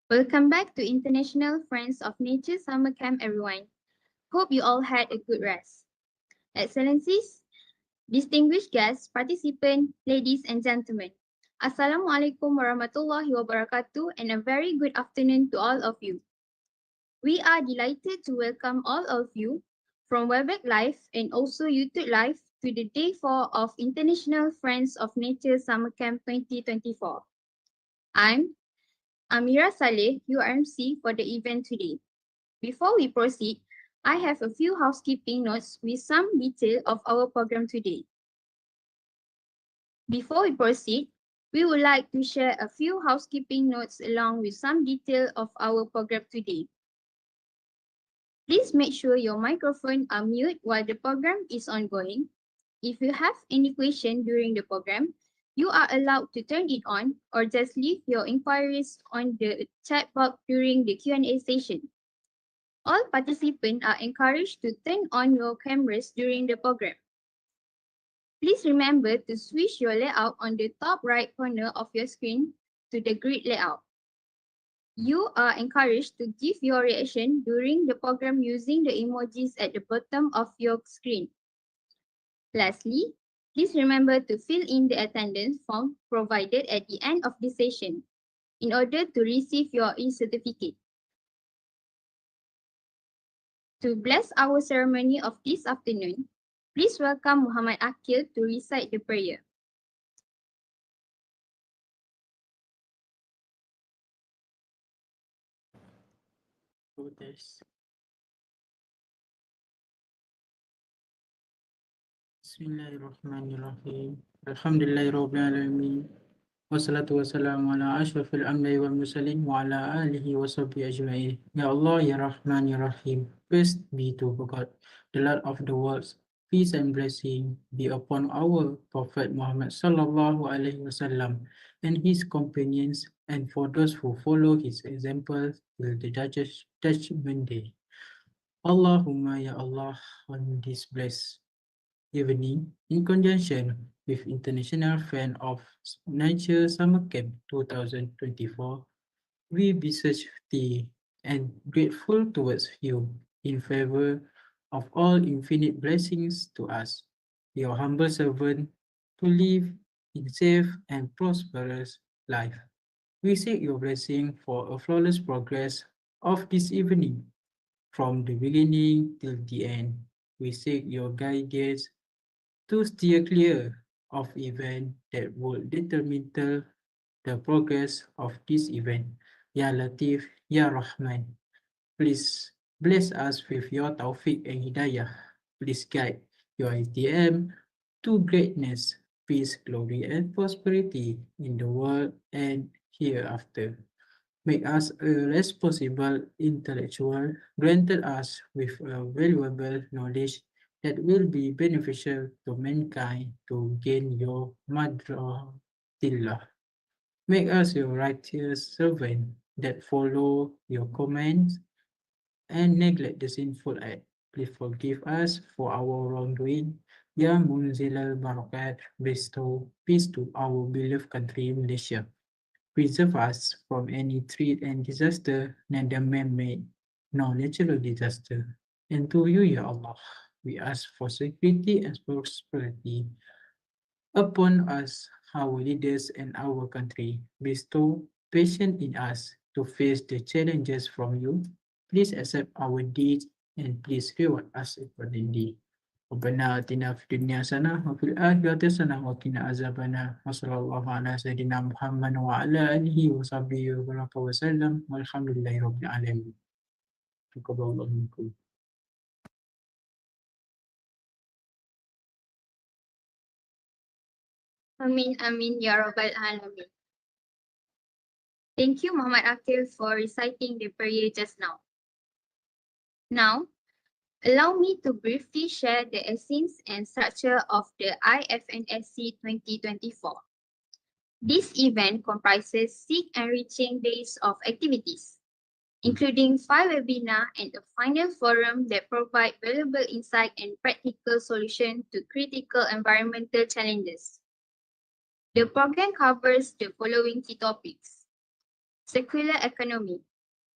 Welcome back to International Friends of Nature Summer Camp, everyone. Hope you all had a good rest. Excellencies, distinguished guests, participants, ladies and gentlemen. Assalamualaikum warahmatullahi wabarakatuh and a very good afternoon to all of you. We are delighted to welcome all of you from Webex Live and also YouTube Live to the Day 4 of International Friends of Nature Summer Camp 2024. I'm Amira Saleh, URMC for the event today. Before we proceed, I have a few housekeeping notes with some detail of our program today. Before we proceed, we would like to share a few housekeeping notes along with some detail of our program today. Please make sure your microphone are mute while the program is ongoing. If you have any question during the program, you are allowed to turn it on or just leave your inquiries on the chat box during the Q&A session. All participants are encouraged to turn on your cameras during the program. Please remember to switch your layout on the top right corner of your screen to the grid layout. You are encouraged to give your reaction during the program using the emojis at the bottom of your screen. Lastly, please remember to fill in the attendance form provided at the end of the session in order to receive your e-certificate. To bless our ceremony of this afternoon, please welcome Muhammad Akil to recite the prayer. Bismillahirrahmanirrahim. Alhamdulillahirabbil alamin. Wassalatu wassalamu ala asyrafil anbiya'i wal mursalin wa ala alihi wa sahbihi ajma'in. Ya Allah, Ya Rahman, Ya Rahim. Praise be to God, the Lord of the worlds. Peace and blessing be upon our Prophet Muhammad sallallahu alaihi wasallam and his companions, and for those who follow his example till the judgment day. Allahumma ya Allah, on this blessed evening, in conjunction with International Friend of Nature Summer Camp 2024, we beseech and grateful towards you in favor of all infinite blessings to us, your humble servant, to live in safe and prosperous life. We seek your blessing for a flawless progress of this evening, from the beginning till the end. We seek your guidance to steer clear of events that would determine the progress of this event. Ya Latif, Ya Rahman, please bless us with your taufiq and hidayah. Please guide your ITM to greatness, peace, glory, and prosperity in the world and hereafter. Make us a responsible intellectual, granted us with a valuable knowledge that will be beneficial to mankind to gain your madratillah. Make us your righteous servant that follow your commands and neglect the sinful act. Please forgive us for our wrongdoing. Ya Munzil al-Barakat, bestow peace to our beloved country, Malaysia. Preserve us from any threat and disaster, neither man-made nor natural disaster. And to you, Ya Allah, we ask for security and prosperity upon us, our leaders, and our country. Bestow patience in us to face the challenges from you. Please accept our deeds and please reward us accordingly. ربنا آتنا في الدنيا حسنة وفي الآخرة حسنة وقنا عذاب النار وصلى الله على سيدنا محمد وعلى آله وصحبه وبارك وسلم والحمد لله رب العالمين. تقبل الله منكم. Amin, Amin, Ya Rabbal Alamin. Thank you, Muhammad Akil, for reciting the prayer just now. Now, allow me to briefly share the essence and structure of the IFNSC 2024. This event comprises 6 enriching days of activities, including 5 webinars and a final forum that provide valuable insight and practical solutions to critical environmental challenges. The program covers the following key topics: Circular economy,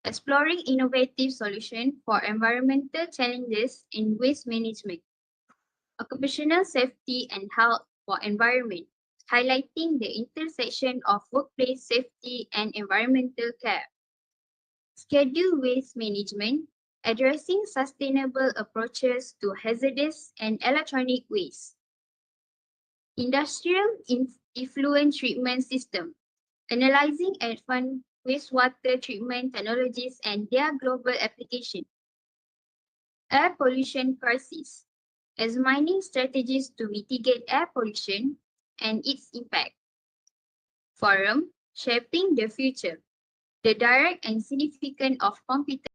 exploring innovative solutions for environmental challenges in waste management. Occupational safety and health for environment, highlighting the intersection of workplace safety and environmental care. Schedule waste management, addressing sustainable approaches to hazardous and electronic waste. Industrial effluent treatment system, analyzing advanced wastewater treatment technologies and their global application. Air pollution crisis, examining strategies to mitigate air pollution and its impact. Forum, shaping the future, the direct and significance of computer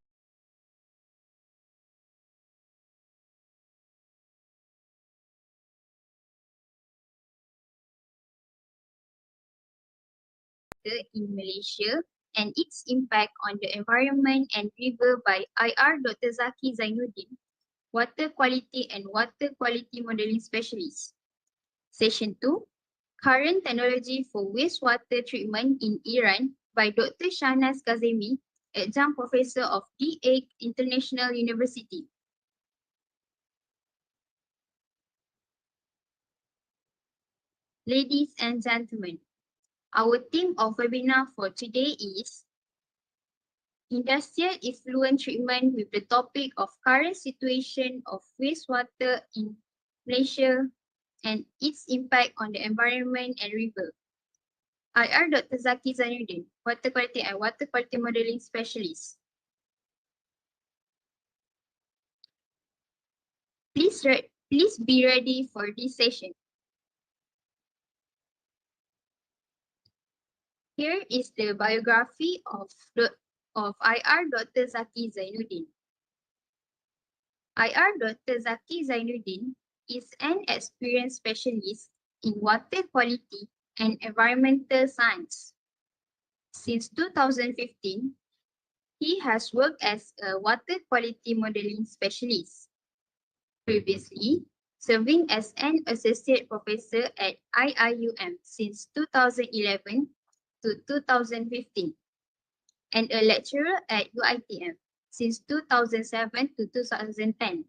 in Malaysia and its impact on the environment and river by IR Dr. Zaki Zainuddin, Water Quality and Water Quality Modeling Specialist. Session 2, Current Technology for Wastewater Treatment in Iran by Dr. Shahnaz Kazemi, Adjunct Professor of The International University. Ladies and gentlemen, our theme of webinar for today is Industrial Effluent Treatment with the topic of current situation of wastewater in Malaysia and its impact on the environment and river. IR Dr. Zaki Zainuddin, Water Quality and Water Quality Modeling Specialist. Please be ready for this session. Here is the biography of IR Dr. Zaki Zainuddin. IR Dr. Zaki Zainuddin is an experienced specialist in water quality and environmental science. Since 2015, he has worked as a water quality modeling specialist. Previously, serving as an associate professor at IIUM since 2011 to 2015, and a lecturer at UiTM since 2007 to 2010.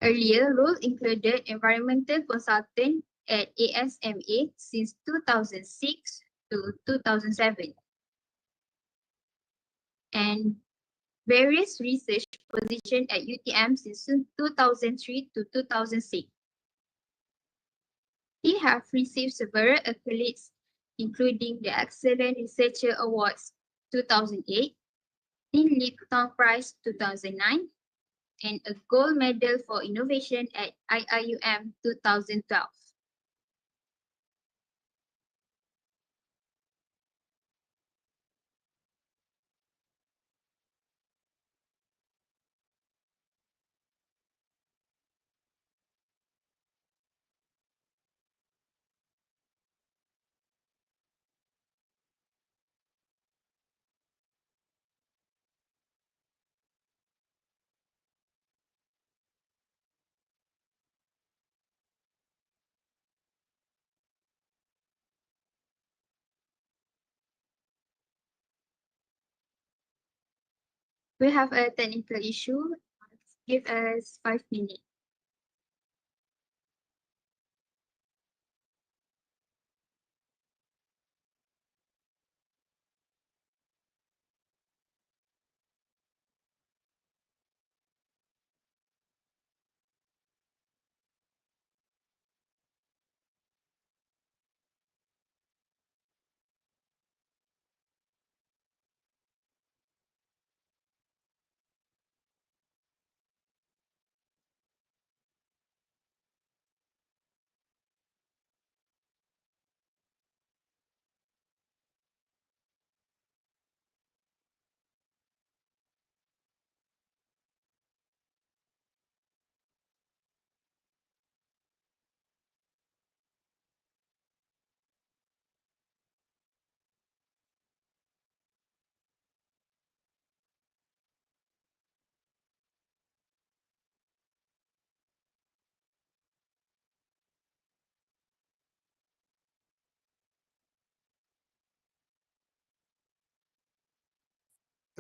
Earlier roles included environmental consultant at ASMA since 2006 to 2007, and various research positions at UTM since 2003 to 2006. He has received several accolades, including the Excellent Researcher Awards 2008, Tin Lipton Prize 2009, and a gold medal for innovation at IIUM 2012. We have a technical issue. Give us 5 minutes.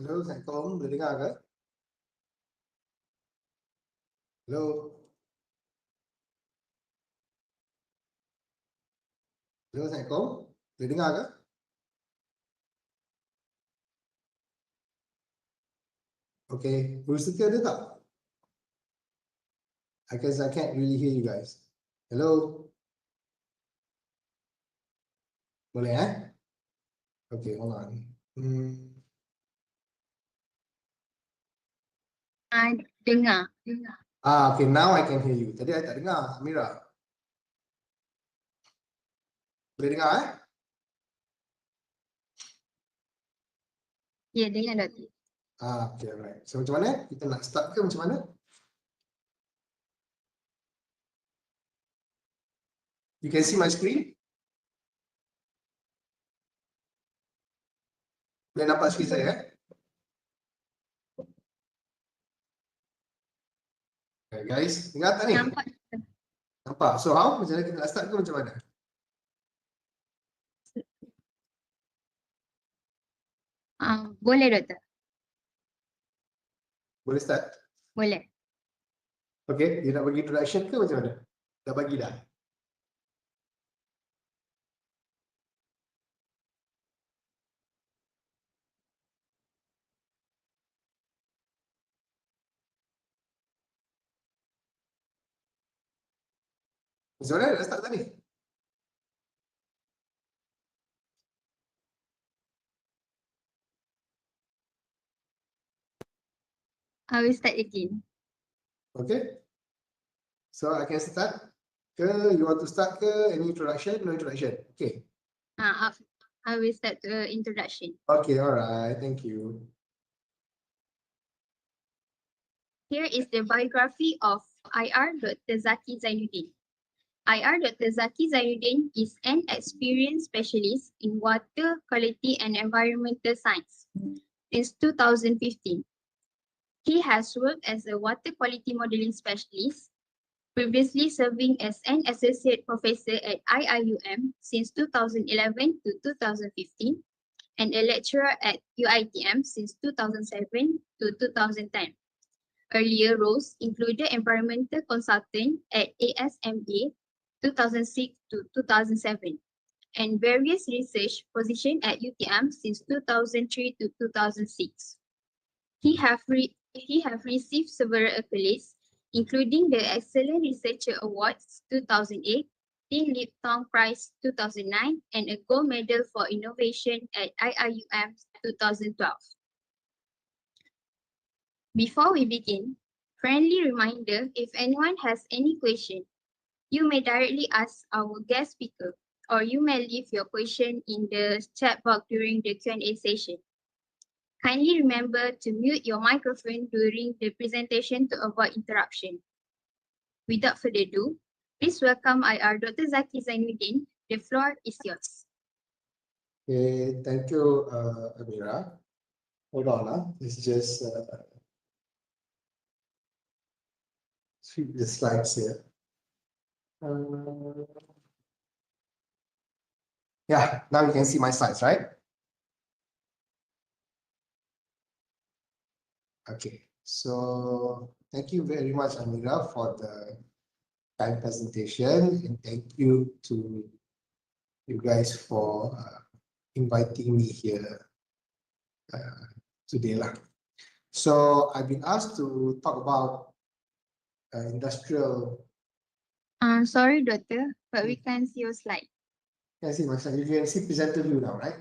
Hello, Assalamualaikum. Boleh dengar ke? Hello. Hello, Assalamualaikum. Boleh dengar ke? Okay. Guru setia ada tak? Because I can't really hear you guys. Hello. Boleh Okay, hold on. Dengar. Okay, now I can hear you. Tadi I tak dengar, Amira. Boleh dengar Ya, dengar Doktor. Okay, alright. So macam mana? Kita nak start ke macam mana? You can see my screen? Boleh nampak screen saya? Okay, guys, dengar tak ni? Nampak. Nampak. So how? Macam mana kita nak start ke macam mana? Boleh Doktor. Boleh start? Boleh. Okay, you nak bagi introduction ke macam mana? Dah bagi dah? Macam mana? Dah start tadi? I will start again. Okay. So I can start ke? You want to start ke? Any introduction? No introduction. Okay. I will start the introduction. Okay, alright. Thank you. Here is the biography of IR Dr. Zaki Zainuddin. IR Dr. Zaki Zainuddin is an experienced specialist in water quality and environmental science since 2015. He has worked as a water quality modeling specialist, previously serving as an associate professor at IIUM since 2011 to 2015, and a lecturer at UiTM since 2007 to 2010. Earlier roles included environmental consultant at ASMA 2006 to 2007, and various research positions at UTM since 2003 to 2006. He have received several accolades, including the Excellent Researcher Awards 2008, the Lipton Prize 2009, and a gold medal for innovation at IIUM 2012. Before we begin, friendly reminder, if anyone has any question, you may directly ask our guest speaker, or you may leave your question in the chat box during the Q&A session. Kindly remember to mute your microphone during the presentation to avoid interruption. Without further ado, please welcome IR Dr. Zaki Zainuddin. The floor is yours. Okay, thank you, Amira. Hold on, let's just sweep the slides here. Yeah, now you can see my slides, right? Okay, so thank you very much, Amira, for the kind presentation, and thank you to you guys for inviting me here today. So I've been asked to talk about industrial. Sorry, Doctor, but we can't see your slide. Can I see my slide? You can see presenter view now, right?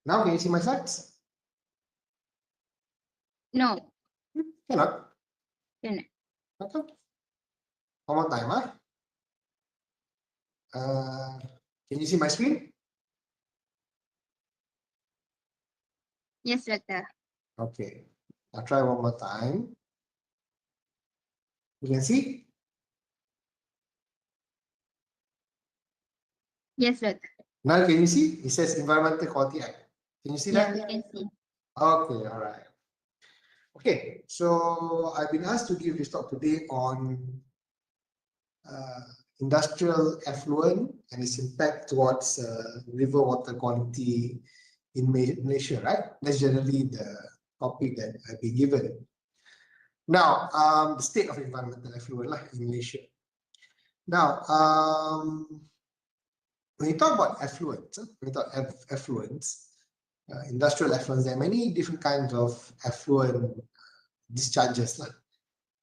Now can you see my slides? No. Cannot? Cannot. Okay. One more time, can you see my screen? Yes, Doctor. Okay. I'll try one more time. You can see? Yes, Doctor. Now can you see? It says Environmental Quality Act. Can you see Yeah, that? we can see. Okay, all right. Okay, so I've been asked to give this talk today on industrial effluent and its impact towards river water quality in Malaysia, right? That's generally the topic that I've been given. Now, the state of environmental effluent in Malaysia. Now, when you talk about effluents, industrial effluents, there are many different kinds of effluent discharges.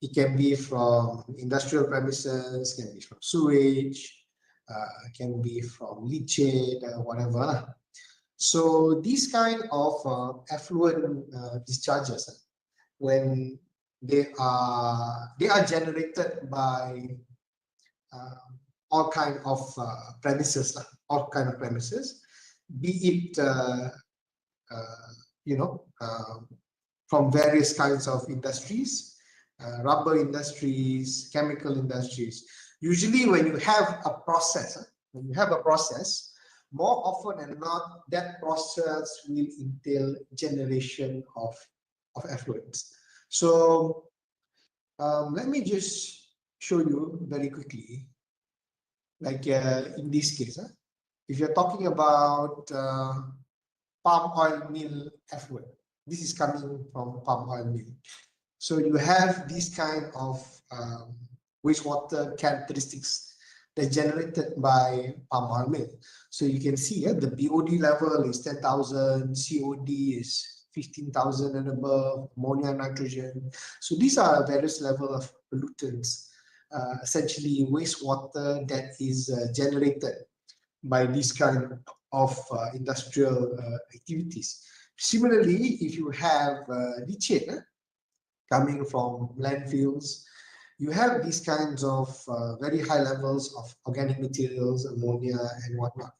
It can be from industrial premises, can be from sewage, can be from leachate, whatever. So these kind of effluent discharges, when they are generated by all kind of premises, be it from various kinds of industries, rubber industries, chemical industries. Usually, when you have a process, more often than not, that process will entail generation of effluents. So let me just show you very quickly, like in this case, if you're talking about palm oil mill effluent, this is coming from palm oil mill. So you have this kind of wastewater characteristics that generated by palm oil mill. So you can see the BOD level is 10,000, COD is 15,000 and above, ammonia, nitrogen. So these are various levels of pollutants, essentially wastewater that is generated by this kind of industrial activities. Similarly, if you have leachate coming from landfills, you have these kinds of very high levels of organic materials, ammonia and whatnot.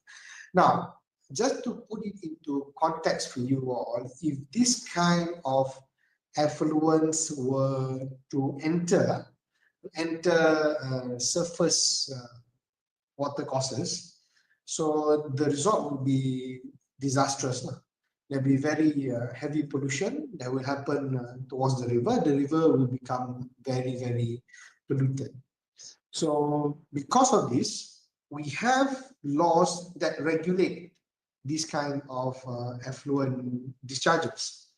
Now, just to put it into context for you all, if this kind of effluents were to enter surface water courses, so the result would be disastrous. There'll be very heavy pollution that will happen towards the river. The river will become very, very polluted. So because of this, we have laws that regulate this kind of effluent discharges,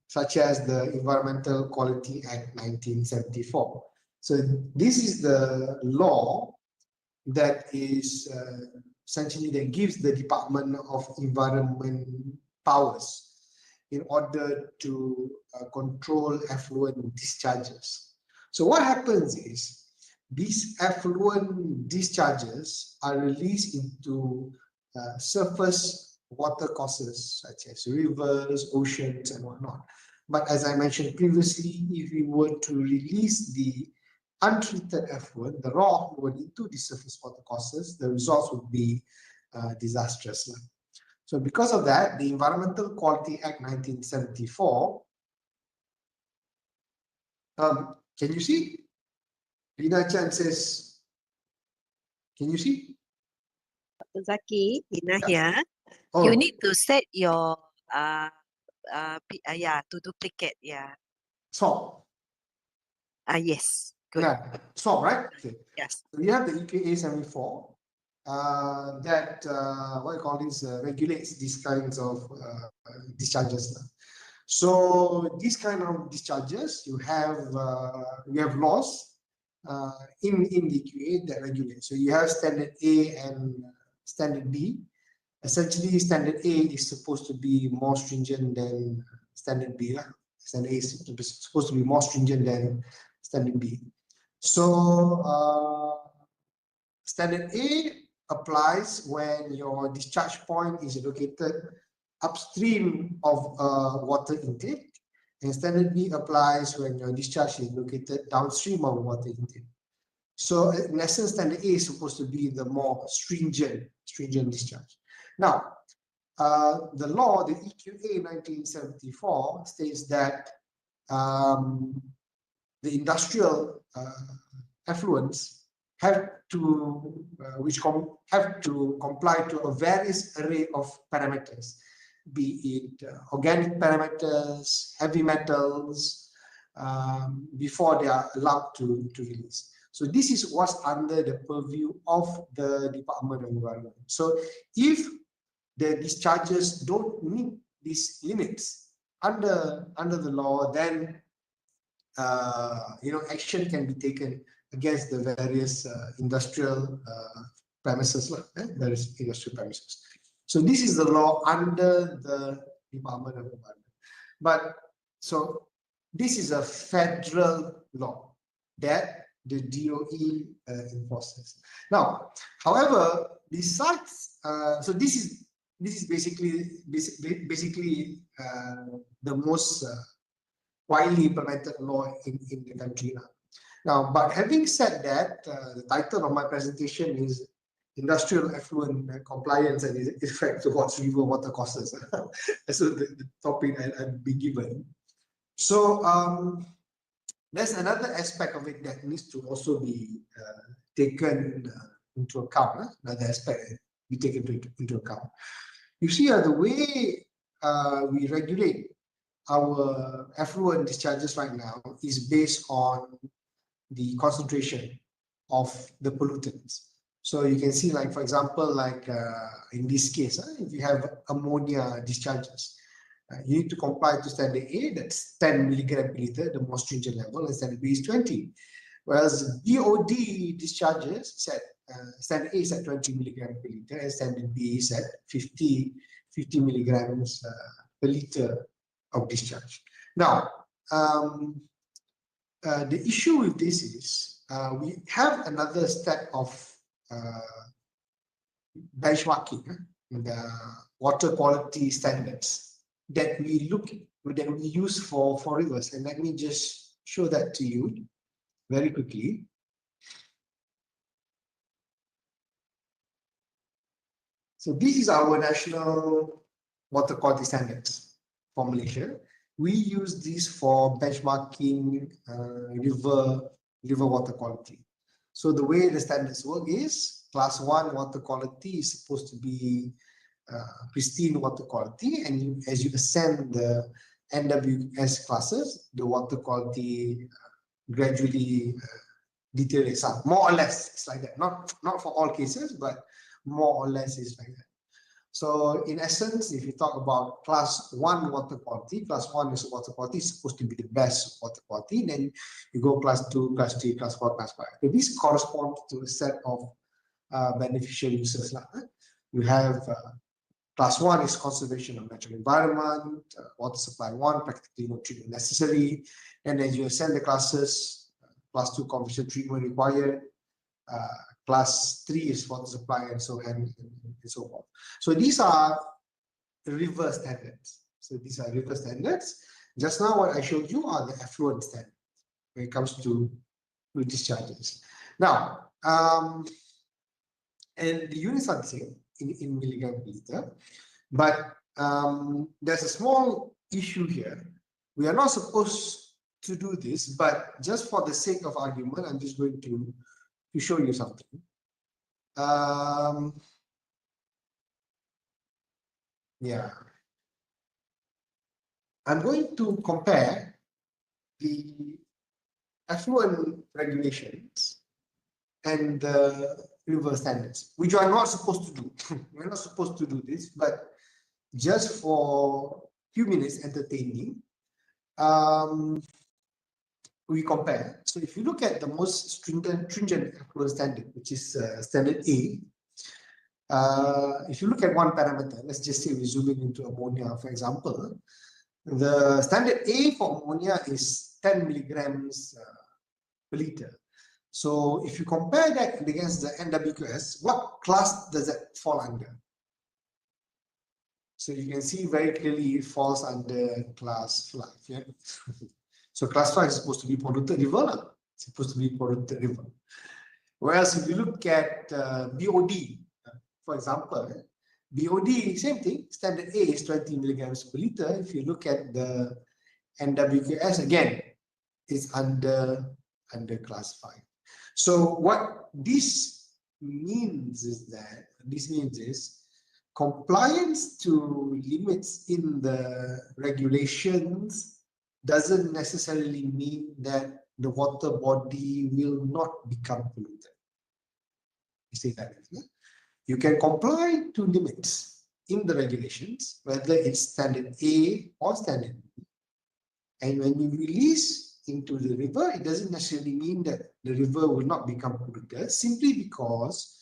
such as the Environmental Quality Act 1974. So this is the law that is essentially that gives the Department of Environment powers in order to control effluent discharges. So what happens is these effluent discharges are released into surface water courses such as rivers, oceans, and whatnot. But as I mentioned previously, if we were to release the untreated effluent, the raw effluent, into the surface water courses, the results would be disastrous. So because of that, the Environmental Quality Act 1974, can you see? Lina Chan says, can you see? Zaki, Lina here. Oh, You need to set your to duplicate, swap. Yes, good. Yeah, swap, right? Okay. Yes. So we have the EPA 74 that what you call this regulates these kinds of discharges. So these kind of discharges, you have laws in the EQA that regulate. So you have standard A and standard B. Essentially, standard A is supposed to be more stringent than standard B. Standard A is supposed to be more stringent than standard B. So standard A applies when your discharge point is located upstream of water intake, and standard B applies when your discharge is located downstream of water intake. So in essence, standard A is supposed to be the more stringent discharge. Now, the law, the EQA 1974, states that the industrial effluents have to comply to a various array of parameters, be it organic parameters, heavy metals, before they are allowed to release. So this is what's under the purview of the Department of Environment. So if the discharges don't meet these limits under the law, then action can be taken against the various industrial premises, various industrial premises. So this is the law under the Department of Environment. But so this is a federal law that the DOE enforces. Now, however, besides, so this is basically the most widely implemented law in the country now. Now, but having said that, the title of my presentation is Industrial Effluent Compliance and its Effect Towards River Water Courses. So the topic I've been given. So there's another aspect of it that needs to also be taken into account. Another aspect be taken into account. You see, the way we regulate our effluent discharges right now is based on the concentration of the pollutants. So you can see, like, for example, like in this case, if you have ammonia discharges, you need to comply to standard A, that's 10 milligram per liter, the most stringent level, and standard B is 20. Whereas BOD discharges set standard A is at 20 milligram per liter, and standard B is at 50 milligrams per liter of discharge. Now, the issue with this is we have another step of benchmarking the water quality standards that we use for rivers, and let me just show that to you very quickly. So this is our national water quality standards for Malaysia. We use these for benchmarking river water quality. So the way the standards work is class 1 water quality is supposed to be pristine water quality, and as you ascend the NWS classes, the water quality gradually deteriorates. More or less, it's like that. Not for all cases, but more or less is like that. So in essence, if you talk about class 1 water quality, class 1 is water quality is supposed to be the best water quality. Then you go class 2, class 3, class 4, class 5. So this corresponds to a set of beneficial uses. You have class 1 is conservation of natural environment, water supply 1, practically no treatment necessary. And as you ascend the classes, class 2 commercial treatment required, class 3 is water supply, and so on and so forth. So these are river standards. So these are river standards. Just now what I showed you are the effluent standards when it comes to discharges. Now, and the units are the same in milligram per liter, but there's a small issue here. We are not supposed to do this, but just for the sake of argument, I'm just going to show you something. Yeah, I'm going to compare the effluent regulations and the river standards, which we are not supposed to do. We're not supposed to do this, but just for a few minutes entertaining, we compare. So if you look at the most stringent effluent standard, which is standard A, if you look at one parameter, let's just say we zoom in into ammonia, for example, the standard A for ammonia is 10 milligrams per liter. So if you compare that against the NWS, what class does that fall under? So you can see very clearly it falls under class 5. Yeah? So class 5 is supposed to be polluted river. It's supposed to be polluted river. Whereas if you look at BOD, for example, BOD, same thing, standard A is 20 milligrams per liter. If you look at the NWS, again, it's under class 5. So what this means is compliance to limits in the regulations doesn't necessarily mean that the water body will not become polluted. You see that? You can comply to limits, in the regulations, whether it's standard A or standard B. And when you release into the river, it doesn't necessarily mean that the river will not become polluted, simply because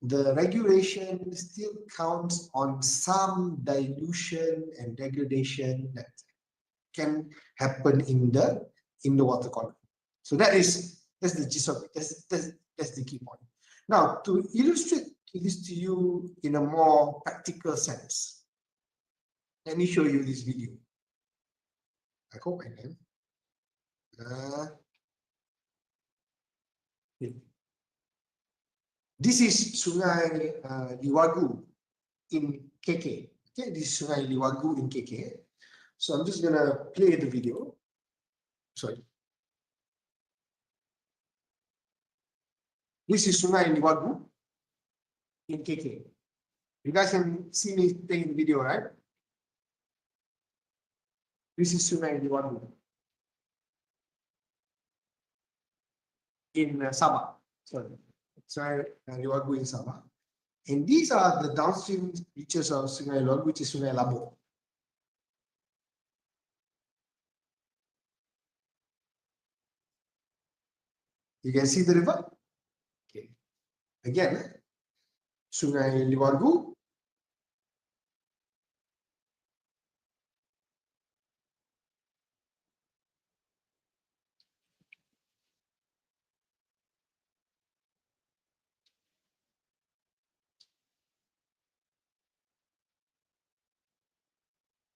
the regulation still counts on some dilution and degradation that can happen in the water column. So that's the gist of it. That's the key point. Now, to illustrate this to you in a more practical sense, let me show you this video. I hope I can. This is Sungai Liwagu in KK. Okay, this is Sungai Liwagu in KK. So I'm just gonna play the video. Sorry. This is Sungai Liwagu in KK. You guys can see me playing the video, right? This is Sungai Liwagu in Sabah. Sorry, Sungai Liwagu in Sabah. And these are the downstream reaches of Sungai Liwagu, which is Sungai Labo. You can see the river. Okay. Again, Sungai Liwagu.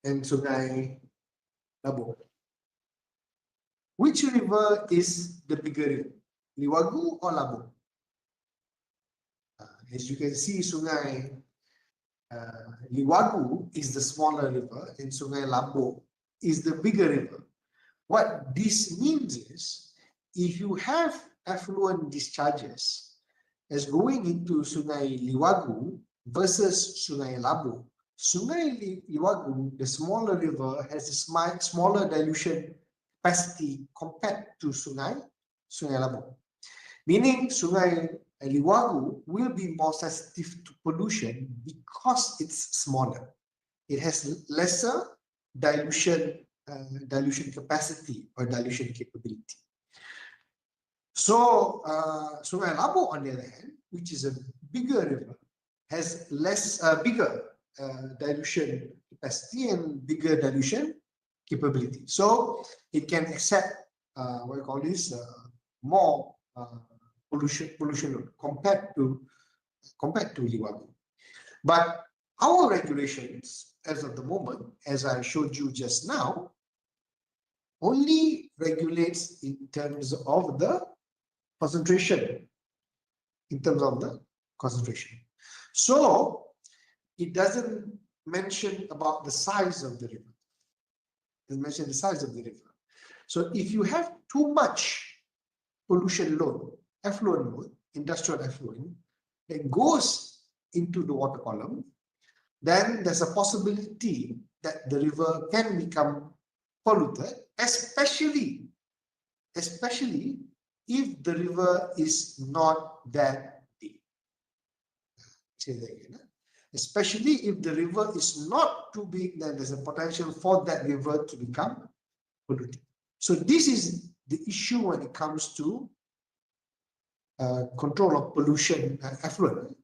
And Sungai Labo. Which river is the bigger river? Liwagu or Labo? As you can see, Sungai Liwagu is the smaller river and Sungai Labo is the bigger river. What this means is, if you have effluent discharges as going into Sungai Liwagu versus Sungai Labo, Sungai Liwagu, the smaller river, has a smaller dilution capacity compared to Sungai Labo. Meaning Sungai Liwagu will be more sensitive to pollution because it's smaller. It has lesser dilution capacity or dilution capability. So Sungai Labo, on the other hand, which is a bigger river, has bigger dilution capacity and bigger dilution capability. So it can accept what we call this more pollution load compared to Liwagu. But our regulations, as of the moment, as I showed you just now, only regulates in terms of the concentration. So it doesn't mention about the size of the river. It doesn't mention the size of the river. So if you have too much pollution load, effluent load, industrial effluent, that goes into the water column, then there's a possibility that the river can become polluted, especially if the river is not that deep. Say that again. Especially if the river is not too big, then there's a potential for that river to become polluted. So this is the issue when it comes to control of pollution, effluent,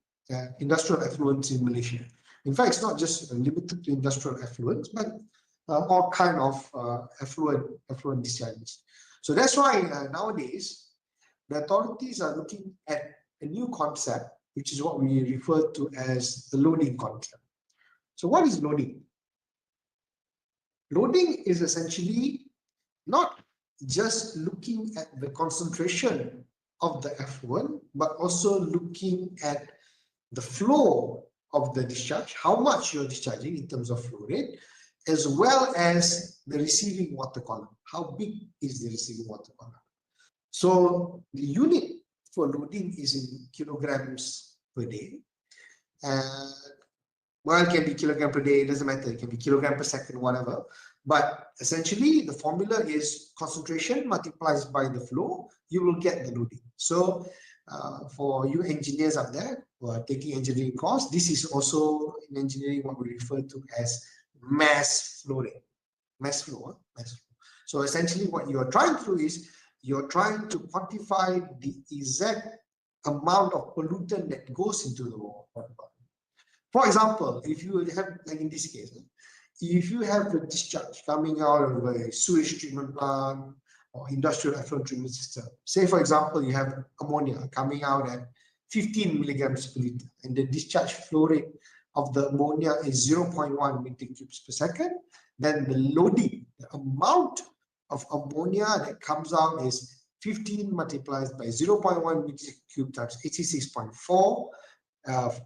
industrial effluents in Malaysia. In fact, it's not just limited to industrial effluents, but all kind of effluent discharges. So that's why nowadays the authorities are looking at a new concept, which is what we refer to as the loading concept. So what is loading? Loading is essentially not just looking at the concentration of the effluent, but also looking at the flow of the discharge, how much you're discharging in terms of flow rate, as well as the receiving water column. How big is the receiving water column? So the unit for loading is in kilograms per day. Well, it can be kilogram per day, it doesn't matter, it can be kilogram per second, whatever. But essentially, the formula is concentration multiplied by the flow, you will get the loading. So for you engineers out there who are taking engineering course, this is also in engineering what we refer to as mass flow rate. Mass flow, mass flow. So essentially what you're trying to do is you're trying to quantify the exact amount of pollutant that goes into the water body. For example, if you have, like in this case, if you have the discharge coming out of a sewage treatment plant or industrial effluent treatment system, say for example, you have ammonia coming out at 15 milligrams per liter, and the discharge flow rate of the ammonia is 0.1 meter cubes per second, then the loading, the amount of ammonia that comes out is 15 multiplied by 0.1 meter cube times 86.4.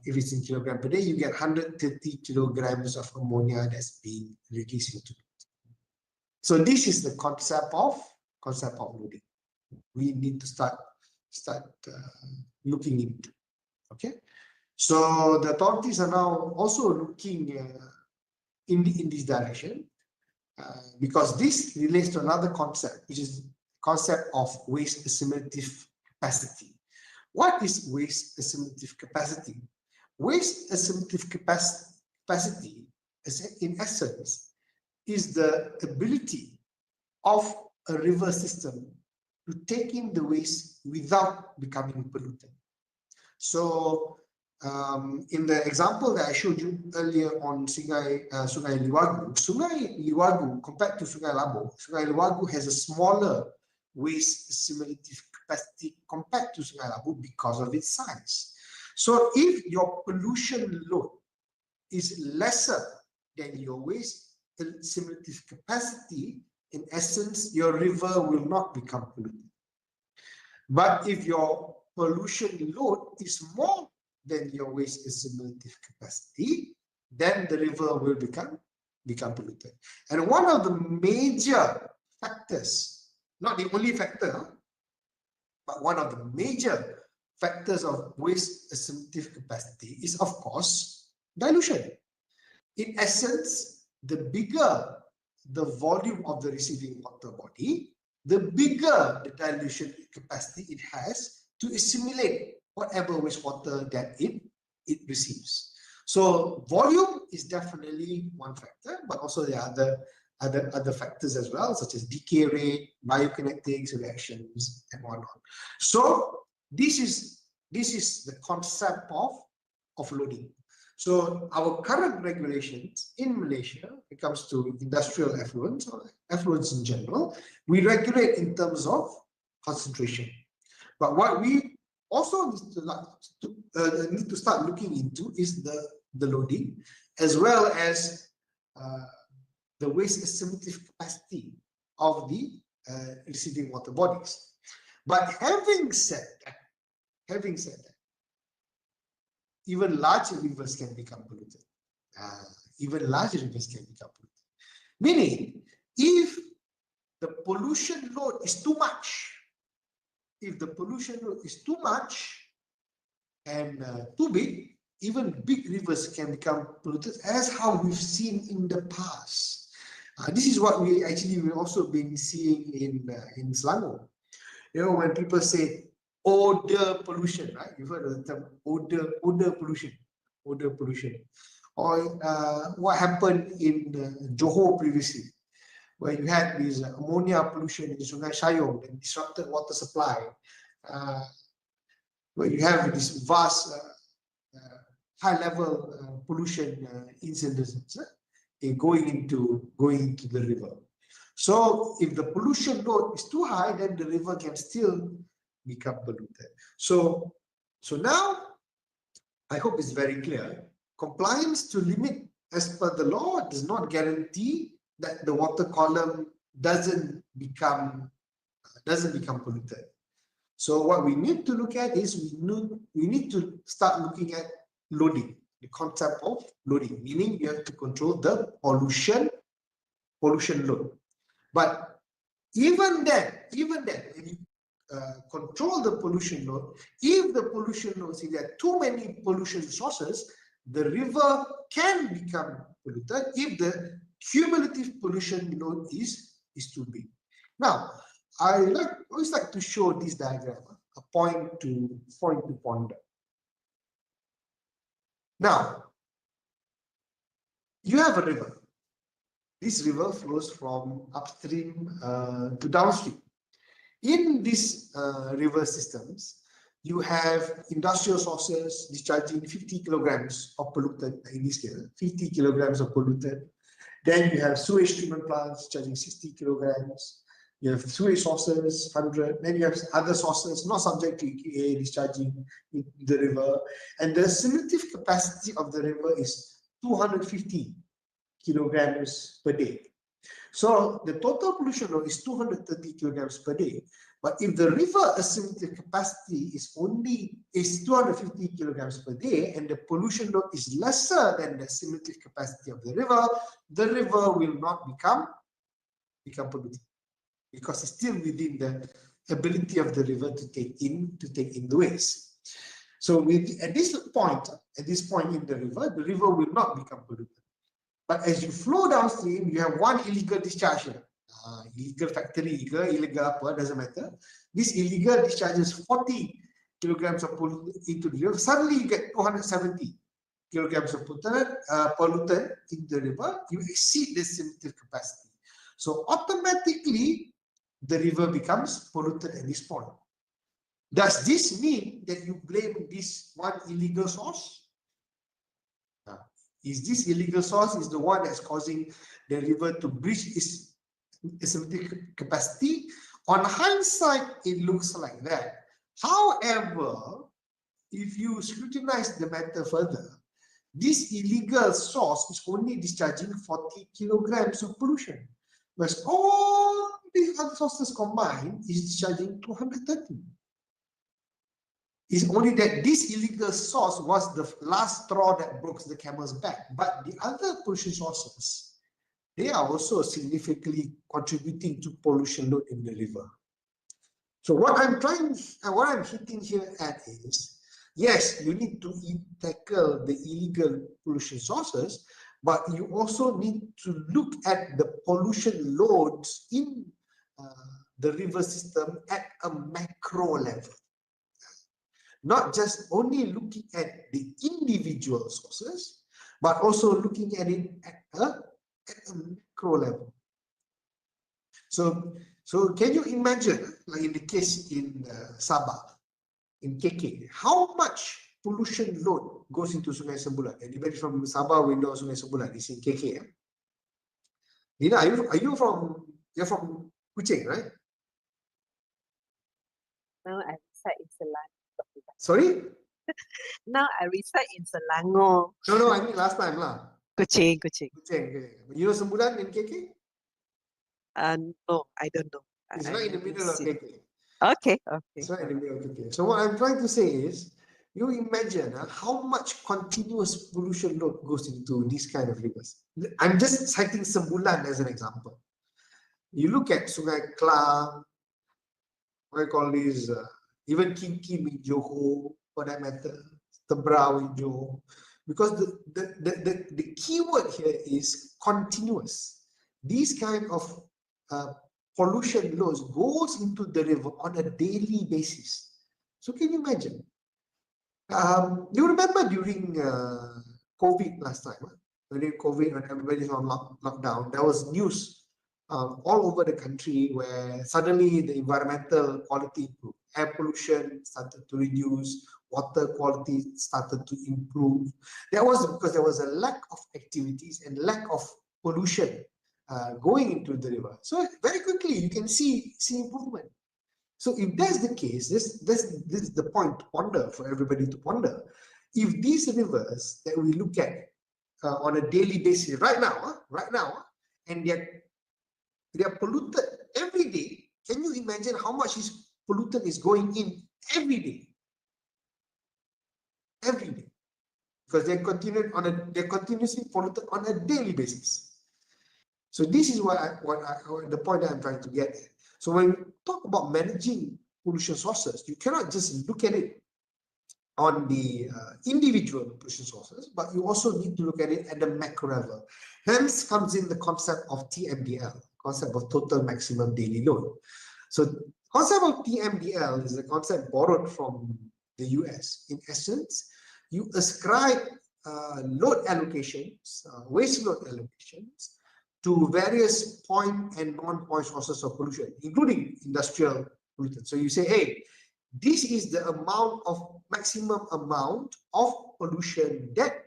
If it's in kilogram per day, you get 130 kilograms of ammonia that's being released into it. So this is the concept of loading. We need to start looking into. Okay, so the authorities are now also looking in this direction because this relates to another concept, which is the concept of waste assimilative capacity. What is waste assimilative capacity? Waste assimilative capacity, in essence, is the ability of a river system to take in the waste without becoming polluted. So, in the example that I showed you earlier on Sungai Liwagu, compared to Sungai Labok, Sungai Liwagu has a smaller waste assimilative capacity compared to Sungai Labok because of its size. So if your pollution load is lesser than your waste assimilative capacity, in essence, your river will not become polluted. But if your pollution load is more than your waste assimilative capacity, then the river will become polluted. And one of the major factors, not the only factor, but one of the major factors of waste assimilative capacity is, of course, dilution. In essence, the bigger the volume of the receiving water body, the bigger the dilution capacity it has to assimilate whatever wastewater that it receives. So volume is definitely one factor, but also there are other factors as well, such as decay rate, biokinetics, reactions, and whatnot. So this is the concept of loading. So our current regulations in Malaysia, when it comes to industrial effluents or effluents in general, we regulate in terms of concentration. But what we also need to start looking into is the loading, as well as the waste assimilative capacity of the receiving water bodies. But having said that, even larger rivers can become polluted. Meaning, if the pollution load is too much, and too big, even big rivers can become polluted, as how we've seen in the past. This is what we've also been seeing in Selangor. You know, when people say odor pollution, right? You've heard of the term odor pollution. Or what happened in Johor previously, where you had this ammonia pollution in Sungai Sayong that disrupted water supply, where you have this vast high-level pollution incidents going into the river. So if the pollution load is too high, then the river can still become polluted. So now I hope it's very clear. Compliance to limit as per the law does not guarantee that the water column doesn't become polluted. So what we need to look at is we need to start looking at loading, the concept of loading, meaning you have to control the pollution load. But even then, when you control the pollution load, if the pollution load, see there are too many pollution sources, the river can become polluted if the cumulative pollution load is too big. Now, I always like to show this diagram. a point to ponder. Now, you have a river. This river flows from upstream to downstream. In these river systems, you have industrial sources discharging 50 kilograms of pollutant, in this case, 50 kilograms of pollutant. Then you have sewage treatment plants discharging 60 kilograms. You have sewage sources, 100. Then you have other sources not subject to EQA discharging in the river. And the cumulative capacity of the river is 250 kilograms per day. So the total pollution load is 230 kilograms per day. But if the river assimilative capacity is 250 kilograms per day and the pollution load is lesser than the assimilative capacity of the river will not become polluted, because it's still within the ability of the river to take in the waste. So at this point in the river will not become polluted. But as you flow downstream, you have one illegal discharge here. Illegal factory, illegal apa, doesn't matter. This illegal discharges 40 kilograms of pollutant into the river. Suddenly you get 270 kilograms of pollutant in the river. You exceed the assimilative capacity. So automatically, the river becomes polluted at this point. Does this mean that you blame this one illegal source? Is this illegal source is the one that's causing the river to breach its assimilative capacity? On hindsight, it looks like that. However, if you scrutinize the matter further, this illegal source is only discharging 40 kilograms of pollution, whereas all these other sources combined is discharging 230. It's only that this illegal source was the last straw that broke the camel's back. But the other pollution sources, they are also significantly contributing to pollution load in the river. So what I'm hitting here at is, yes, you need to tackle the illegal pollution sources, but you also need to look at the pollution loads in the river system at a macro level. Not just only looking at the individual sources, but also looking at it at a macro level. So can you imagine, like in the case in Sabah, in KK, how much pollution load goes into Sungai Sembulan? Anybody from Sabah will know Sungai Sembulan is in KK. Nina, you're from Kuching, right? Now I reside in Selangor. Sorry? Now I reside in Selangor. No, I mean last time lah. Kuching. Kuching. You know Sembulan in KK? No, I don't know. It's right in the middle of KK. Okay. It's right in the middle of KK. So what I'm trying to say is, you imagine how much continuous pollution load goes into these kind of rivers. I'm just citing Sembulan as an example. You look at Sungai Kelab, what I call these, even Kim in Johor, for that matter, Tebrau in Johor, because the key word here is continuous. These kind of pollution loads goes into the river on a daily basis. So can you imagine? You remember during COVID last time, during COVID when everybody's on lockdown, there was news all over the country where suddenly the environmental quality improved. Air pollution started to reduce, water quality started to improve. That was because there was a lack of activities and lack of pollution going into the river. So very quickly you can see improvement. So if that's the case, this is the point to ponder for everybody to ponder. If these rivers that we look at on a daily basis right now, and they're polluted every day, can you imagine how much pollutant is going in every day? Every day, because they're continuously polluted on a daily basis. So this is the point that I'm trying to get at. So when we talk about managing pollution sources, you cannot just look at it on the individual pollution sources, but you also need to look at it at the macro level. Hence comes in the concept of TMDL, concept of total maximum daily load. So concept of TMDL is a concept borrowed from the US. In essence, you ascribe load allocations, waste load allocations to various point and non-point sources of pollution, including industrial pollutants. So you say, hey, this is the maximum amount of pollution that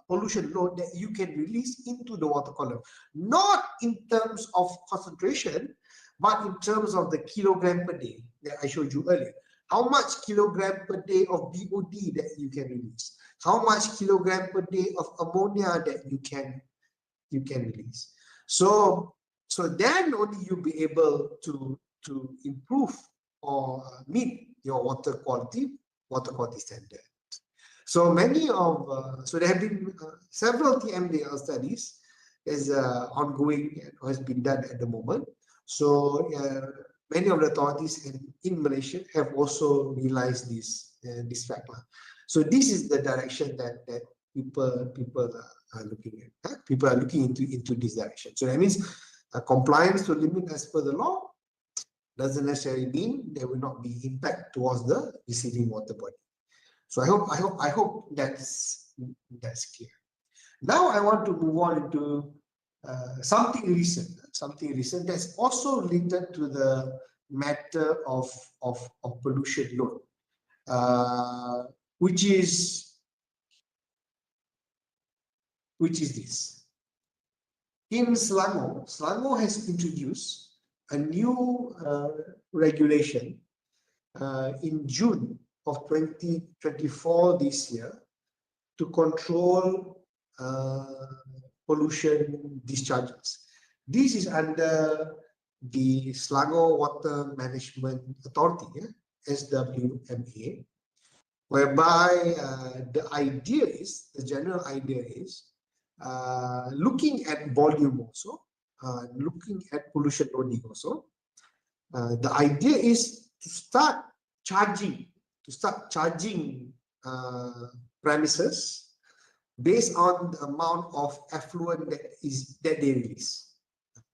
pollution load that you can release into the water column, not in terms of concentration, but in terms of the kilogram per day that I showed you earlier. How much kilogram per day of BOD that you can release? How much kilogram per day of ammonia that you can release? So then only you'll be able to improve or meet your water quality standard. So so there have been several TMDL studies is ongoing and has been done at the moment. So many of the authorities in Malaysia have also realized this fact. So this is the direction that people are looking at. People are looking into this direction. So that means compliance to limit as per the law doesn't necessarily mean there will not be impact towards the receiving water body. So I hope that's clear. Now I want to move on into something recent that's also related to the matter of pollution load, which is this. In Selangor has introduced a new regulation in June of 2024 this year to control pollution discharges. This is under the Selangor Water Management Authority, SWMA, whereby the general idea is looking at volume also, looking at pollution loading also. The idea is to start charging premises based on the amount of effluent that they release,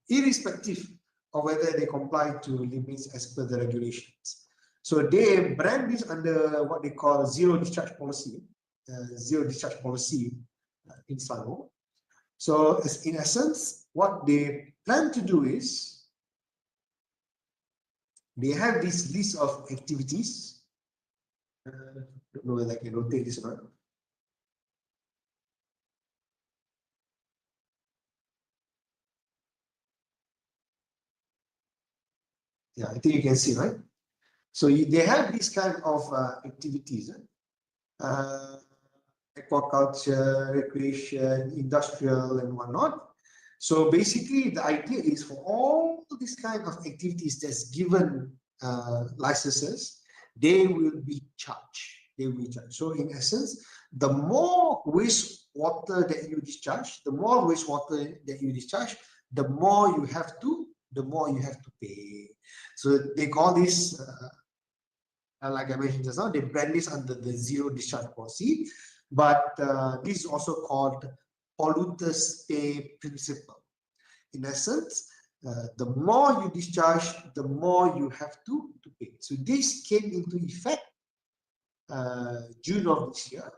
irrespective of whether they comply to limits as per the regulations. So they brand this under what they call zero discharge policy in Selangor. So in essence, what they plan to do is they have this list of activities. Don't know whether I can rotate this or not. Yeah, I think you can see, right? So they have this kind of activities, aquaculture, recreation, industrial, and whatnot. So basically, the idea is for all these kind of activities that's given licenses, they will be charged. So in essence, the more wastewater that you discharge, the more you have to pay. So they call this, like I mentioned just now, they brand this under the zero discharge policy, but this is also called polluters pay principle. In essence, the more you discharge, the more you have to pay. So this came into effect June of this year,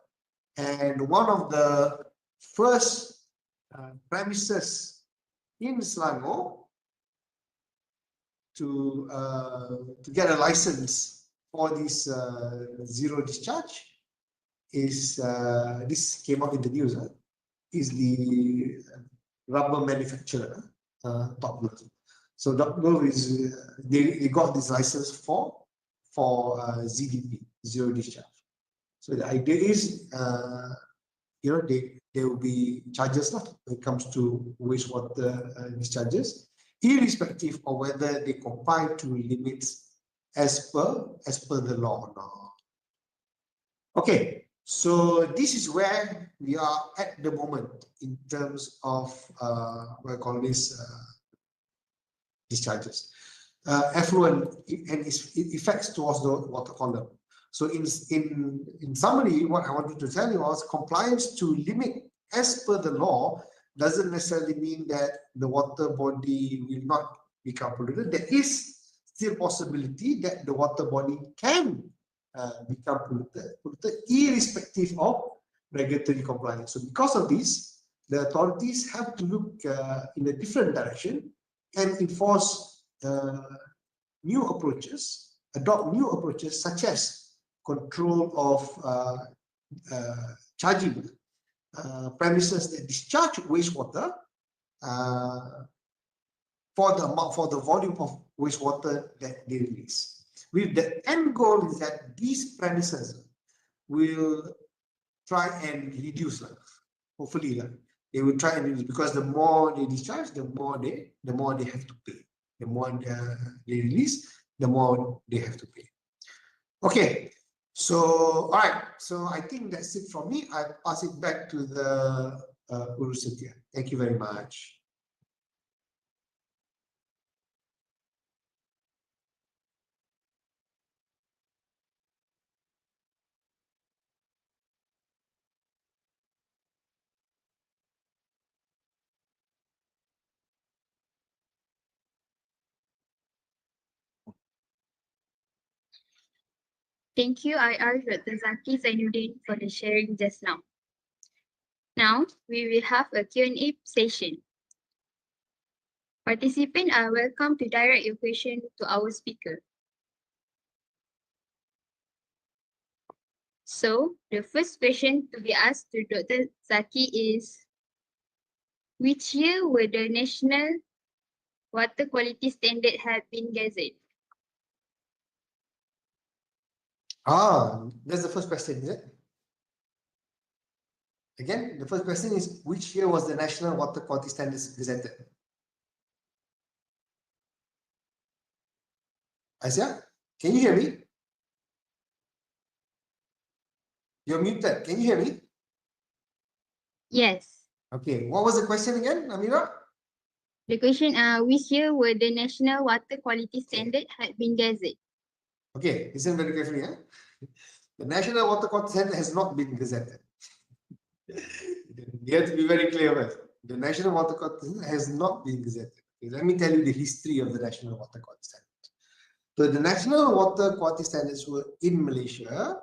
and one of the first premises in Selangor to get a license for this zero discharge is this came out in the news. Is the rubber manufacturer Top Glove. So Top Glove is they got this license for ZDP, zero discharge. So the idea is there will be charges when it comes to wastewater discharges, irrespective of whether they comply to limits as per the law or not. Okay, so this is where we are at the moment in terms of what I call this discharges, effluent and its effects towards the water column. So in summary, what I wanted to tell you was compliance to limit as per the law doesn't necessarily mean that the water body will not become polluted. There is still possibility that the water body can become polluted irrespective of regulatory compliance. So because of this, the authorities have to look in a different direction and enforce new approaches, adopt new approaches such as control of charging premises that discharge wastewater for the volume of wastewater that they release. With the end goal is that these premises will try and reduce, hopefully, they will try and reduce, because the more they discharge, the more they have to pay. The more they release, the more they have to pay. Okay, so all right, so I think that's it from me. I pass it back to the Urusatia. Thank you very much. Thank you, IR Dr. Zaki Zainuddin, for the sharing just now. Now, we will have a Q&A session. Participants are welcome to direct your question to our speaker. So, the first question to be asked to Dr. Zaki is, which year were the National Water Quality Standard have been gazetted? That's the first question, is it? Again, the first question is, which year was the National Water Quality Standards gazetted? Asia, can you hear me? You're muted. Can you hear me? Yes. Okay, what was the question again, Amira? The question, which year were the National Water Quality Standard had been gazetted? Okay, listen very carefully. The National Water Quality Standard has not been gazetted. You have to be very clear with it. The National Water Quality Standard has not been gazetted. Okay, let me tell you the history of the National Water Quality Standard. So the National Water Quality Standards were in Malaysia,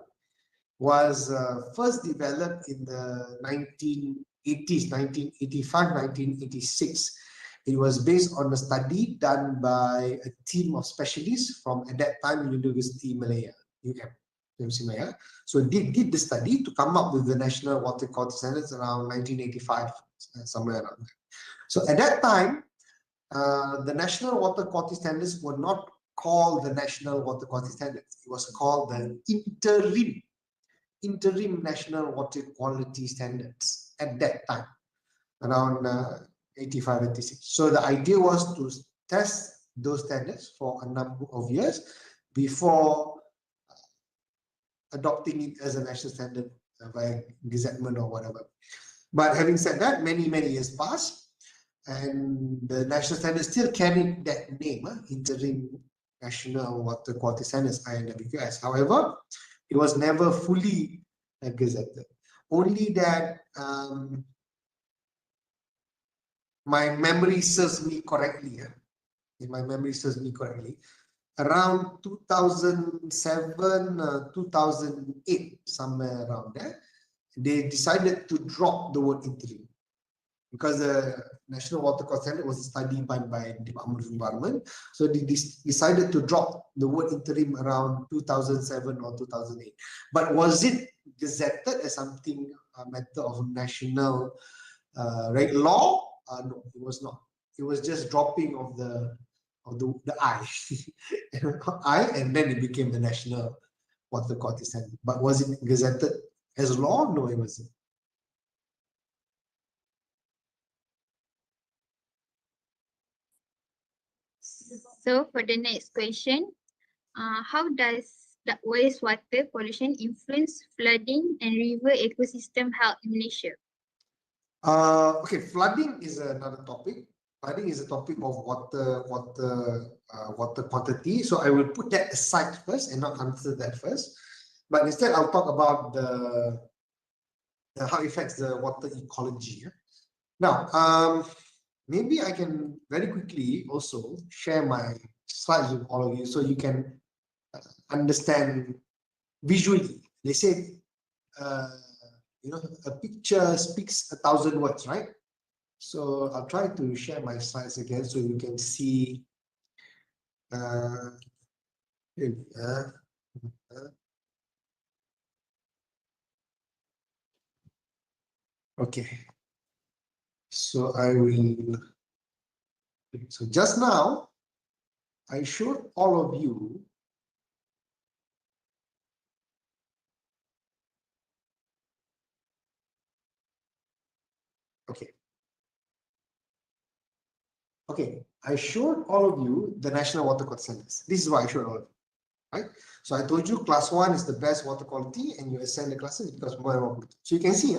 was first developed in the 1980s, 1985, 1986. It was based on a study done by a team of specialists from, at that time, University Malaya, University Malaya. So they did the study to come up with the National Water Quality Standards around 1985, somewhere around there. So at that time, the National Water Quality Standards were not called the National Water Quality Standards. It was called the Interim National Water Quality Standards at that time, around 85, 86. So the idea was to test those standards for a number of years before adopting it as a national standard via gazettement or whatever. But having said that, many years passed, and the national standard still carried that name, Interim National Water Quality Standards, INWQS. However, it was never fully gazetted. Only that my memory serves me correctly. If my memory serves me correctly, around 2007, 2008, somewhere around there, they decided to drop the word interim, because the National Water Quality Standard was a study done by the Department of Environment. So they decided to drop the word interim around 2007 or 2008. But was it gazetted as something, a matter of national law? No, it was not. It was just dropping of the I, I, and then it became the National Water Quality Standard. But was it gazetted as law? No, it wasn't. So for the next question, how does the wastewater pollution influence flooding and river ecosystem health in Malaysia? Okay, flooding is another topic. Flooding is a topic of water quantity. So I will put that aside first and not answer that first. But instead, I'll talk about how it affects the water ecology. Now, maybe I can very quickly also share my slides with all of you so you can understand visually. They say, a picture speaks 1,000 words, right? So I'll try to share my slides again so you can see. Okay. So I will. So just now, I showed all of you Okay, I showed all of you the National Water Quality Standards. This is why I showed all of you, right? So I told you class 1 is the best water quality and you ascend the classes because more and more polluted. So you can see,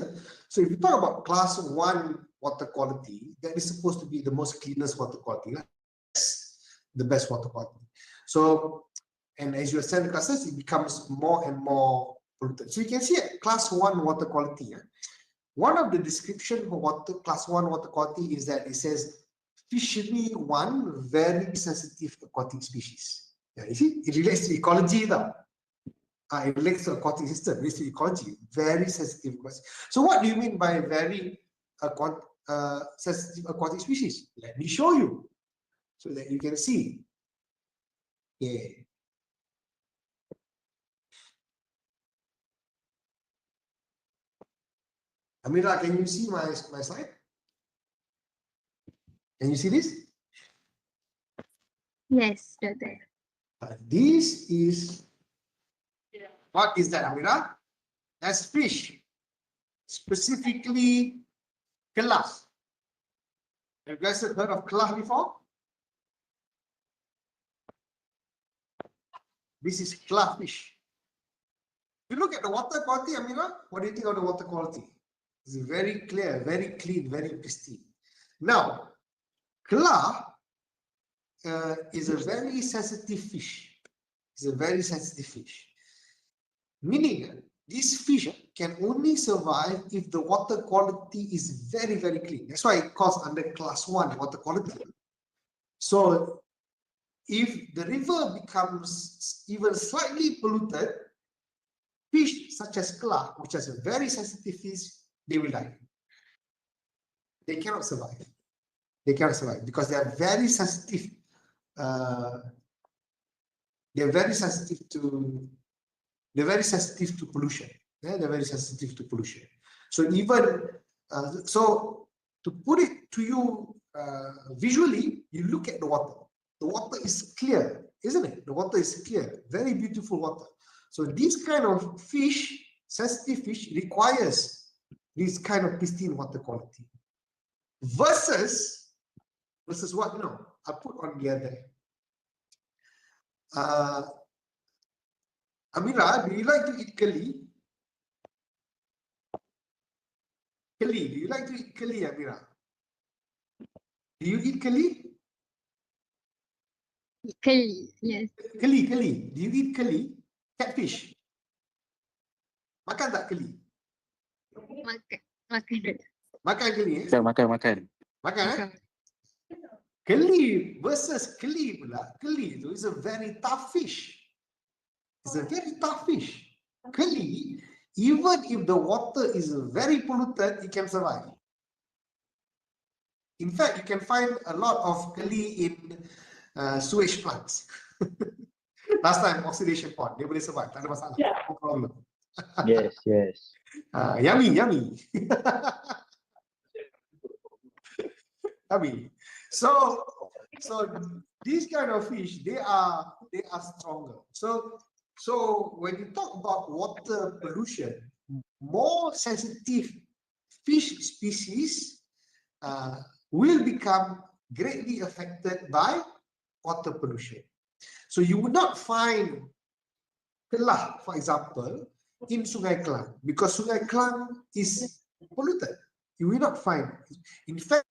so if you talk about class 1 water quality, that is supposed to be the most cleanest water quality, the best water quality. So, and as you ascend the classes, it becomes more and more polluted. So you can see class 1 water quality. One of the description for class 1 water quality is that it says fishery 1 very sensitive aquatic species. Yeah, you see, it relates to ecology though. It relates to aquatic system, relates to ecology, very sensitive. So what do you mean by very sensitive aquatic species? Let me show you so that you can see. Yeah. Amira, can you see my slide? Can you see this? Yes, Doctor. This is, what is that, Amira? That's fish, specifically Kelab. Have you guys heard of Kelab before? This is Kelab fish. If you look at the water quality, Amira, what do you think of the water quality? It's very clear, very clean, very pristine. Now, Kelab is a very sensitive fish. It's a very sensitive fish. Meaning, this fish can only survive if the water quality is very, very clean. That's why it calls under class 1 water quality. So, if the river becomes even slightly polluted, fish such as Kelab, which is a very sensitive fish, they will die. They cannot survive. They cannot survive because they are very sensitive. They're very sensitive to pollution. Yeah, they're very sensitive to pollution. So even so, to put it to you visually, you look at the water. The water is clear, isn't it? The water is clear, very beautiful water. So this kind of fish, sensitive fish, requires this kind of pristine water quality. Versus what? No, I put on the other. Amira, do you like to eat keli? Keli, do you like to eat keli, Amira? Do you eat keli? Keli, yes. Keli. Do you eat keli? Catfish. Makan tak keli? Makan. Makan keli, eh? Makan. Makan, eh? Keli versus keli pula. Keli itu is a very tough fish. It's a very tough fish. Keli, even if the water is very polluted, it can survive. In fact, you can find a lot of keli in sewage plants. Last time, oxidation pond, dia boleh survive, tak ada masalah. No problem. Yes. Yummy. Yummy. So these kind of fish, they are stronger. So when you talk about water pollution, more sensitive fish species will become greatly affected by water pollution. So you would not find Kelab, for example, in Sungai Kelang because Sungai Kelang is polluted. You will not find. In fact,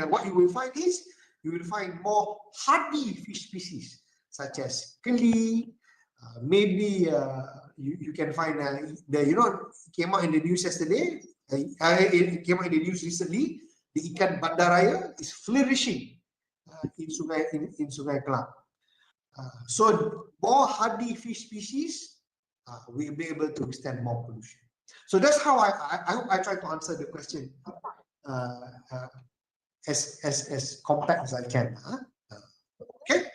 what you will find is you will find more hardy fish species such as keli. Maybe you can find came out in the news yesterday. It came out in the news recently. The ikan bandaraya is flourishing in Sungai Kelang. So more hardy fish species will be able to withstand more pollution. So that's how I hope I try to answer the question as compact as I can. Okay.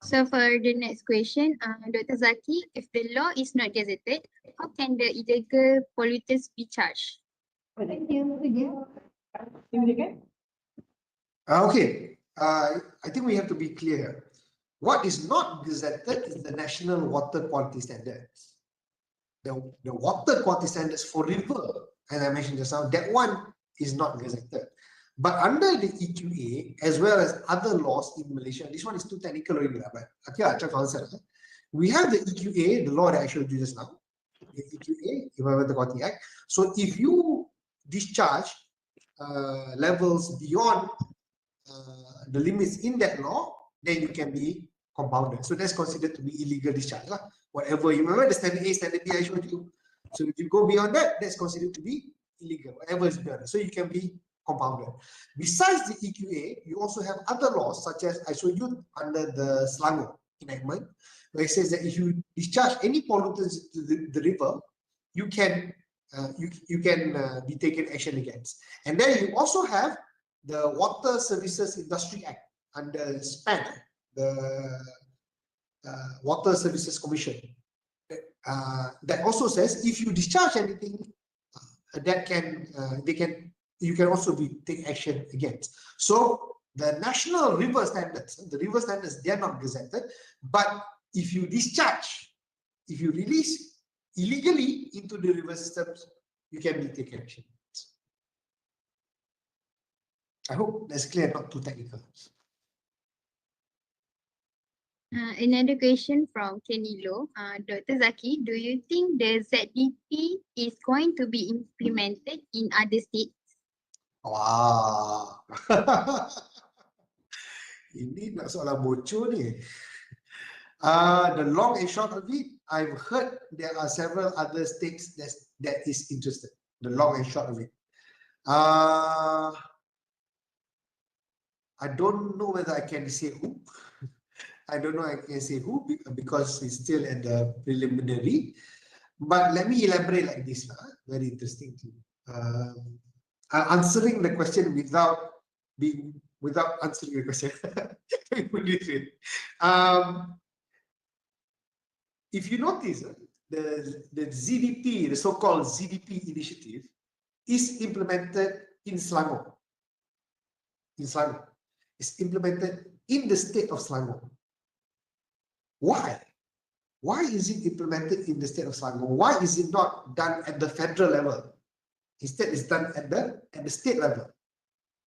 So for the next question, Dr. Zaki, if the law is not gazetted, how can the illegal polluters be charged? Okay. I think we have to be clear. What is not gazetted is the National Water Quality Standards. The water quality standards for river, as I mentioned just now, that one is not gazetted. But under the EQA, as well as other laws in Malaysia, this one is too technical already, but okay, I'll try to answer. We have the EQA, the law that I showed you just now, the EQA, Environmental Quality Act. So if you discharge levels beyond the limits in that law, then you can be compounded. So that's considered to be illegal discharge. Whatever, you remember the standard A, standard B I showed you. So if you go beyond that, that's considered to be illegal, whatever is beyond that. So you can be compounded. Besides the EQA, you also have other laws, such as I showed you under the Selangor enactment, where it says that if you discharge any pollutants to the river, you can be taken action against. And then you also have the Water Services Industry Act under SPAN, the Water Services Commission. That also says if you discharge anything, you can also take action against. So the national river standards, they are not gazetted, but if you discharge, if you release illegally into the river systems, you can be taken action. I hope that's clear, not too technical. Another question from Kenny Low. Dr. Zaki, do you think the ZDP is going to be implemented in other states? Wow. Ini nak soalan bocor ni. The long and short of it, I've heard there are several other states that is interested. The long and short of it. I don't know whether I can say who. I don't know I can say who because it's still at the preliminary. But let me elaborate like this. Very interesting. Answering the question without answering the question. If you notice, the ZDP, the so-called ZDP initiative, is implemented in Selangor. It's implemented in the state of Selangor. Why? Why is it implemented in the state of Selangor? Why is it not done at the federal level? Instead, it's done at the state level.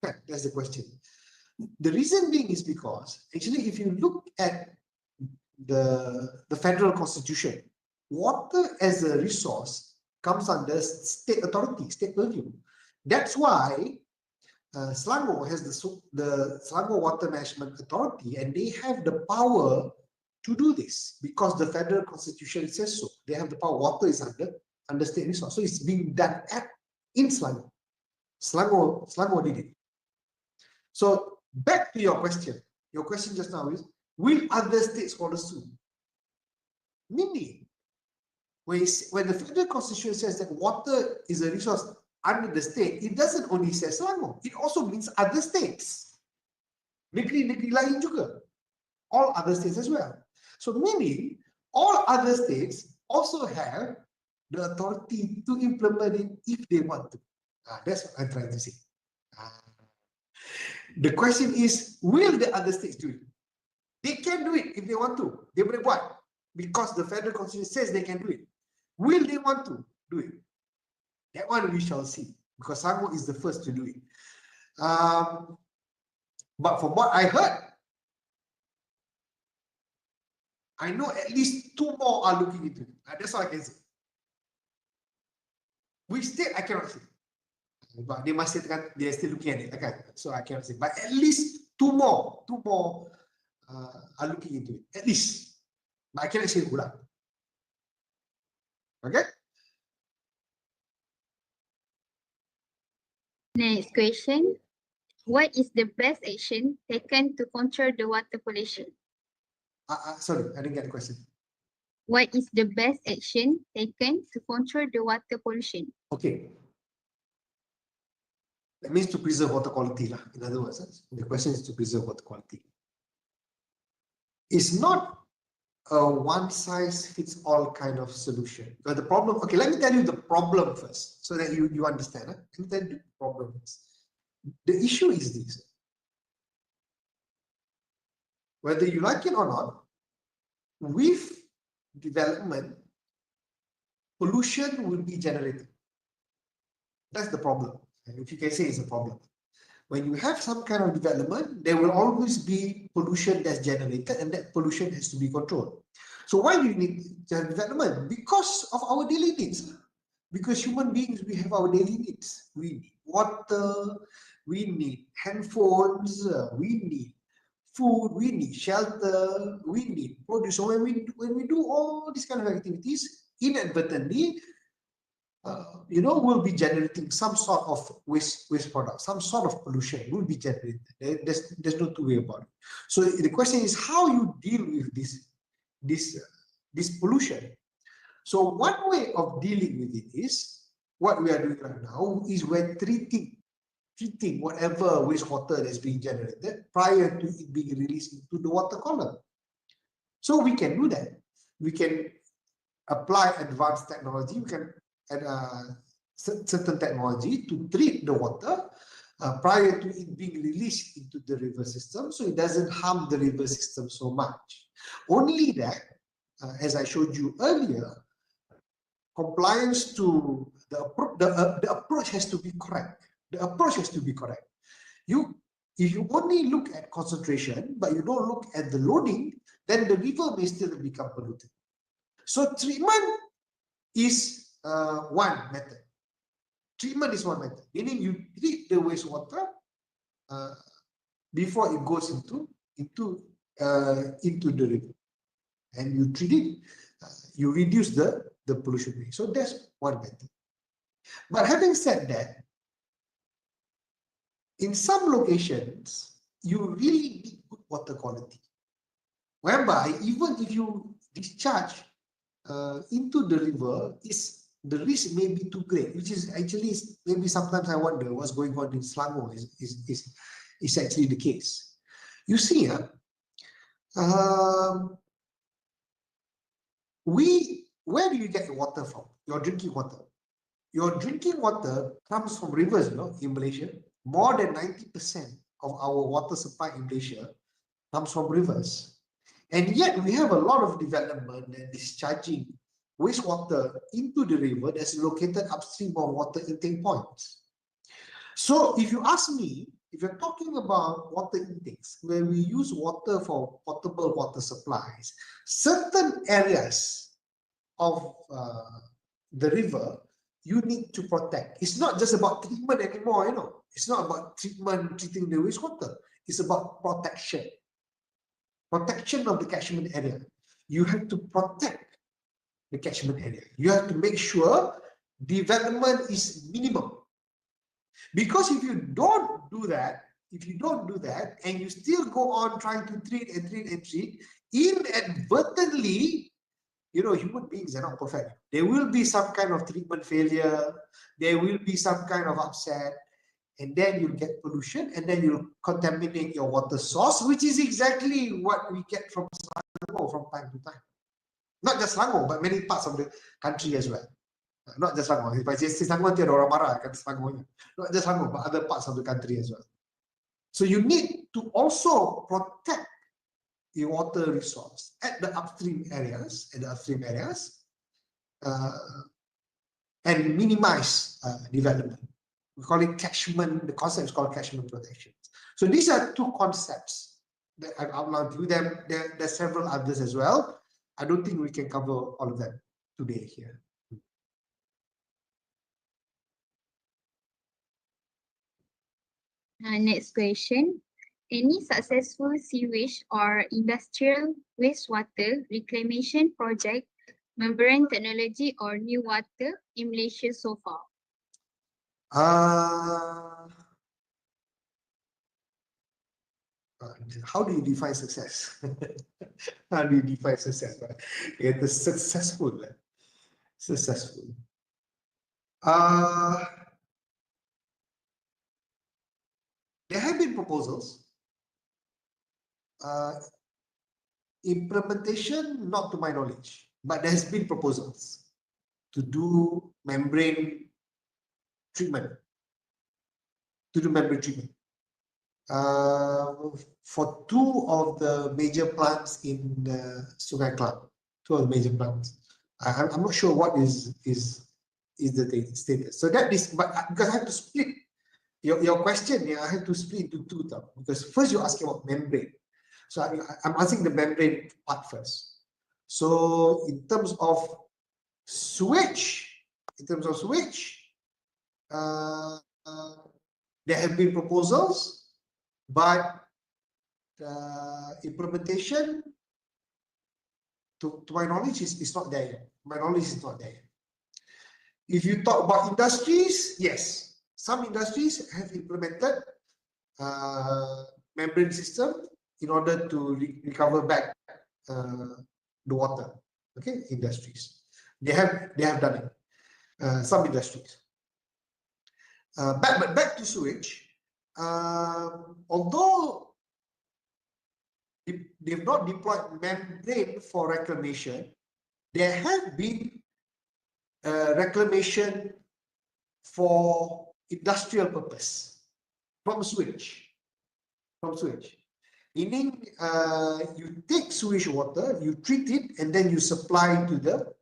That's the question. The reason being is because actually, if you look at the federal constitution, water as a resource comes under state authority, state purview. That's why Selangor has the Selangor Water Management Authority, and they have the power to do this because the federal constitution says so. They have the power. Water is under state resource, so it's being done in Selangor. Selangor did it. So back to your question. Your question just now is, will other states follow suit? Meaning, when the federal constitution says that water is a resource under the state, it doesn't only say Selangor. It also means other states. Negeri-negeri lain juga. All other states as well. So meaning, all other states also have the authority to implement it if they want to. That's what I'm trying to say. The question is, will the other states do it? They can do it if they want to. They boleh buat because the federal constitution says they can do it. Will they want to do it? That one we shall see, because Selangor is the first to do it. But from what I heard, I know at least 2 more are looking into it. That's all I can say. Which state I cannot say. But they must say they're still looking at it. Okay, so I cannot say. But at least 2 more are looking into it. At least. But I cannot say who lah. Okay. Next question. What is the best action taken to control the water pollution? Sorry, I didn't get the question. What is the best action taken to control the water pollution? Okay. That means to preserve water quality lah. In other words, the question is to preserve water quality. It's not a one-size-fits-all kind of solution. But the problem, okay, let me tell you the problem first, so that you understand. Let me tell you the problem first. The issue is this. Whether you like it or not, with development, pollution will be generated. That's the problem. And if you can say it's a problem. When you have some kind of development, there will always be pollution that's generated, and that pollution has to be controlled. So why do you need development? Because of our daily needs. Because human beings, we have our daily needs. We need water, we need handphones, we need food, we need shelter, we need produce. So when we do all these kind of activities, inadvertently, we'll be generating some sort of waste product, some sort of pollution will be generated. There's no two way about it. So the question is how you deal with this pollution. So one way of dealing with it is what we are doing right now is we're treating whatever wastewater that's being generated prior to it being released into the water column. So we can do that. We can apply advanced technology. We can certain technology to treat the water prior to it being released into the river system, so it doesn't harm the river system so much. Only that, as I showed you earlier, compliance to the approach has to be correct. The approach has to be correct. If you only look at concentration, but you don't look at the loading, then the river may still become polluted. So treatment is one method. Treatment is one method, meaning you treat the wastewater before it goes into the river, and you treat it. You reduce the pollution rate. So that's one method. But having said that, in some locations you really need good water quality, whereby even if you discharge into the river, the risk may be too great, which is actually maybe sometimes I wonder what's going on in Selangor is actually the case. You see, where do you get your water from? Your drinking water. Your drinking water comes from rivers, in Malaysia. More than 90% of our water supply in Malaysia comes from rivers. And yet we have a lot of development and discharging wastewater into the river that's located upstream of water intake points. So if you ask me, if you're talking about water intakes where we use water for potable water supplies, certain areas of the river you need to protect. It's not just about treatment anymore, It's not about treating the wastewater. It's about protection. Protection of the catchment area. You have to protect the catchment area. You have to make sure development is minimum. Because if you don't do that, and you still go on trying to treat, inadvertently, human beings are not perfect. There will be some kind of treatment failure. There will be some kind of upset. And then you'll get pollution, and then you'll contaminate your water source, which is exactly what we get from Selangor from time to time. Not just Selangor, but many parts of the country as well. Not just Selangor. If I say Selangor, nanti ada orang marah kat Selangor. Not just Selangor, but other parts of the country as well. So you need to also protect the water resource at the upstream areas, and minimize development. We call it catchment. The concept is called catchment protection. So these are two concepts that I've outlined to you. There are several others as well. I don't think we can cover all of them today here. Next question. Any successful sewage or industrial wastewater reclamation project, membrane technology or new water in Malaysia so far? How do you define success? How do you define success? Right? It is successful. Successful. There have been proposals. Implementation, not to my knowledge, but there has been proposals to do membrane treatment. For two of the major plants in the Sungai Kelab, two of the major plants. I'm not sure what is the status. So that is, but because I have to split your question, I have to split into two though, because first you're asking about membrane. So I'm answering the membrane part first. So in terms of switch, there have been proposals, but implementation, to my knowledge, is not there yet. My knowledge is not there yet. If you talk about industries, yes, some industries have implemented membrane system in order to recover back the water. Okay, industries. They have done it. Some industries. But back to sewage. Although they've not deployed membrane for reclamation, there have been reclamation for industrial purpose from sewage. Meaning, you take sewage water, you treat it, and then you supply to the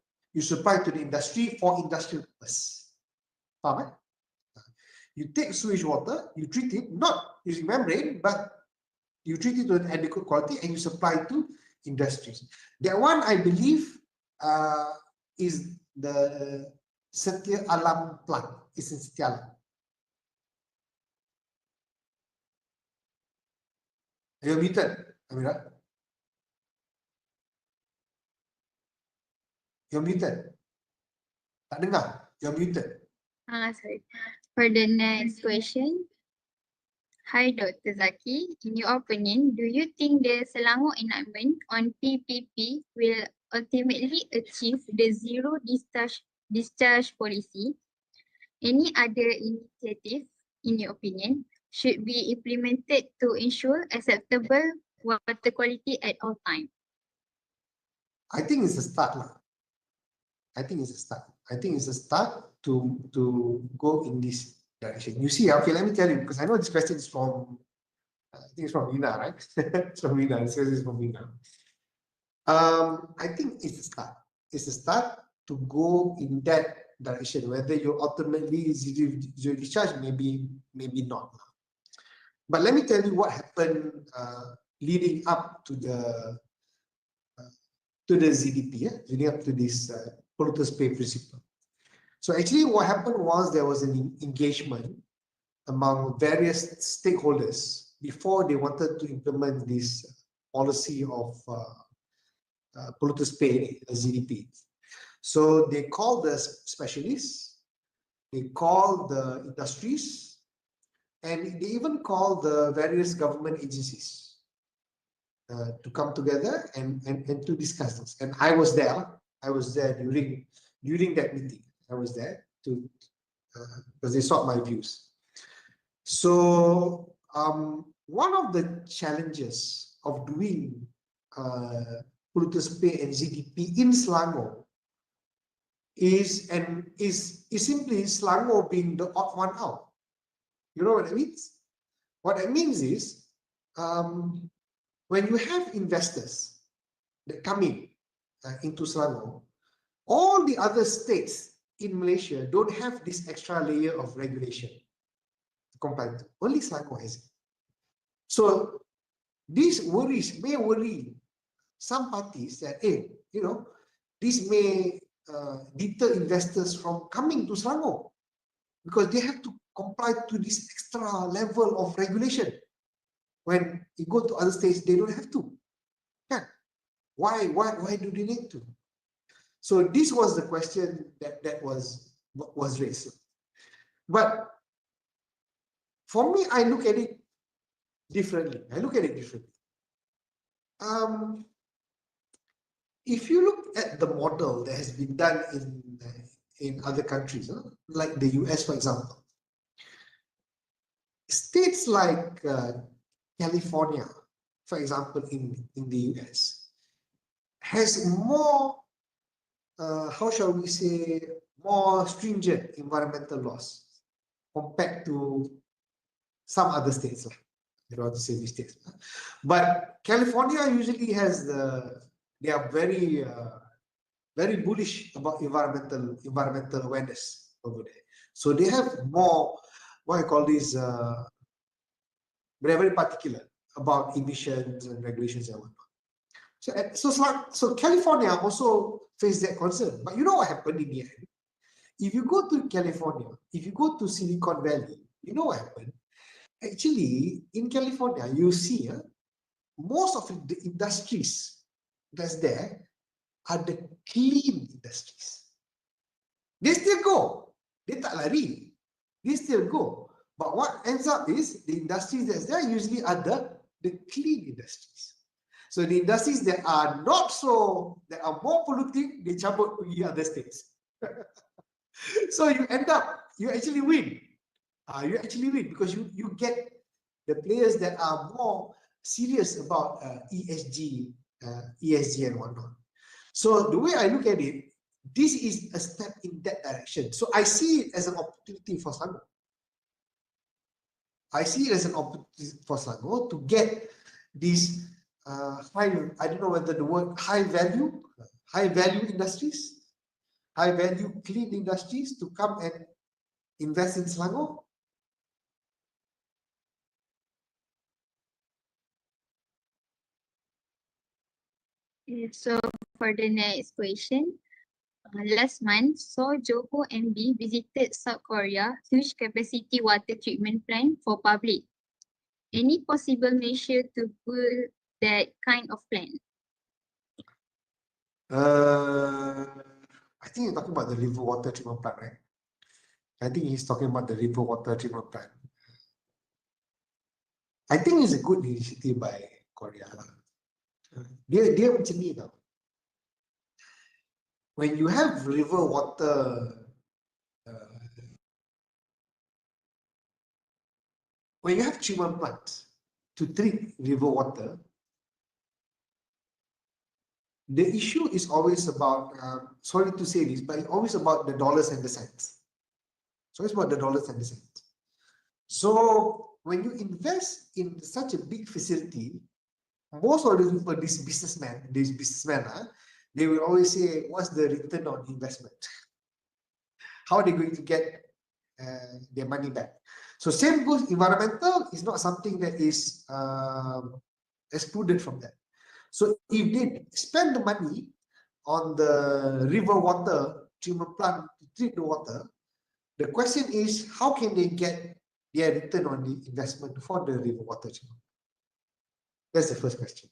industry for industrial purpose. You take sewage water, you treat it not using membrane, but you treat it to an adequate quality and you supply to industries. That one, I believe, is the Sekitar plant. It's in Sekitar. You're muted, Amira. You're muted. Tak dengar. You're muted. Sorry. For the next question. Hi, Dr. Zaki. In your opinion, do you think the Selangor enactment on PPP will ultimately achieve the zero discharge policy? Any other initiative, in your opinion, should be implemented to ensure acceptable water quality at all times? I think it's a start. I think it's a start to go in this direction. You see, okay, let me tell you, because I know this question is from, I think it's from Mina, right? It's from Mina. This question is from Mina. I think it's a start. It's a start to go in that direction. Whether you ultimately zero discharge, maybe not. But let me tell you what happened leading up to the ZDP, leading up to this polluters pay principle. So actually what happened was there was an engagement among various stakeholders before they wanted to implement this policy of polluters pay, ZDP. So they called the specialists, they called the industries, and they even called the various government agencies to come together and to discuss this. And I was there during that meeting. I was there to because they sought my views. So one of the challenges of doing polluters pay and ZDP in Selangor is simply Selangor being the odd one out. You know what it means? What it means is when you have investors that come in into Selangor, all the other states in Malaysia don't have this extra layer of regulation to comply to. Only Selangor has it. So these worries may worry some parties that, hey, you know, this may deter investors from coming to Selangor because they have to comply to this extra level of regulation. When you go to other states, they don't have to. Yeah. Why do they need to? So this was the question that was raised. But for me, I look at it differently. I look at it differently. If you look at the model that has been done in other countries, like the US, for example, states like California, for example, in the US, has more, how shall we say, more stringent environmental laws compared to some other states. I don't want to say these states, but California usually has they are very bullish about environmental awareness over there. So they have more, what I call these, very particular about emissions and regulations and whatnot. So California also faced that concern. But you know what happened in the end? If you go to California, if you go to Silicon Valley, you know what happened? Actually, in California, you see most of the industries that's there are the clean industries. They still go. They tak lari. They still go. But what ends up is the industries that's there usually are the clean industries. So the industries that are that are more polluting, they cabut to other states. So you actually win. You actually win because you get the players that are more serious about ESG and whatnot. So the way I look at it, this is a step in that direction. So I see it as an opportunity for Selangor. I see it as an opportunity for Selangor to get these I don't know whether the word high value industries, high value clean industries to come and invest in Selangor. So for the next question, last month, Johor MD visited South Korea huge capacity water treatment plant for public. Any possible measure to build that kind of plant? I think you're talking about the river water treatment plant, right? I think he's talking about the river water treatment plant. I think it's a good initiative by Korea. Dia macam ni tau. When you have river water, when you have treatment plants to treat river water, the issue is always about, sorry to say this, but it's always about the dollars and the cents. So it's about the dollars and the cents. So when you invest in such a big facility, most of the people, these businessmen, they will always say, what's the return on investment? How are they going to get their money back? So same goes, environmental is not something that is excluded from that. So if they spend the money on the river water treatment plant to treat the water, the question is, how can they get their return on the investment for the river water treatment? That's the first question.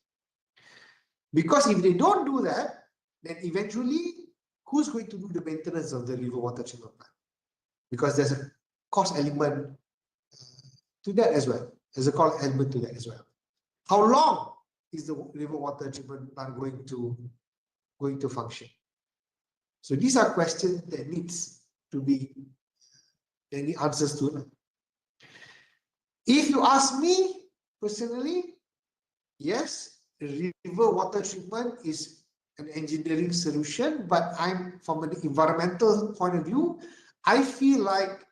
Because if they don't do that, then eventually, who's going to do the maintenance of the river water treatment plant? Because there's a cost element to that as well. There's a cost element to that as well. How long is the river water treatment plant going to function? So these are questions that needs to be any answers to. If you ask me personally, yes, river water treatment is an engineering solution, but from an environmental point of view, I feel like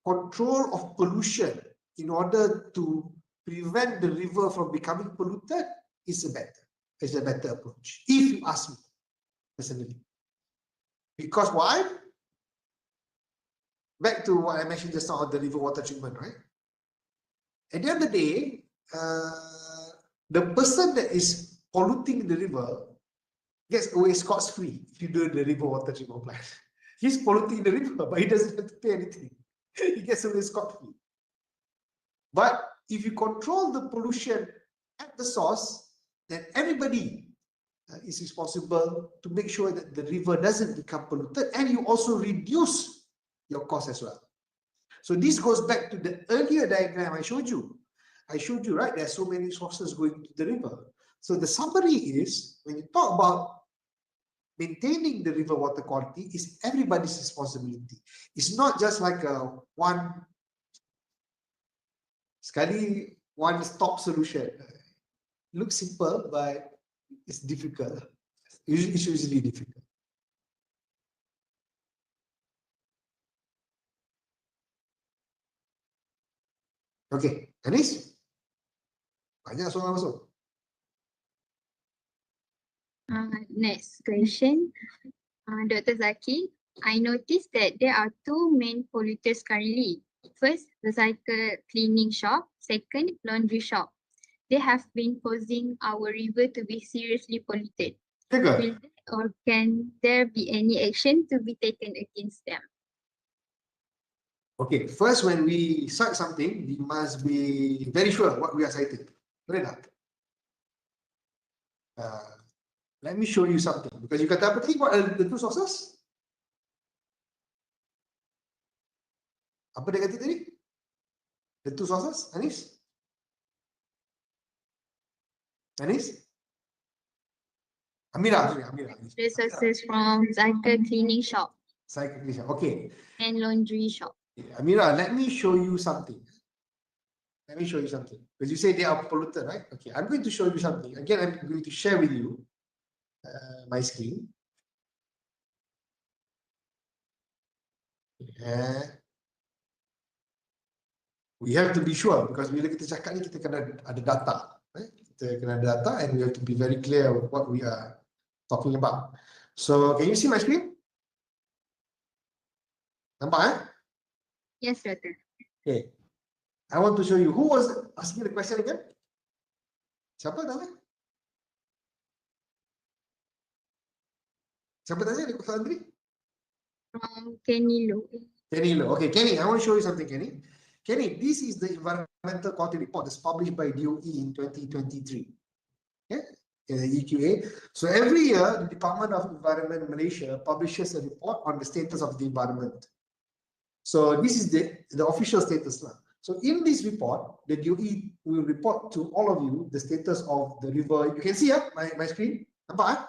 control of pollution in order to prevent the river from becoming polluted is a better approach, if you ask me personally. Because why? Back to what I mentioned just now, the river water treatment, right? At the end of the day, the person that is polluting the river gets away scot-free if you do the river water treatment plant. He's polluting the river, but he doesn't have to pay anything. He gets away scot-free. But if you control the pollution at the source, then everybody is responsible to make sure that the river doesn't become polluted, and you also reduce your cost as well. So this goes back to the earlier diagram I showed you. I showed you, right? There are so many sources going to the river. So the summary is, when you talk about maintaining the river water quality, is everybody's responsibility. It's not just like a one-stop solution. It looks simple, but it's difficult. It's usually difficult. Okay, Anis? Banyak soalan masuk. Next question. Dr. Zaki, I noticed that there are two main polluters currently. First, the cycle cleaning shop. Second, laundry shop. They have been causing our river to be seriously polluted. Will there or can there be any action to be taken against them? Okay, first, when we cite something, we must be very sure what we are citing. Betul tak? Let me show you something, because you kata apa tadi? What are the two sources? Apa dia kata tadi? The two sources, Anis? Anis? Amira, sorry, Amira. Resources from cycle cleaning shop Cycle cleaning shop. Okay, and laundry shop. Amira, let me show you something. Let me show you something. Because you say they are polluted, right? Okay, I'm going to show you something. Again, I'm going to share with you my screen. We have to be sure, because bila kita cakap ni, kita kena ada data. Right? Kita kena ada data, and we have to be very clear with what we are talking about. So, can you see my screen? Nampak? Yes, Doctor. Okay. I want to show you. Who was asking the question again? Siapa tanya? Siapa tanya? Andri? From Kenny Low. Kenny Lo. Okay, Kenny, I want to show you something, Kenny. Kenny, this is the environmental quality report that's published by DOE in 2023. Okay, in the EQA. So every year, the Department of Environment Malaysia publishes a report on the status of the environment. So this is the official status now. So in this report, the DOE will report to all of you the status of the river. You can see my screen. Nampak?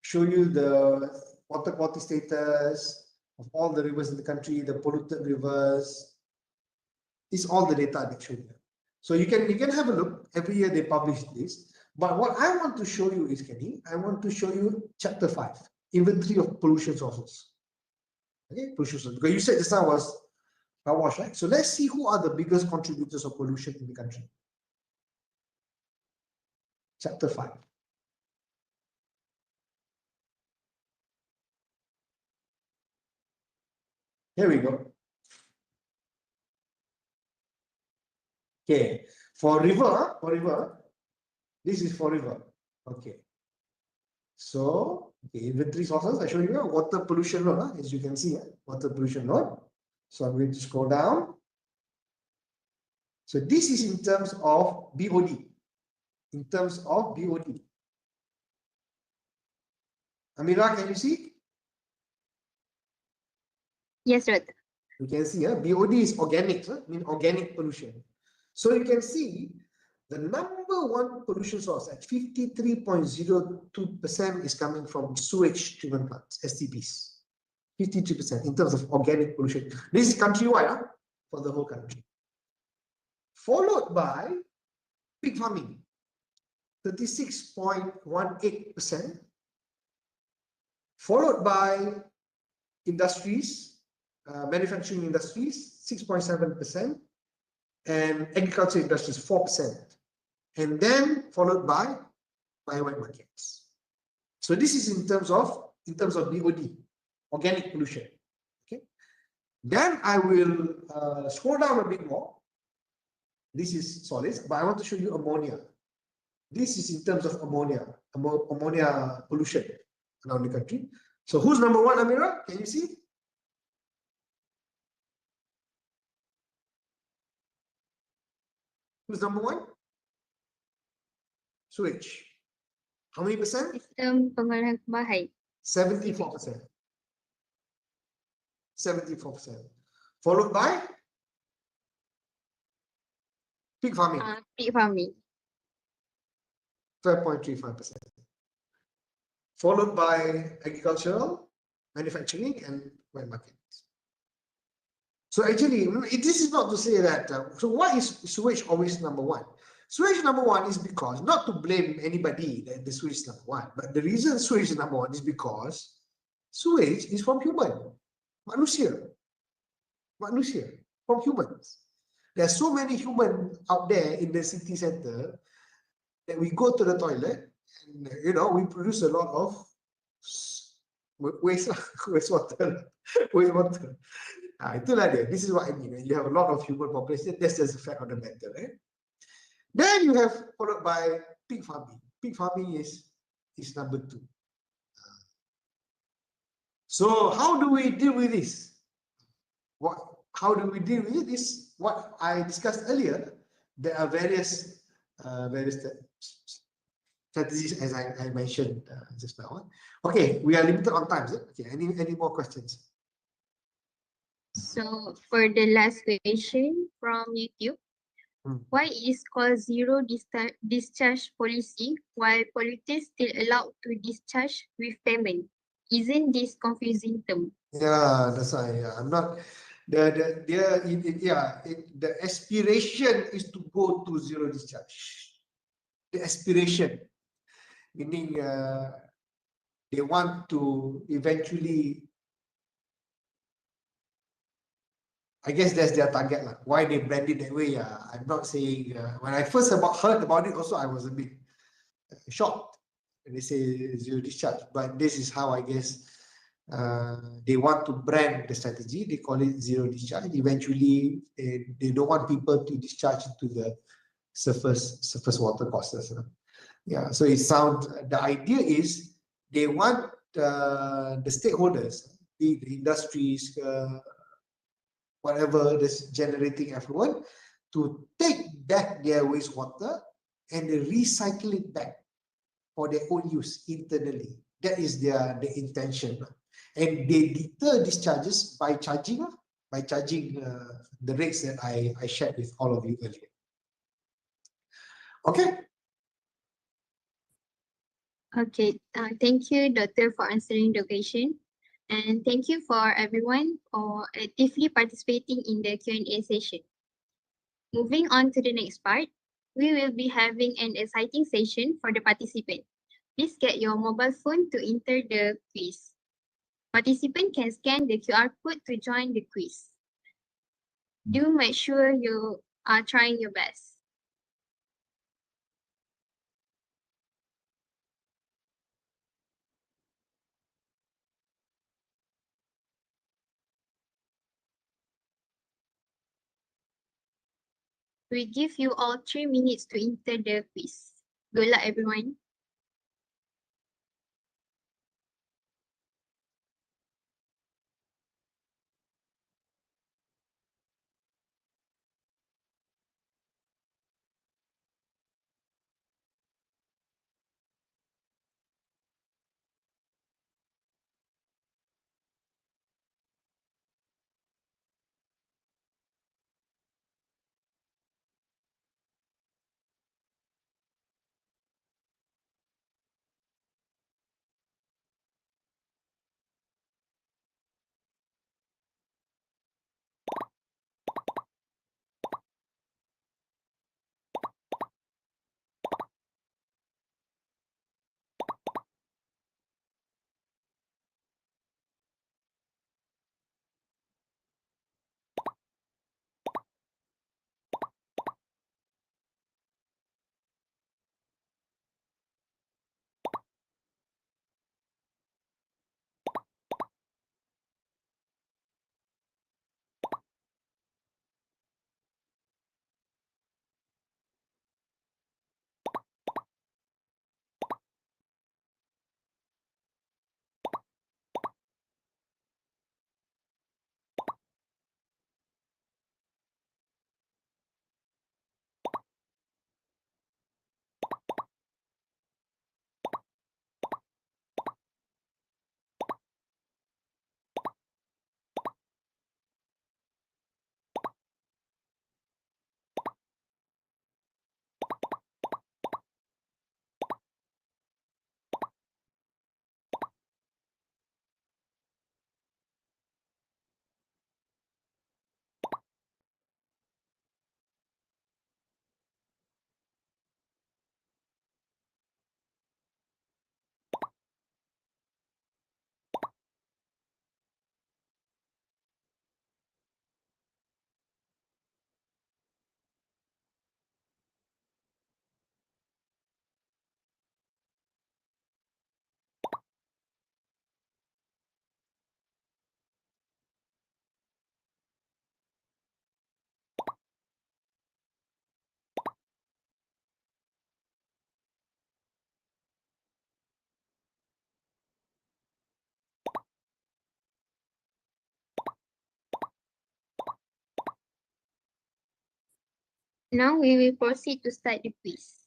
Show you the water quality status of all the rivers in the country, the polluted rivers. It's all the data they show you. So you can have a look. Every year they publish this. But what I want to show you is, Kenny, I want to show you chapter 5, inventory of pollution sources. Okay, pollution sources. Because you said the sun was power, right? So let's see who are the biggest contributors of pollution in the country. Chapter 5. Here we go. Okay, for river, this is for river. Okay. So, okay, inventory sources, I show you water pollution load, as you can see, water pollution load. So I'm going to scroll down. So this is in terms of BOD. In terms of BOD. Amira, can you see? Yes, Doctor. You can see, BOD is organic, mean organic pollution. So you can see the number one pollution source at 53.02% is coming from sewage treatment plants, STPs. 53% in terms of organic pollution. This is countrywide, for the whole country. Followed by pig farming, 36.18%. Followed by industries, manufacturing industries, 6.7%. And agriculture industries, 4%. And then followed by wet markets. So this is in terms of BOD, organic pollution. Okay. Then I will scroll down a bit more. This is solids, but I want to show you ammonia. This is in terms of ammonia pollution around the country. So who's number one, Amira? Can you see? Who's number one? Sewage. How many percent? Sistem pengolahan bahan. 74%. 74%. Followed by Pig farming, Pig farming. 12.35%. Followed by agricultural, manufacturing, and wet markets. So actually, this is not to say that, so why is sewage always number one? Sewage number one is because, not to blame anybody that the sewage is number one, but the reason sewage is number one is because sewage is from human, manusia, from humans. There are so many humans out there in the city center that we go to the toilet and, we produce a lot of wastewater. Itulah dia. This is what I mean. When you have a lot of human population, that's just the fact of the matter. Then you have followed by pig farming. Pig farming is number two. So how do we deal with this? How do we deal with this? What I discussed earlier, there are various strategies, as I mentioned just now. Okay, we are limited on time. Okay, any more questions? So for the last question from YouTube, why is called zero discharge policy while polluters still allowed to discharge with payment? Isn't this confusing term? Yeah, that's why. Yeah, I'm not. The aspiration is to go to zero discharge. The aspiration, meaning they want to eventually. I guess that's their target. Why they brand it that way? I'm not saying. When I first heard about it, also I was a bit shocked. And they say zero discharge, but this is how I guess they want to brand the strategy. They call it zero discharge. Eventually, they don't want people to discharge into the surface water courses. Yeah. So it sounds. The idea is they want the stakeholders, the industries, whatever is generating effluent, to take back their wastewater and they recycle it back for their own use internally. That is their intention. And they deter discharges by charging the rates that I shared with all of you earlier. Okay. Okay, thank you, Doctor, for answering the question. And thank you for everyone for actively participating in the Q&A session. Moving on to the next part, we will be having an exciting session for the participant. Please get your mobile phone to enter the quiz. Participant can scan the QR code to join the quiz. Do make sure you are trying your best. We give you all 3 minutes to enter the quiz. Good luck, everyone. Now we will proceed to start the quiz.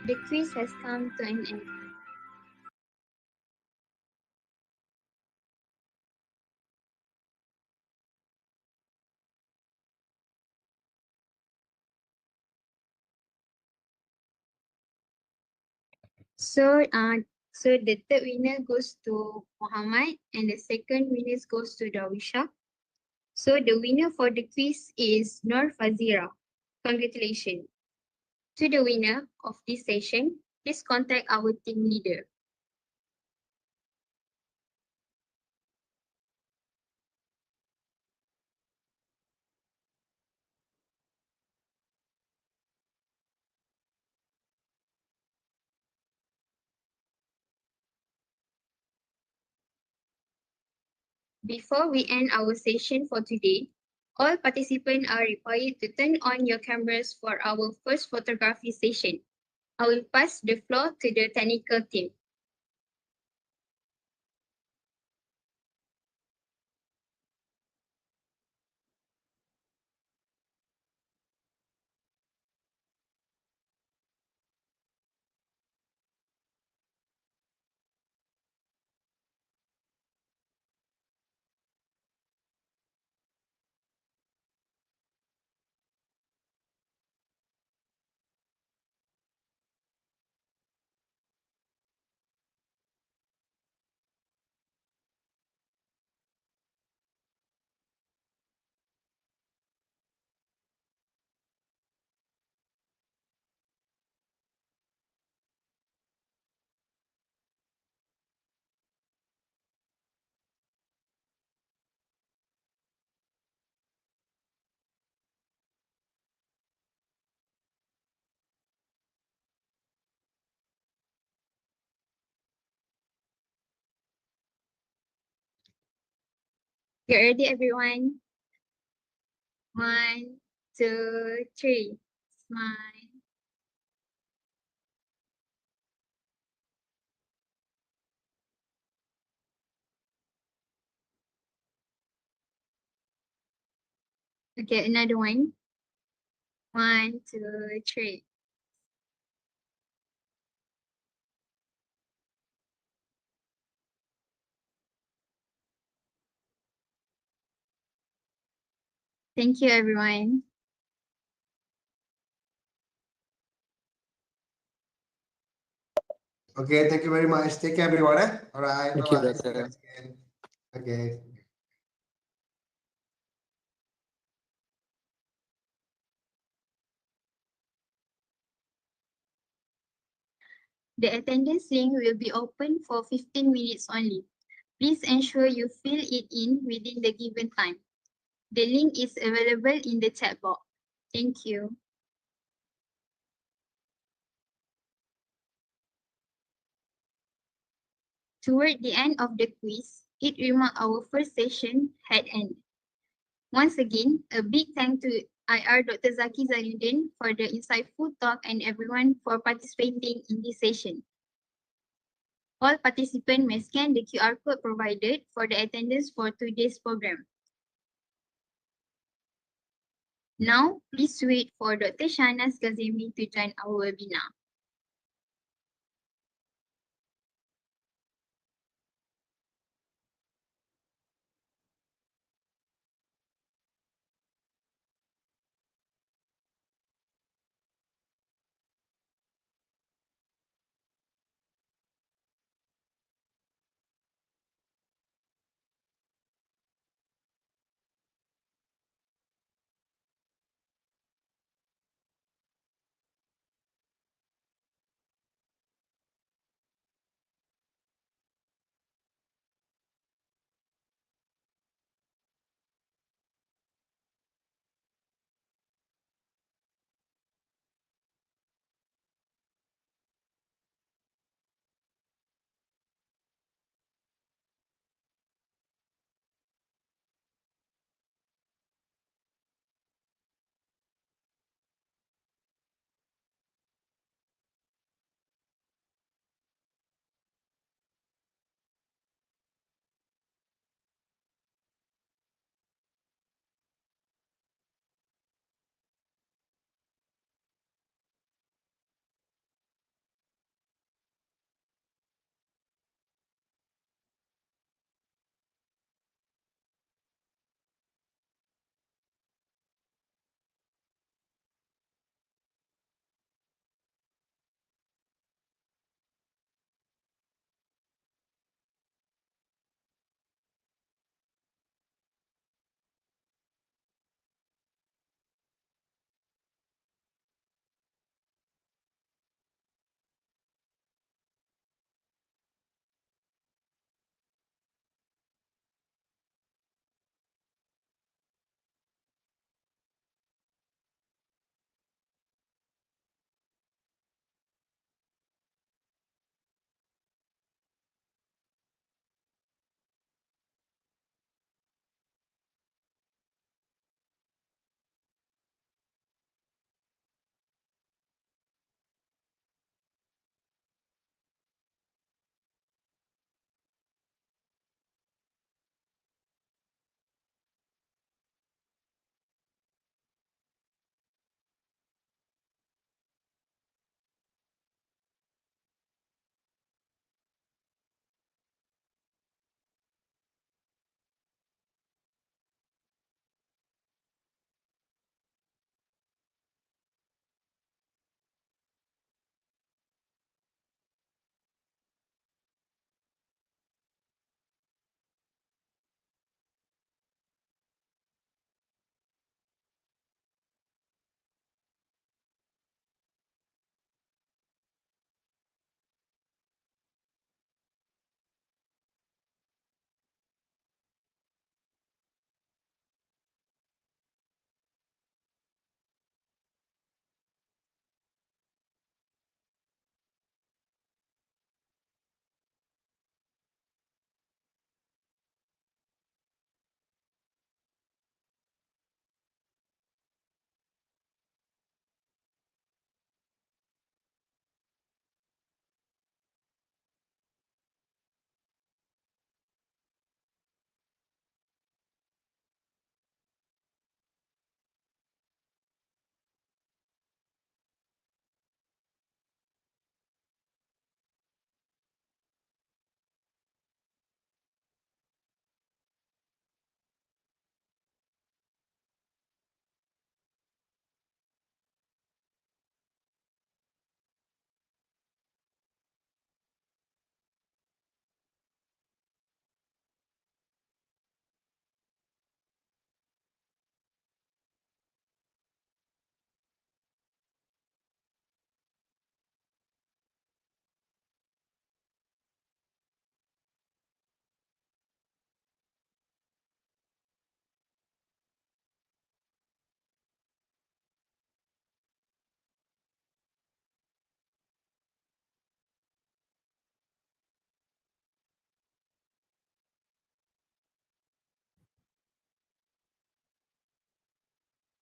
The quiz has come to an end. So the third winner goes to Muhammad and the second winner goes to Darwisha. So the winner for the quiz is Nur Fazira. Congratulations. To the winner of this session, please contact our team leader. Before we end our session for today, All participants are required to turn on your cameras for our first photography session. I will pass the floor to the technical team. Get ready, everyone. 1, 2, 3. Smile. Okay, another one. 1, 2, 3. Thank you, everyone. Okay, thank you very much. Take care, everyone. All right. Thank you, Bye-bye. See you brother. guys again. Okay. The attendance link will be open for 15 minutes only. Please ensure you fill it in within the given time. The link is available in the chat box. Thank you. Toward the end of the quiz, it remarked our first session had ended. Once again, a big thank to IR Dr. Zaki Zainuddin for the insightful talk and everyone for participating in this session. All participants may scan the QR code provided for the attendance for today's program. Now, please wait for Dr. Shahnaz Kazemi to join our webinar.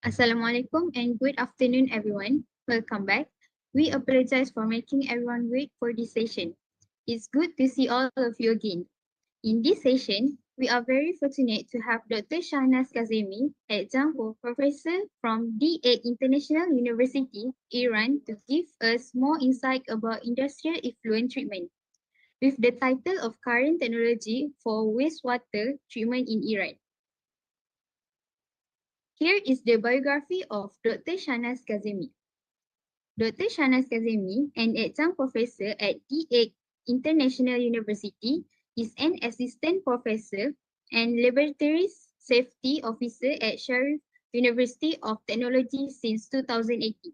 Assalamualaikum and good afternoon, everyone. Welcome back. We apologize for making everyone wait for this session. It's good to see all of you again. In this session, we are very fortunate to have Dr. Shahnaz Kazemi, adjunct professor from D8 International University, Iran, to give us more insight about industrial effluent treatment, with the title of Current Technology for Wastewater Treatment in Iran. Here is the biography of Dr. Shahnaz Kazemi. Dr. Shahnaz Kazemi, an adjunct professor at D8 International University, is an assistant professor and laboratory safety officer at Sharif University of Technology since 2018.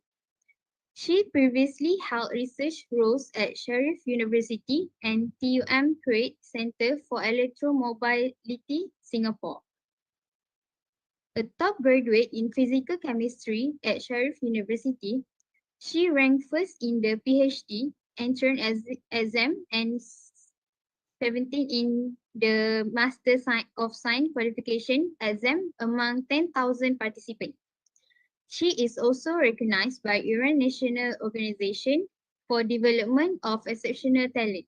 She previously held research roles at Sharif University and TUM Kuwait Center for Electromobility, Singapore. A top graduate in physical chemistry at Sharif University, she ranked first in the PhD entrance exam and 17 in the Master of Science qualification exam among 10,000 participants. She is also recognized by Iran National Organization for Development of Exceptional Talent.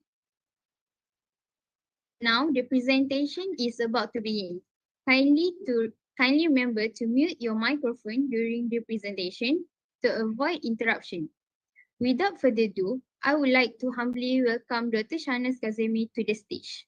Now the presentation is about to begin. Kindly remember to mute your microphone during the presentation to avoid interruption. Without further ado, I would like to humbly welcome Dr. Shahnaz Kazemi to the stage.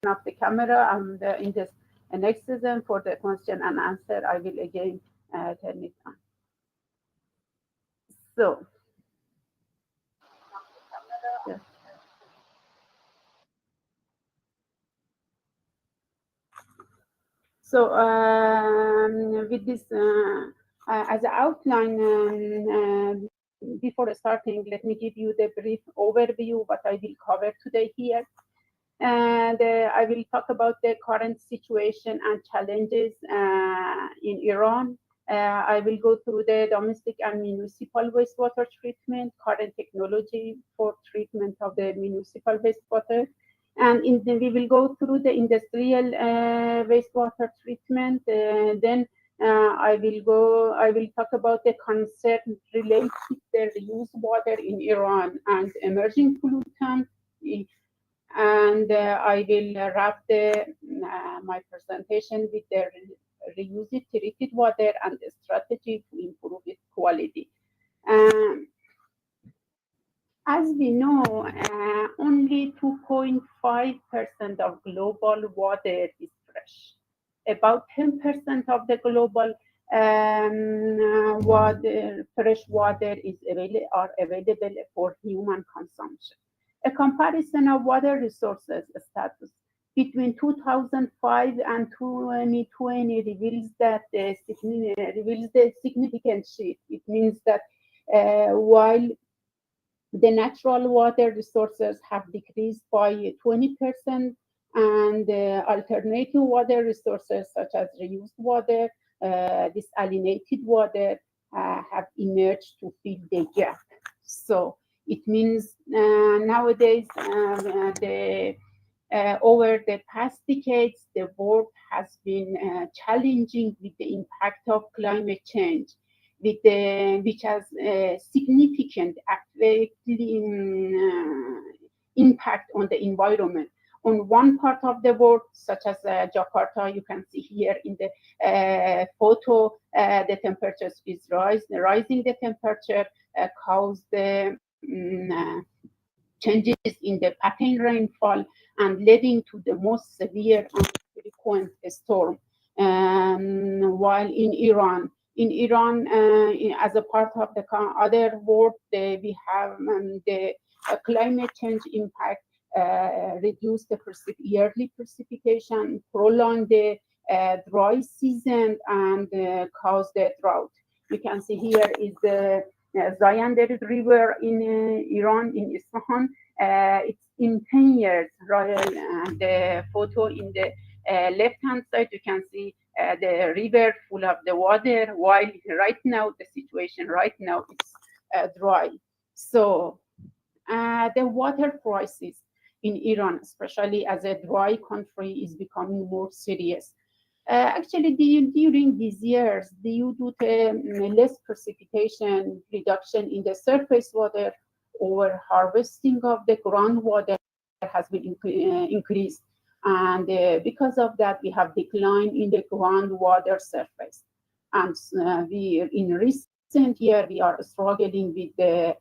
of the camera and in this next season for the question and answer, I will again turn it on. So, yes. So with this as an outline, before starting, let me give you the brief overview what I will cover today here. And I will talk about the current situation and challenges in Iran. I will go through the domestic and municipal wastewater treatment, current technology for treatment of the municipal wastewater, And we will go through the industrial wastewater treatment. Then I will talk about the concern related to the reused water in Iran and emerging pollutants. And I will wrap my presentation with the reused treated water and the strategy to improve its quality. As we know, only 2.5% of global water is fresh. About 10% of the global fresh water are available for human consumption. A comparison of water resources status between 2005 and 2020 reveals the significant shift. It means that while the natural water resources have decreased by 20%, and alternative water resources such as reused water, desalinated water have emerged to fill the gap. So it means nowadays, over the past decades, the world has been challenging with the impact of climate change, which has a significant impact on the environment. On one part of the world, such as Jakarta, you can see here in the photo, the temperature is rising. The temperature caused the changes in the pattern rainfall and leading to the most severe and frequent storm. While in Iran, as a part of the other world, we have the climate change impact reduce the yearly precipitation, prolong the dry season, and cause the drought. You can see here is the Zayanderid River in Iran, in Isfahan. It's in 10 years. The photo in the left-hand side, you can see the river full of the water, while right now, the situation right now is dry. So the water crisis in Iran, especially as a dry country, is becoming more serious. Actually, during these years, due to the less precipitation, reduction in the surface water, over harvesting of the groundwater has been increased. And because of that, we have decline in the groundwater surface. And in recent year, we are struggling with the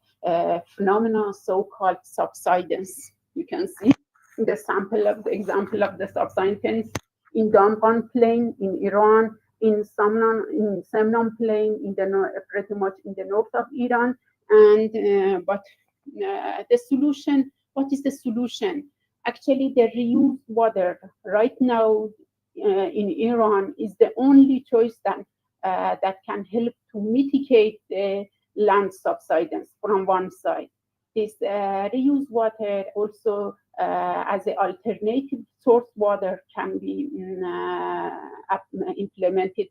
phenomena so-called subsidence. You can see the example of the subsidence in Dongan Plain in Iran, in Semnan Plain in the pretty much in the north of Iran. And but the solution, what is the solution? Actually, the reused water right now in Iran is the only choice that can help to mitigate the land subsidence from one side. This reused water also as an alternative source water can be implemented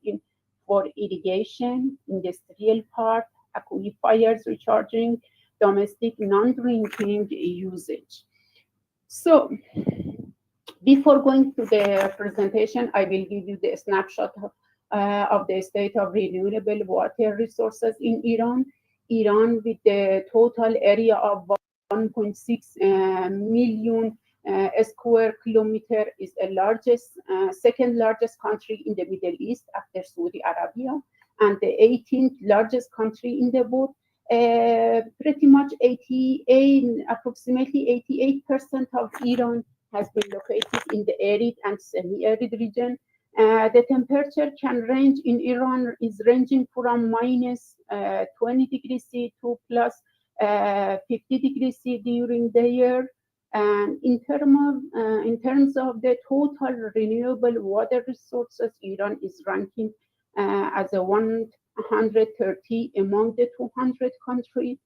for irrigation, industrial park, aquifers recharging, domestic non-drinking usage. So before going to the presentation, I will give you the snapshot of the state of renewable water resources in Iran. Iran, with the total area of 1.6 million square kilometer, is the second largest country in the Middle East after Saudi Arabia, and the 18th largest country in the world. Pretty much approximately 88% of Iran has been located in the arid and semi-arid region. The temperature can range in Iran is ranging from minus 20 degrees C to plus 50 degrees C during the year. And in terms of the total renewable water resources, Iran is ranking as a 130 among the 200 countries.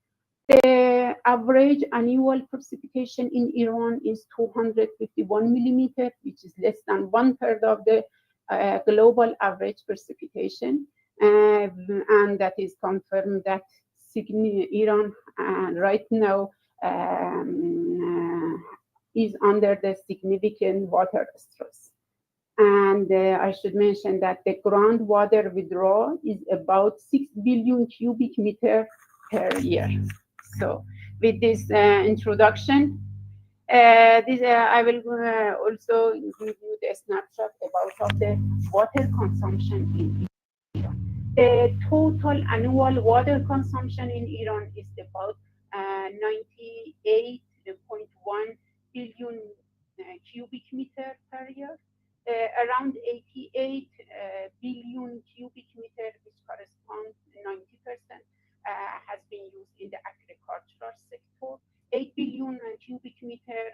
The average annual precipitation in Iran is 251 millimeter, which is less than 1/3 of the global average precipitation, and that is confirmed that Iran right now is under the significant water stress. And I should mention that the groundwater withdrawal is about 6 billion cubic meter per year. So with this introduction, I will also give you the snapshot about of the water consumption in Iran. The total annual water consumption in Iran is about 98.1 billion cubic meter per year. Around 88 billion cubic meter, which corresponds to 90%, has been used in the agricultural sector. 8 billion cubic meter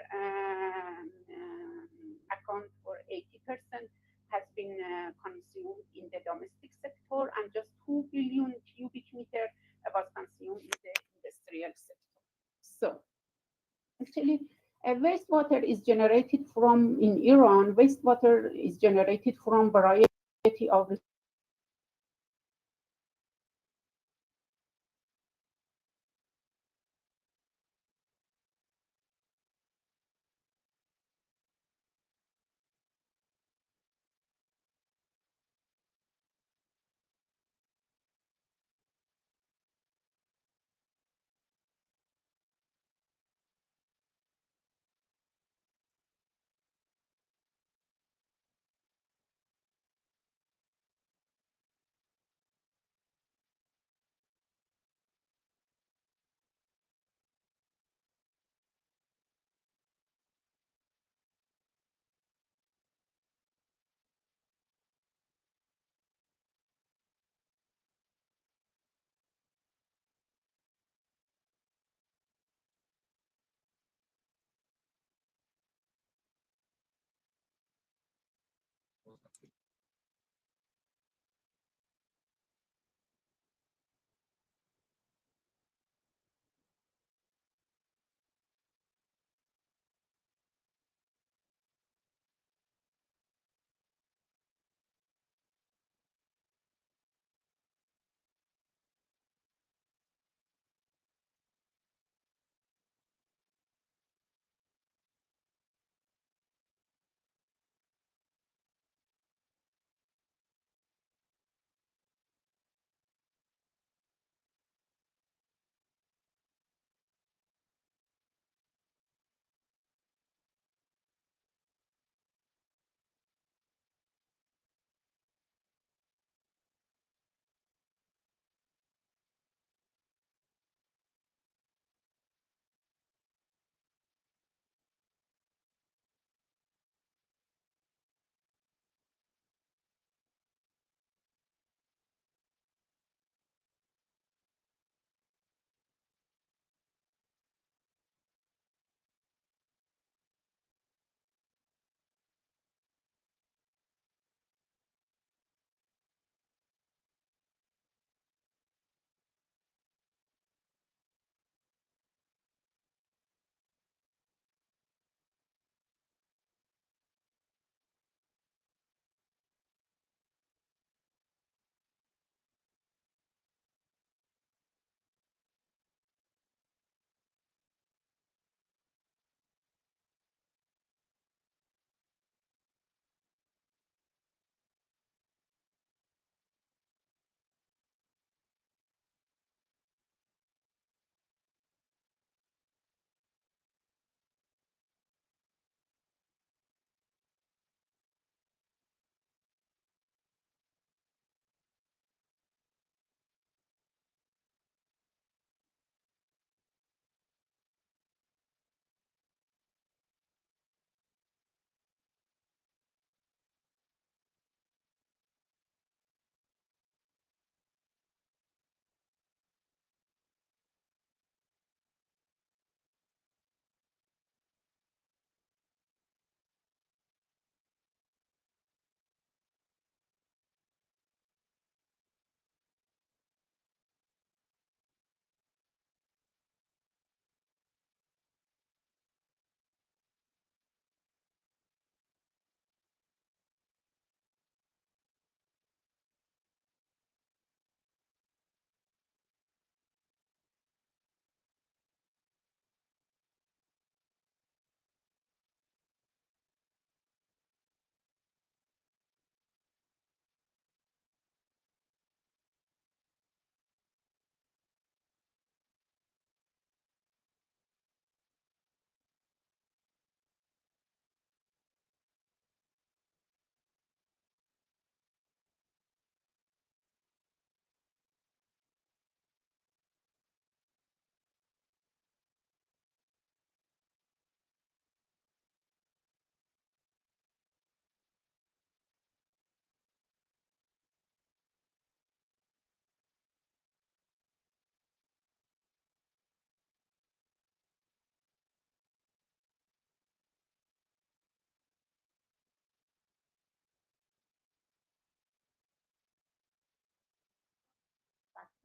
account for 80% has been consumed in the domestic sector, and just 2 billion cubic meter was consumed in the industrial sector. So actually, wastewater is generated from, in Iran, wastewater is generated from variety of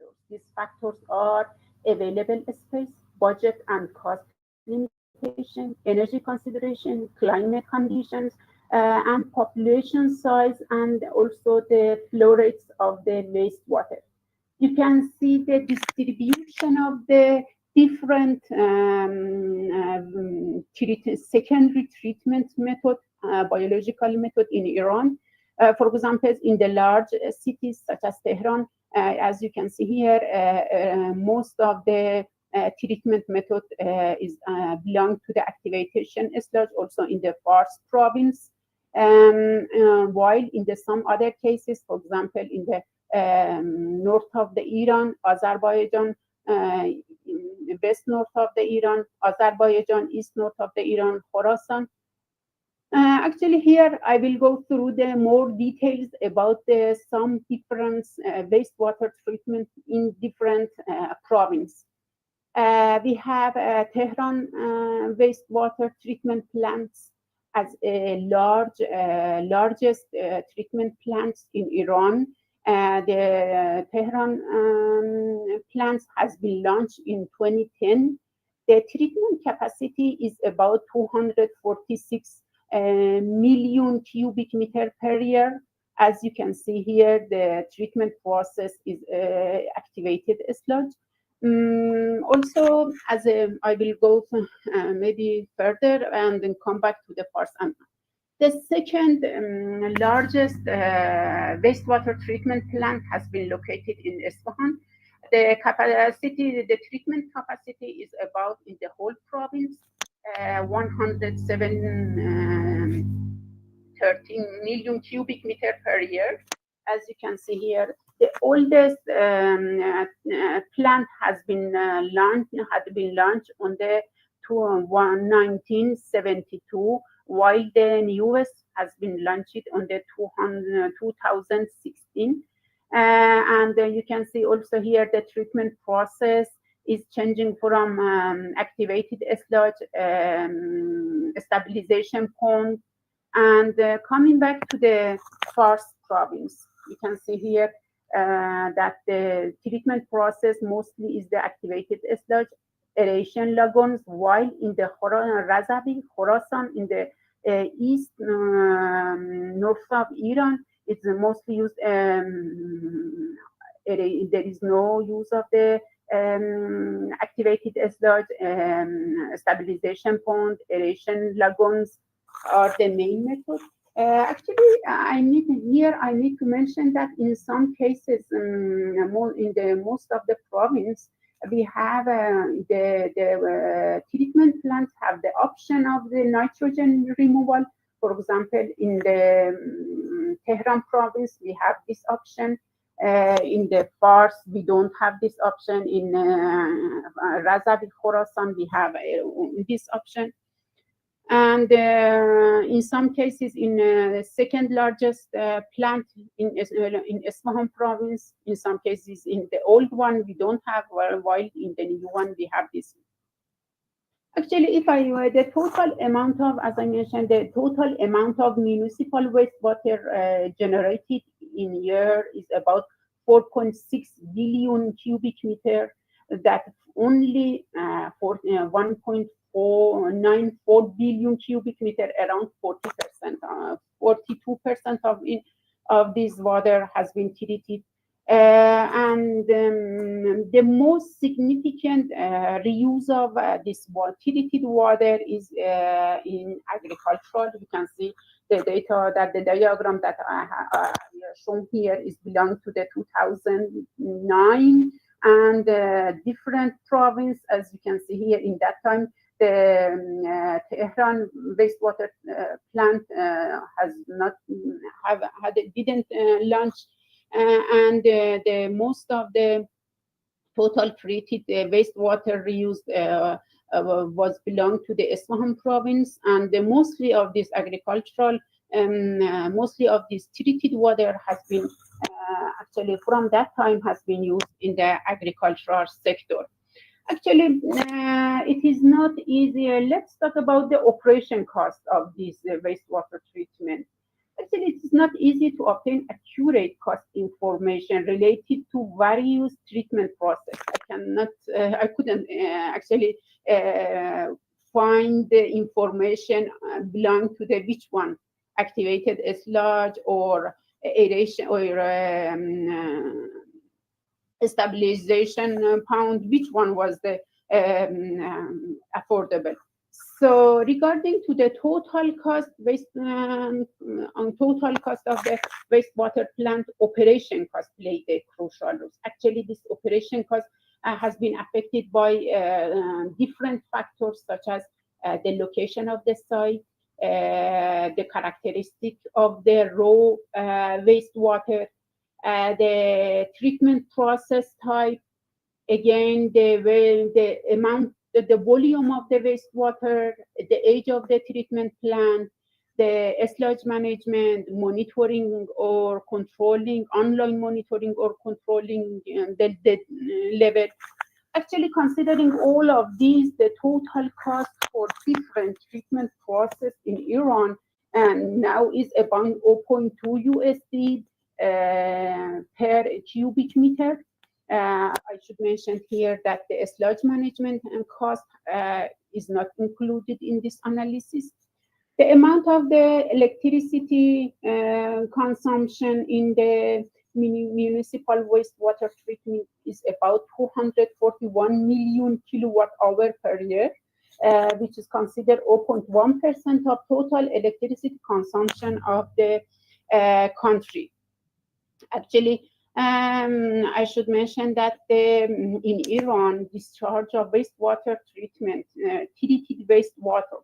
factors. These factors are available space, budget and cost limitation, energy consideration, climate conditions, and population size, and also the flow rates of the wastewater. You can see the distribution of the different secondary treatment method, biological method in Iran. For example, in the large cities such as Tehran, as you can see here, most of the treatment method is belong to the activation sludge, also in the Fars province. While in the some other cases, for example, in the north of the Iran, Azerbaijan, west north of the Iran, Azerbaijan, east north of the Iran, Khorasan. Actually, here I will go through the more details about the some different wastewater treatment in different provinces. We have Tehran wastewater treatment plants as a largest treatment plants in Iran. The Tehran plants has been launched in 2010. The treatment capacity is about 246 million cubic meter per year. As you can see here, the treatment process is activated sludge. Also, as I will go maybe further and then come back to the first. The second largest wastewater treatment plant has been located in Isfahan. The capacity, the treatment capacity is about in the whole province, 113 million cubic meter per year. As you can see here, the oldest plant has been launched on the 1972, while the newest has been launched on the 2016. And you can see also here the treatment process is changing from activated sludge, stabilization pond, and coming back to the Fars province. You can see here that the treatment process mostly is the activated sludge, aeration lagoons, while in the Razavi, Khorasan, in the east north of Iran, it's mostly used. There is no use of the activated sludge, stabilization pond, aeration lagoons are the main method. Actually, I need to mention that in some cases, in the most of the province, we have the treatment plants have the option of the nitrogen removal. For example, in the Tehran province, we have this option. In the Fars, we don't have this option. In Razavi, Khorasan, we have this option. And in some cases, in the second largest plant in Isfahan province, in some cases in the old one we don't have, while in the new one we have this. Actually, if the total amount of, as I mentioned, the total amount of municipal wastewater generated in year is about 4.6 billion cubic meter. That only for 1.494 billion cubic meter, around 40%, 42% of this water has been treated. And the most significant reuse of this treated water is in agricultural. You can see the data that the diagram that I have shown here is belong to the 2009, and different province, as you can see here. In that time, the Tehran wastewater plant has not didn't launch, and the most of the total treated wastewater reused was belong to the Isfahan province, and mostly of this agricultural, mostly of this treated water has been actually from that time has been used in the agricultural sector. Actually, it is not easy. Let's talk about the operation cost of this wastewater treatment. Actually, it is not easy to obtain accurate cost information related to various treatment process. I couldn't actually find the information belong to the which one, activated sludge or aeration or stabilization pound, which one was the affordable. So regarding to the total cost, on total cost of the wastewater plant, operation cost played a crucial role. Actually, this operation cost has been affected by different factors such as the location of the site, the characteristic of the raw wastewater, the treatment process type, again the amount, the volume of the wastewater, the age of the treatment plant, the sludge management, monitoring or controlling, online monitoring or controlling the level. Actually, considering all of these, the total cost for different treatment process in Iran and now is about 0.2 USD per cubic meter. I should mention here that the sludge management and cost is not included in this analysis. The amount of the electricity consumption in the municipal wastewater treatment is about 241 million kilowatt hour per year, which is considered 0.1% of total electricity consumption of the country. Actually, I should mention that in Iran, discharge of wastewater treatment, treated wastewater,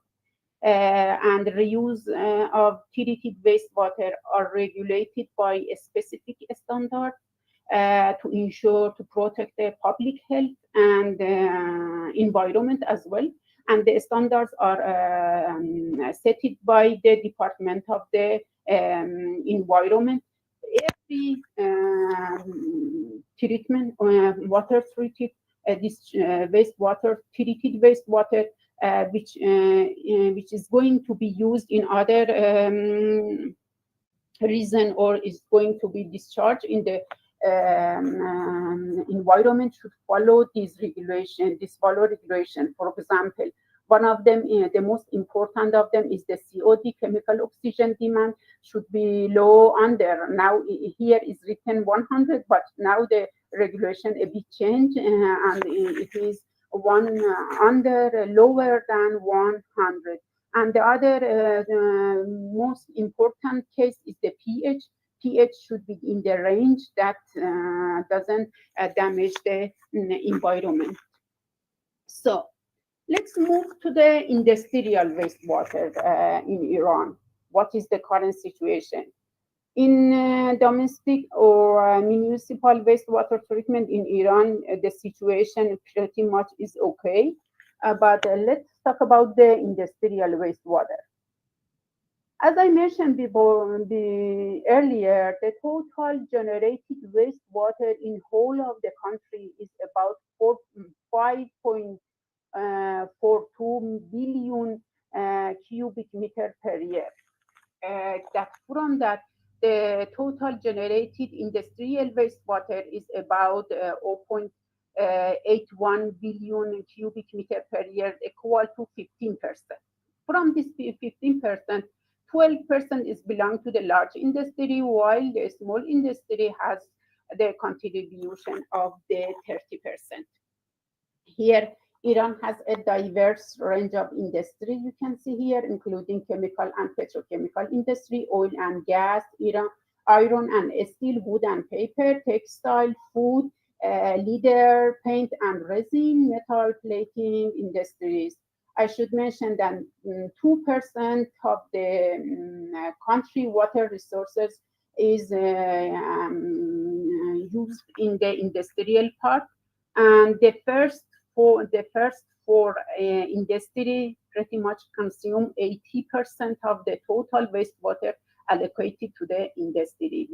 and reuse of treated wastewater are regulated by a specific standard to ensure to protect the public health and environment as well. And the standards are set by the Department of the Environment. Every treatment, water treated, this wastewater, treated wastewater, which is going to be used in other reason or is going to be discharged in the environment should follow this regulation, regulation. For example, one of them, the most important of them is the COD, chemical oxygen demand, should be low under. Now here is written 100, but now the regulation a bit changed and it is under lower than 100. And the other most important case is the pH. pH should be in the range that doesn't damage the environment. So let's move to the industrial wastewater in Iran. What is the current situation? In domestic or municipal wastewater treatment in Iran, the situation pretty much is okay. But let's talk about the industrial wastewater. As I mentioned before, earlier, the total generated wastewater in whole of the country is about 5.42 billion cubic meter per year. From that, the total generated industrial wastewater is about 0.81 billion cubic meter per year, equal to 15%. From this 15%, 12% is belong to the large industry, while the small industry has the contribution of the 30%. Here, Iran has a diverse range of industry. You can see here, including chemical and petrochemical industry, oil and gas, iron and steel, wood and paper, textile, food, leather, paint and resin, metal plating industries. I should mention that 2% of the country water resources is used in the industrial part, and the first four industry pretty much consume 80% of the total wastewater allocated to the industry.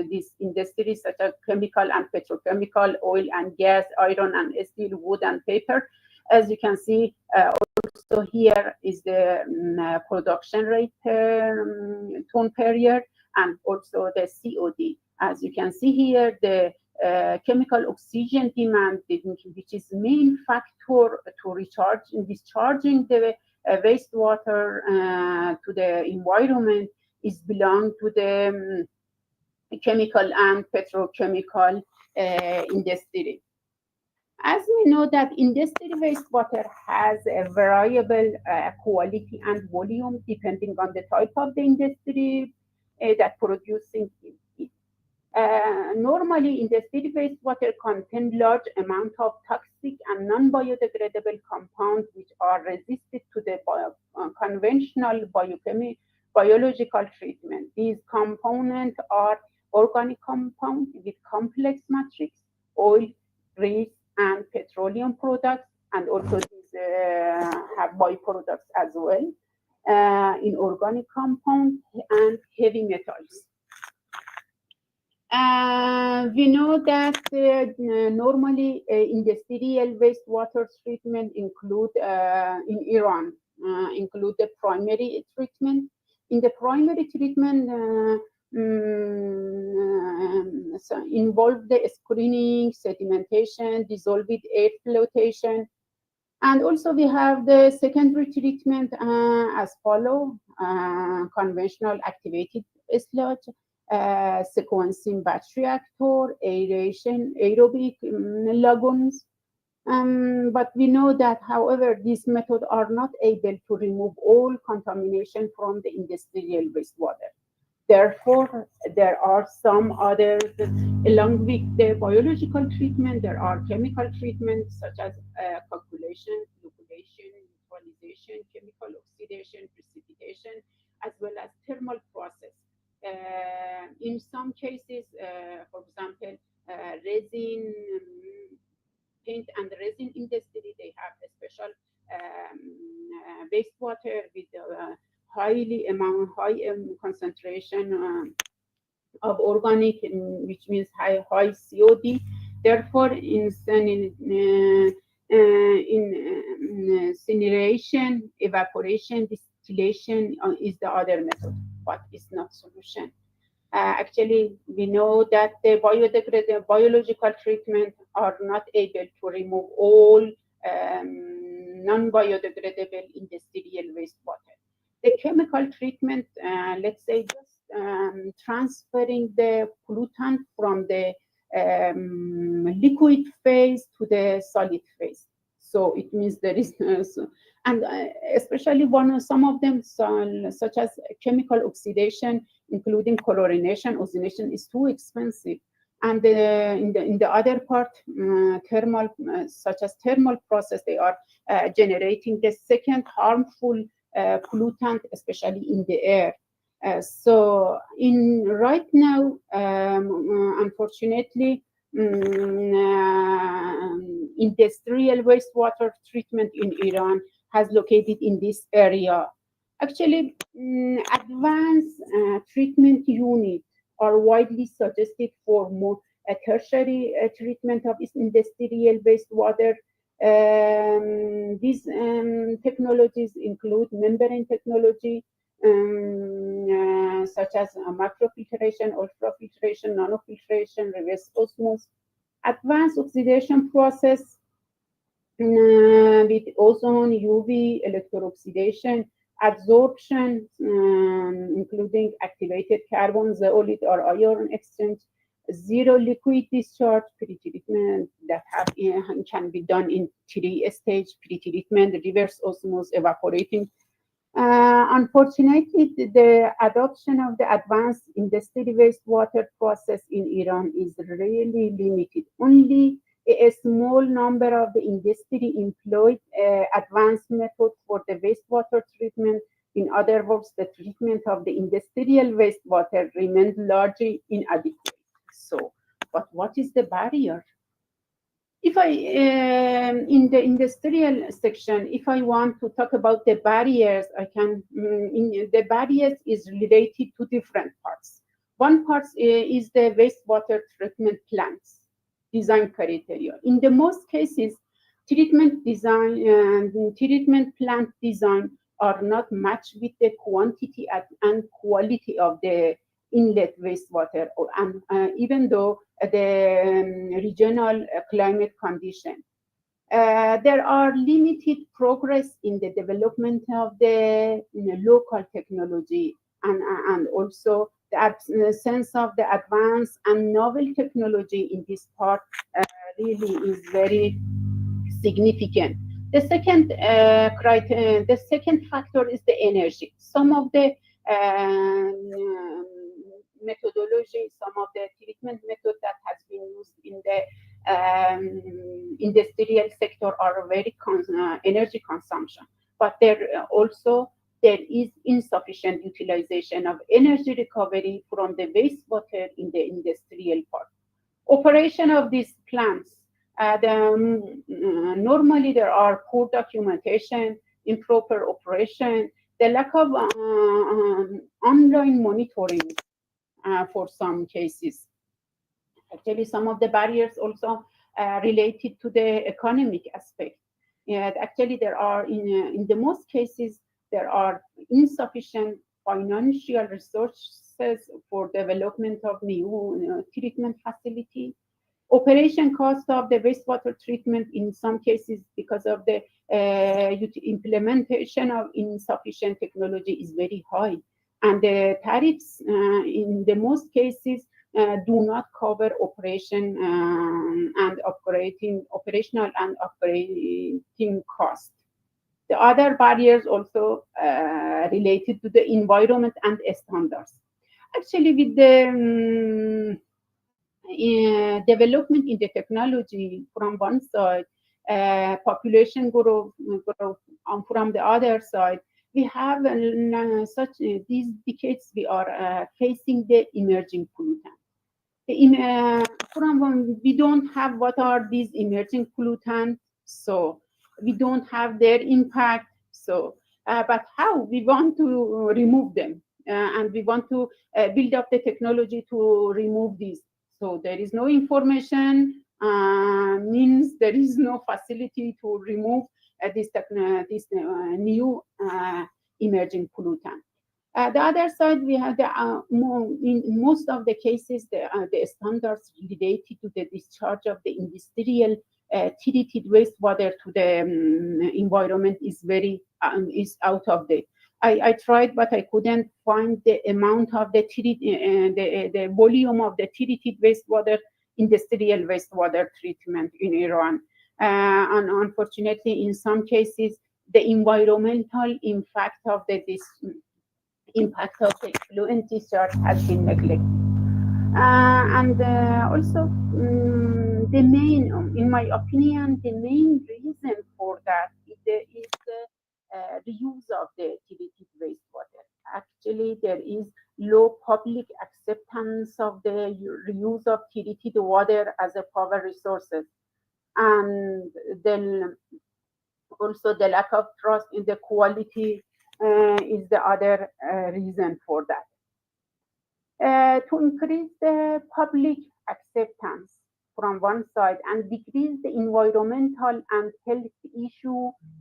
These industries such as chemical and petrochemical, oil and gas, iron and steel, wood and paper. As you can see, also here is the production rate per ton per year, and also the COD. As you can see here, the chemical oxygen demand, which is main factor to discharging the wastewater to the environment, is belong to the chemical and petrochemical industry. As we know that industry wastewater has a variable quality and volume depending on the type of the industry that producing it. Normally, industry wastewater contain large amount of toxic and non-biodegradable compounds which are resistant to the conventional biological treatment. These components are organic compounds with complex matrix, oil, grease, and petroleum products, and also these have byproducts as well, inorganic compounds, and heavy metals. We know that normally industrial wastewater treatment include in Iran include the primary treatment. In the primary treatment, so involve the screening, sedimentation, dissolved air flotation, and also we have the secondary treatment as follow: conventional activated sludge, sequencing batch reactor, aeration, aerobic lagoons. But we know that, however, these methods are not able to remove all contamination from the industrial wastewater. Therefore, there are some others, along with the biological treatment, there are chemical treatments such as coagulation, localization, neutralization, chemical oxidation, precipitation, as well as thermal process. In some cases, for example, resin, paint and resin industry, they have a special wastewater with high concentration of organic, which means high COD. Therefore, incineration, evaporation, distillation is the other method, but it's not solution. Actually, we know that the biological treatment are not able to remove all non-biodegradable industrial wastewater. The chemical treatment, let's say, just transferring the pollutant from the liquid phase to the solid phase. So it means there is, and especially some of them, such as chemical oxidation, including chlorination, ozonation, is too expensive. And in the other part, thermal, such as thermal process, they are generating the second harmful pollutant, especially in the air. So right now, unfortunately, industrial wastewater treatment in Iran has located in this area. Actually, advanced treatment units are widely suggested for more tertiary treatment of industrial wastewater. These technologies include membrane technology, such as microfiltration, ultrafiltration, nanofiltration, reverse osmosis, advanced oxidation process with ozone, UV, electrooxidation, adsorption, including activated carbon, zeolite, or iron exchange, zero liquid discharge, pre-treatment that can be done in 3 stages: pre-treatment, reverse osmosis, evaporating. Unfortunately, the adoption of the advanced industrial wastewater process in Iran is really limited. Only a small number of the industry employed advanced methods for the wastewater treatment. In other words, the treatment of the industrial wastewater remains largely inadequate. So, but what is the barrier? If I, in the industrial section, if I want to talk about the barriers, I can, the barriers is related to different parts. One part is the wastewater treatment plants design criteria. In the most cases, treatment design and treatment plant design are not matched with the quantity and quality of the inlet wastewater, and even though the regional climate condition. There are limited progress in the development of the local technology, and also the absence of the advanced and novel technology in this part really is very significant. The second factor is the energy. Some of the methodology, some of the treatment method that has been used in the industrial sector are very energy consumption, but there is insufficient utilization of energy recovery from the wastewater in the industrial part. Operation of these plants, normally there are poor documentation, improper operation, the lack of online monitoring for some cases. Actually, some of the barriers also related to the economic aspect. Actually, there are in the most cases there are insufficient financial resources for development of new treatment facility. Operation cost of the wastewater treatment in some cases because of the implementation of insufficient technology is very high, and the tariffs in the most cases do not cover operational and operating costs. The other barriers also related to the environment and standards. Actually, with the development in the technology from one side, population growth, and from the other side, we have these decades we are facing the emerging pollutants. We don't have what are these emerging pollutants, so we don't have their impact. So, but how we want to remove them, and we want to build up the technology to remove these. So there is no information, means there is no facility to remove this new emerging pollutant. The other side, we have in most of the cases, the standards related to the discharge of the industrial treated wastewater to the environment is very is out of date. I tried, but I couldn't find the amount of the volume of the treated wastewater, industrial wastewater treatment in Iran. And unfortunately, in some cases, the environmental impact of the effluent discharge has been neglected. And also, the main, in my opinion, the main reason for that is the reuse of the treated wastewater. Actually, there is low public acceptance of the reuse of treated water as a power resources, and then also the lack of trust in the quality is the other reason for that. To increase the public acceptance from one side and decrease the environmental and health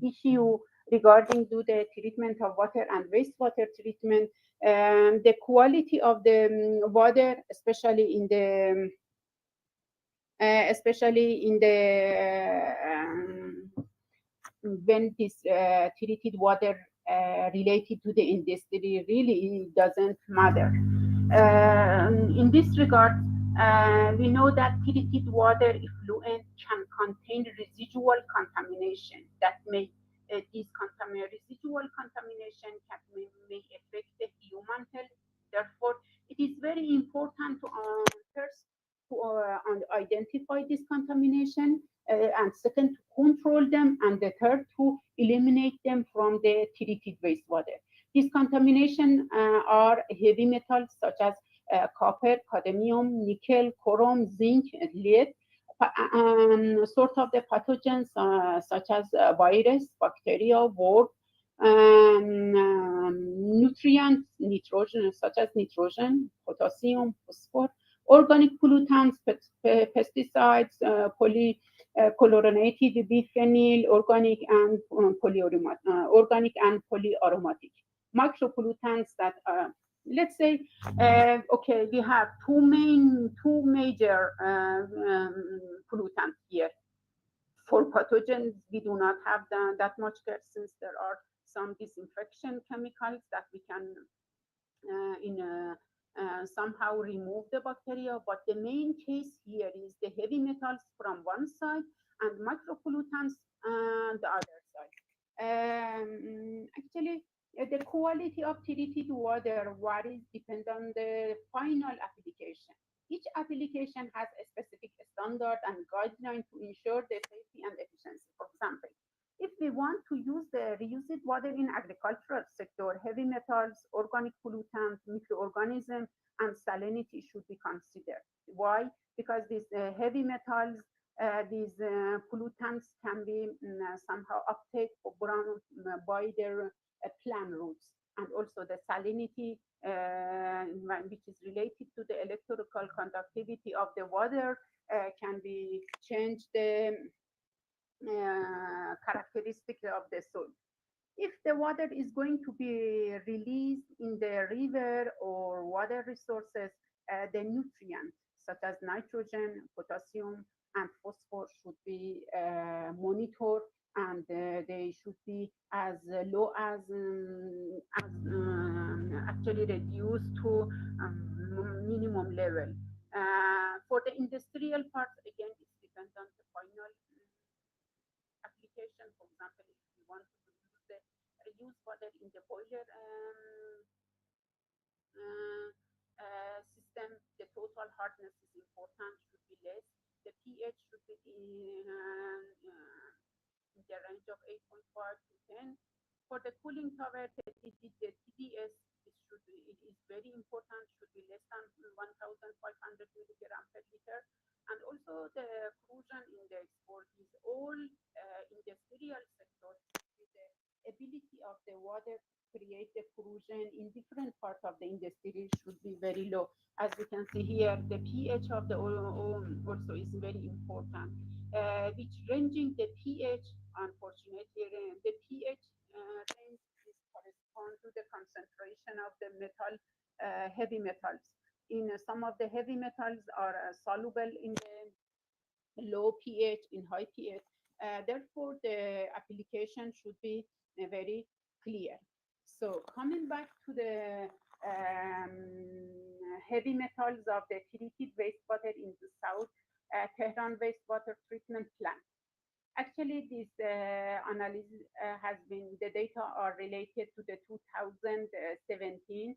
issue regarding to the treatment of water and wastewater treatment, the quality of the water, especially in the when this treated water related to the industry really doesn't matter. In this regard, we know that treated water effluent can contain residual contamination that may residual contamination may affect the human health. Therefore, it is very important to first to identify this contamination, and second to control them, and the third to eliminate them from the treated wastewater. These contamination are heavy metals such as copper, cadmium, nickel, chrome, zinc, lead, sort of the pathogens such as virus, bacteria, worm, nutrients, nitrogen, such as nitrogen, potassium, phosphorus, organic pollutants, pesticides, polychlorinated biphenyl, organic and polyaromatic, micropollutants that let's say, okay, we have two major pollutants here. For pathogens, we do not have that much care, since there are some disinfection chemicals that we can somehow remove the bacteria. But the main case here is the heavy metals from one side and micropollutants on the other side. Actually, the quality of treated water varies depending on the final application. Each application has a specific standard and guideline to ensure the safety and efficiency. For example, if we want to use the reused water in agricultural sector, heavy metals, organic pollutants, microorganisms, and salinity should be considered. Why? Because these heavy metals, these pollutants can be somehow uptake by their plant roots, and also the salinity, which is related to the electrical conductivity of the water, can be changed the characteristic of the soil. If the water is going to be released in the river or water resources, the nutrients such as nitrogen, potassium, and phosphorus should be monitored, and they should be as low as actually reduced to minimum level. For the industrial part, again, it's dependent on the final application. For example, if we want to use the reuse water in the boiler system, the total hardness is important, should be less. The pH should be in the range of 8.5 to 10. For the cooling tower, the TDS, it is very important, should be less than 1,500 milligram per liter. And also the corrosion index for these all industrial sectors, the ability of the water to create the corrosion in different parts of the industry should be very low. As you can see here, the pH of the oil also is very important, which ranging the pH, unfortunately, the pH range is correspond to the concentration of the metal, heavy metals. In some of the heavy metals are soluble in the low pH, in high pH. Therefore, the application should be very clear. So coming back to the heavy metals of the treated wastewater in the south, Tehran wastewater treatment plant. Actually, this analysis has been, the data are related to the 2017,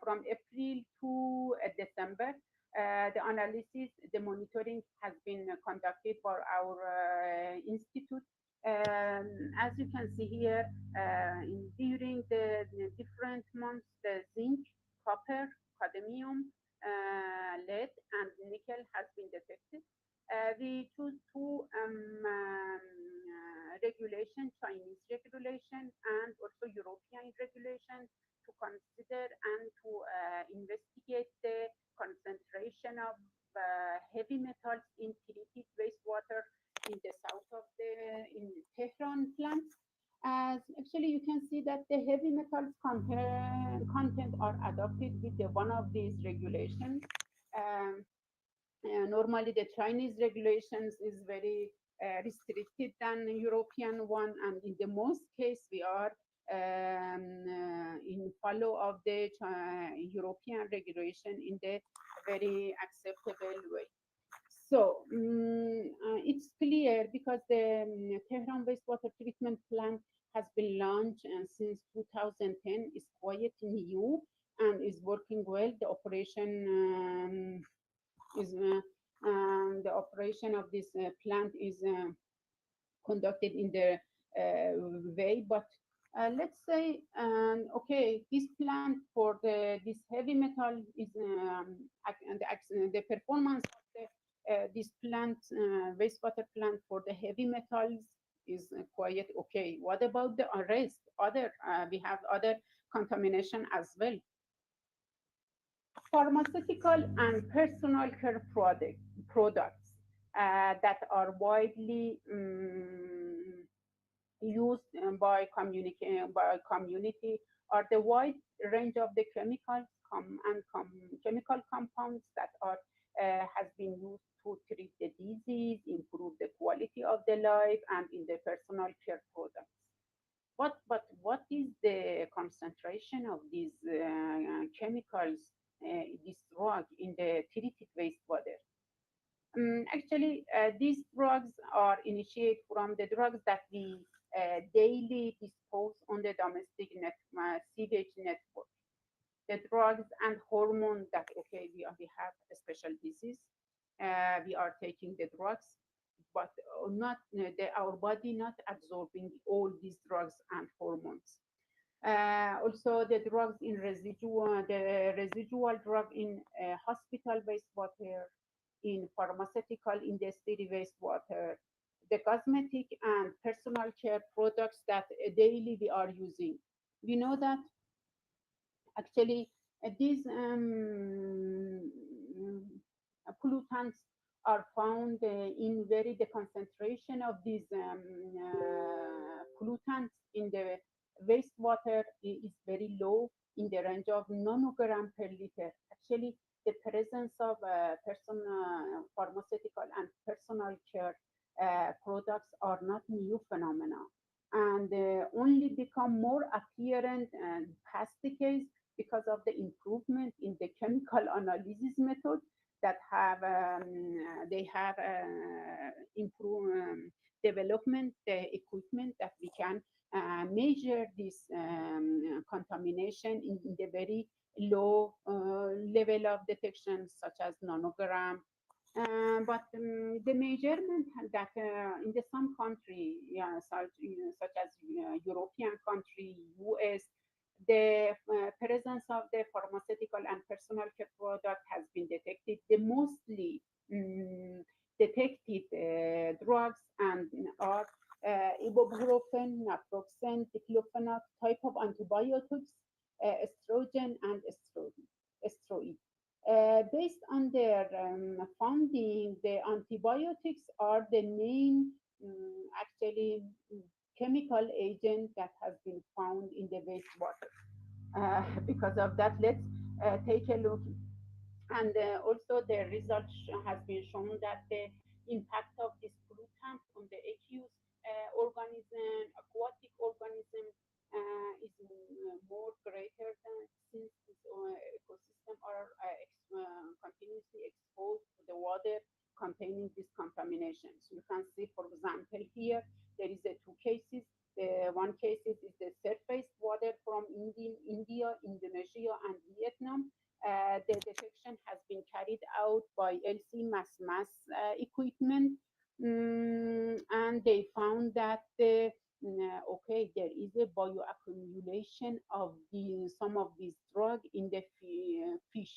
from April to December. The analysis, the monitoring has been conducted by our institute. As you can see here, during the different months, the zinc, copper, cadmium, lead, and nickel has been detected. We choose two regulation, Chinese regulation and also European regulation, to consider and to investigate the concentration of heavy metals in treated wastewater in the south of the in Tehran plants. As actually you can see that the heavy metals content are adopted with the one of these regulations. Normally the Chinese regulations is very restricted than European one, and in the most case we are in follow of the European regulation in the very acceptable way. So it's clear, because the Tehran wastewater treatment plant has been launched since 2010, is quite new and is working well. The operation the operation of this plant is conducted in the way, but let's say, okay, this plant for this heavy metal is the performance of this plant, wastewater plant for the heavy metals is quite okay. What about the rest? Other we have other contamination as well. Pharmaceutical and personal care products that are widely used by community are the wide range of the chemical compounds that are has been used to treat the disease, improve the quality of the life, and in the personal care products. But what is the concentration of these chemicals, this drug in the treated wastewater? Actually, these drugs are initiated from the drugs that we daily dispose on the domestic sewage network. The drugs and hormones that, okay, we have a special disease, we are taking the drugs, but not our body not absorbing all these drugs and hormones. Also, the drugs in the residual drug in hospital wastewater, in pharmaceutical industry wastewater, the cosmetic and personal care products that daily we are using. We know that actually these pollutants are found in very the concentration of these pollutants in the wastewater is very low, in the range of nanogram per liter. Actually, the presence of pharmaceutical and personal care products are not new phenomena, and only become more apparent and past decades because of the improvement in the chemical analysis method that have they have improved development the equipment that we can measure this contamination in the very low level of detection, such as nanogram. But the measurement that in the some country, yeah, such as European country, US, the presence of the pharmaceutical and personal care product has been detected. The mostly detected drugs and are ibuprofen, naproxen, diclofenac, type of antibiotics, estrogen, and steroid. Based on their finding, the antibiotics are the main actually chemical agent that has been found in the wastewater. Because of that, let's take a look. And also the results has been shown that the impact of this pollutant on the aqueous organism, aquatic organism, is more greater than, since this ecosystem are continuously exposed to the water containing this contamination. So you can see, for example, here there is a two cases. The one case is the surface water from India, Indonesia, and Vietnam. The detection has been carried out by LC mass equipment, and they found that okay, there is a bioaccumulation of some of these drug in the fish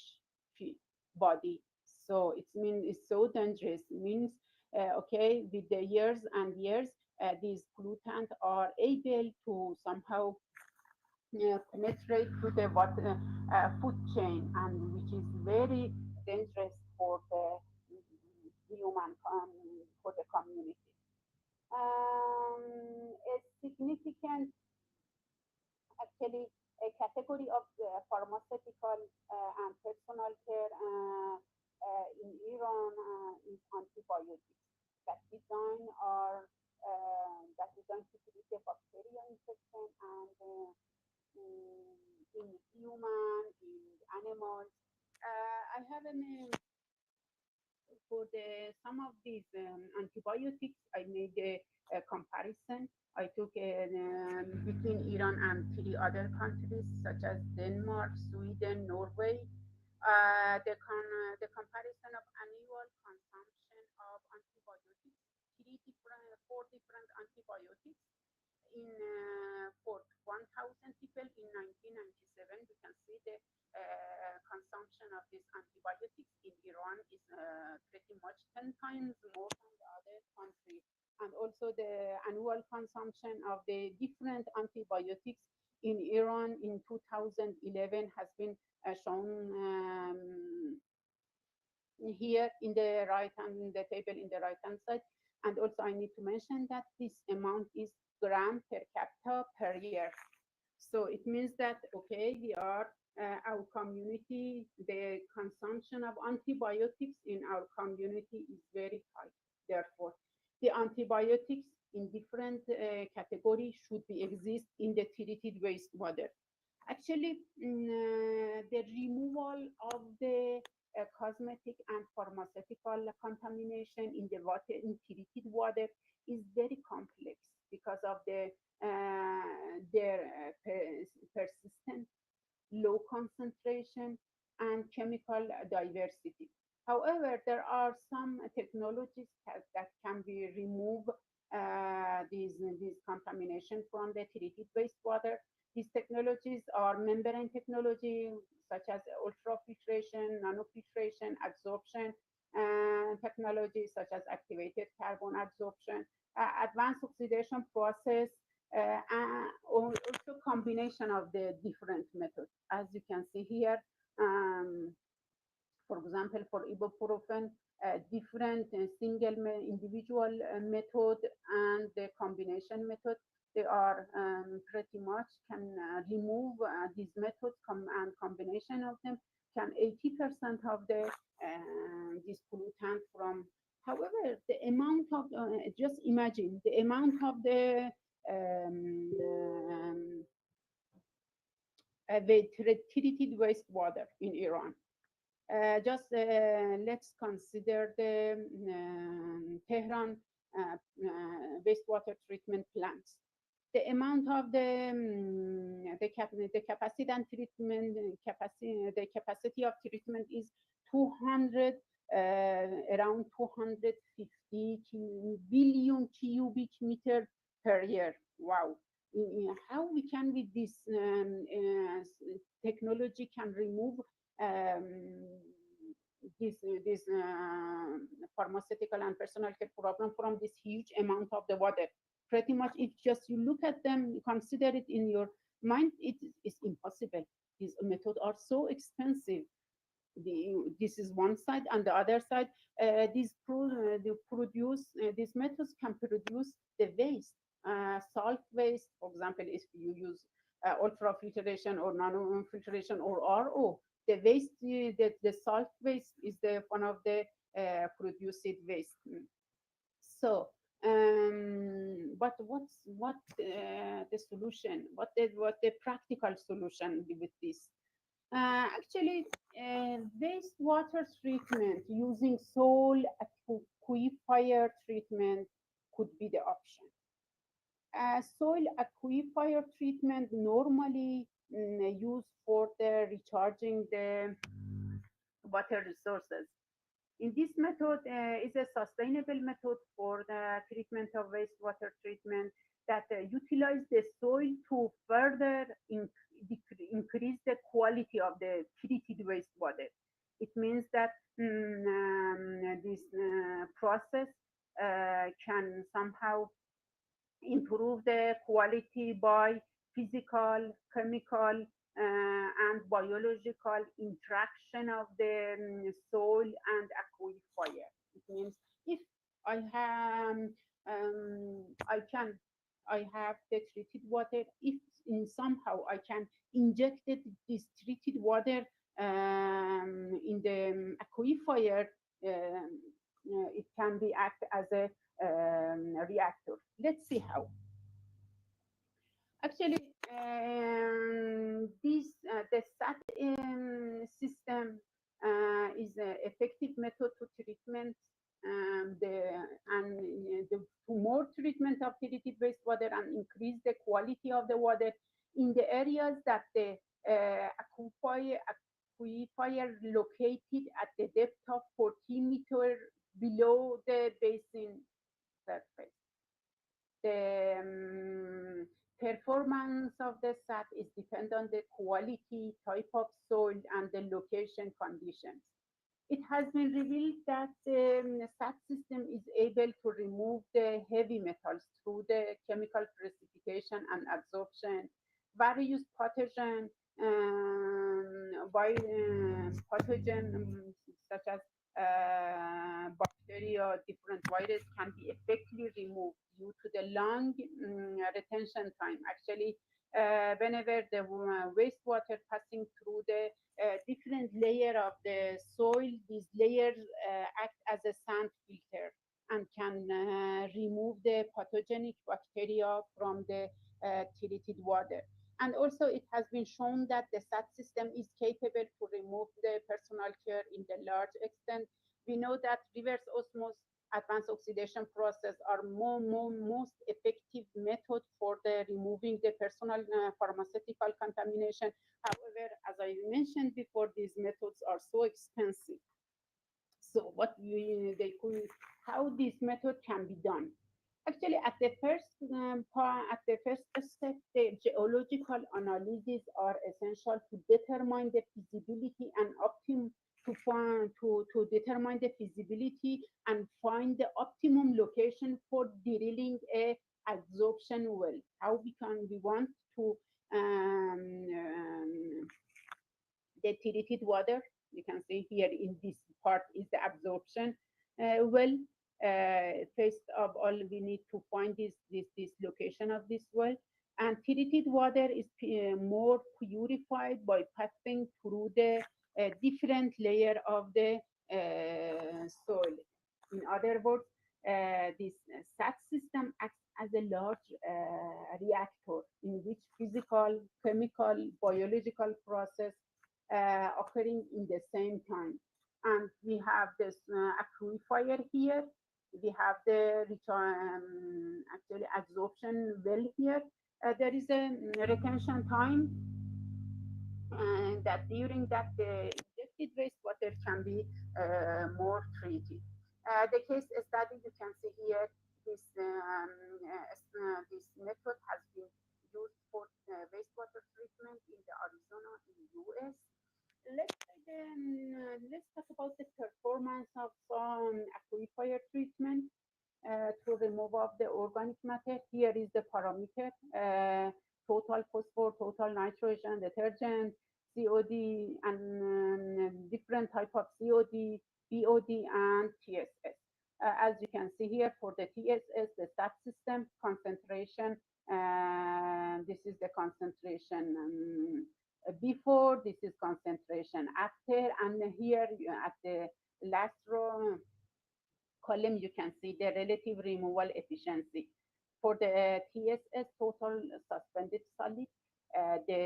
body. So it means it's so dangerous. It means okay, with the years and years, these pollutants are able to somehow penetrate to the food chain, and which is very dangerous for the human for the community. A significant, actually, a category of pharmaceutical and personal care in Iran is antibiotics that design are that designed to treat the bacterial infection and in human, in animals. I have for the some of these antibiotics, I made a comparison. I took between Iran and three other countries such as Denmark, Sweden, Norway. The comparison of annual consumption of antibiotics, four different antibiotics in for 1,000 people in 1997. We can see the consumption of these antibiotics in Iran is pretty much 10 times more than the other countries. And also the annual consumption of the different antibiotics in Iran in 2011 has been shown here in the right hand, in the table in the right hand side. And also I need to mention that this amount is gram per capita per year. So it means that, okay, we are, our community, the consumption of antibiotics in our community is very high. Therefore, the antibiotics in different categories should be exist in the treated wastewater. Actually, the removal of the cosmetic and pharmaceutical contamination in the water, in treated water, is very complex because of their persistent low concentration and chemical diversity. However, there are some technologies that can be remove these contamination from the treated wastewater. These technologies are membrane technology, such as ultrafiltration, nanofiltration, adsorption, and technologies such as activated carbon adsorption, advanced oxidation process, and also combination of the different methods. As you can see here, for example, for ibuprofen, different single individual method and the combination method, they are pretty much can remove these methods and combination of them can 80% of the this pollutant from. However, the amount of just imagine the amount of the treated wastewater in Iran. Just let's consider the Tehran wastewater treatment plants. The amount of the capacity and treatment the capacity of treatment is 200 around 250 billion cubic meter per year. Wow! How we can with this technology can remove this pharmaceutical and personal care problem from this huge amount of the water. Pretty much, if just you look at them, consider it in your mind, it is impossible. These methods are so expensive. This is one side, and the other side, these methods can produce the waste, salt waste. For example, if you use ultrafiltration or nanofiltration or RO, the waste, the salt waste is the one of the produced waste. So, but what the solution? What the practical solution with this? Actually, wastewater treatment using soil aquifer treatment could be the option. Soil aquifer treatment normally used for the recharging the water resources. In this method is a sustainable method for the treatment of wastewater treatment that utilize the soil to further increase the quality of the treated wastewater. It means that this process can somehow improve the quality by physical, chemical, and biological interaction of the soil and aquifer. It means if I have, I have the treated water. If in somehow I can inject this treated water in the aquifer, it can be act as a reactor. Let's see how. Actually, the SAT system is an effective method to treatment to more treatment of treated wastewater and increase the quality of the water in the areas that the aquifer located at the depth of 40 meters below the basin surface. The performance of the SAT is dependent on the quality, type of soil, and the location conditions. It has been revealed that the SAT system is able to remove the heavy metals through the chemical precipitation and absorption, various pathogen such as bacteria, different virus can be effectively removed due to the long retention time. Actually, whenever the wastewater passing through the different layer of the soil, these layers act as a sand filter and can remove the pathogenic bacteria from the treated water. And also it has been shown that the SAT system is capable to remove the personal care in the large extent. We know that reverse osmosis advanced oxidation process are most effective method for the removing the personal pharmaceutical contamination. However, as I mentioned before, these methods are so expensive. So how this method can be done? Actually, at the first step, the geological analyses are essential to determine the feasibility and to determine the feasibility and find the optimum location for drilling a absorption well. How we want to the treated water. You can see here in this part is the absorption well. First of all, we need to find this location of this well, and treated water is more purified by passing through the different layer of the soil. In other words, this SAT system acts as a large reactor in which physical, chemical, biological process occurring in the same time. And we have this aquifer here. We have the actually absorption well here. There is a retention time that during that the injected wastewater can be more treated. The case study you can see here, this method has been used for wastewater treatment in the Arizona in the US. Let's talk about the performance of some aquifer treatment to remove of the organic matter. Here is the parameter, total phosphor, total nitrogen, detergent, COD, and different type of COD, BOD, and TSS. As you can see here for the TSS, the SAT system concentration, this is the concentration before, this is concentration after, and here at the last row column you can see the relative removal efficiency. For the TSS, total suspended solid, the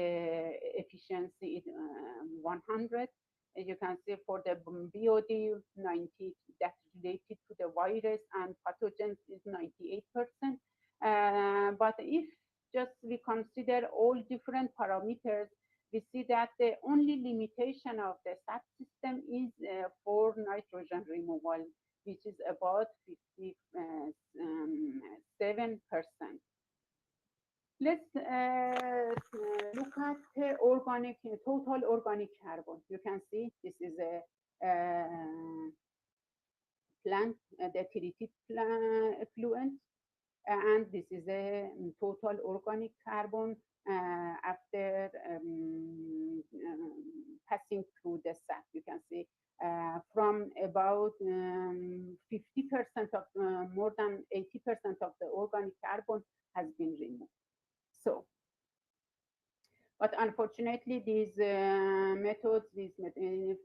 efficiency is 100. You can see for the BOD 90, that's related to the virus and pathogens is 98%. But if just we consider all different parameters, we see that the only limitation of the SAT system is for nitrogen removal, which is about 57%. Let's look at total organic carbon. You can see this is a plant, the treated effluent, and this is a total organic carbon after passing through the SAT. You can see from about 50% of more than 80% of the organic carbon has been removed. So, but unfortunately, these methods,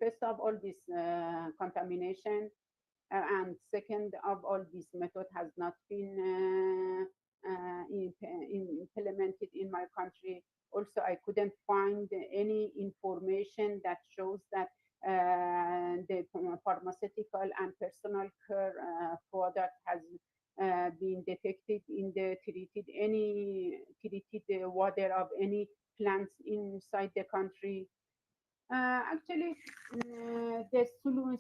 first of all, this contamination, and second of all, this method has not been implemented in my country. Also, I couldn't find any information that shows that the pharmaceutical and personal care product has been detected in the treated water of any plants inside the country. Actually, the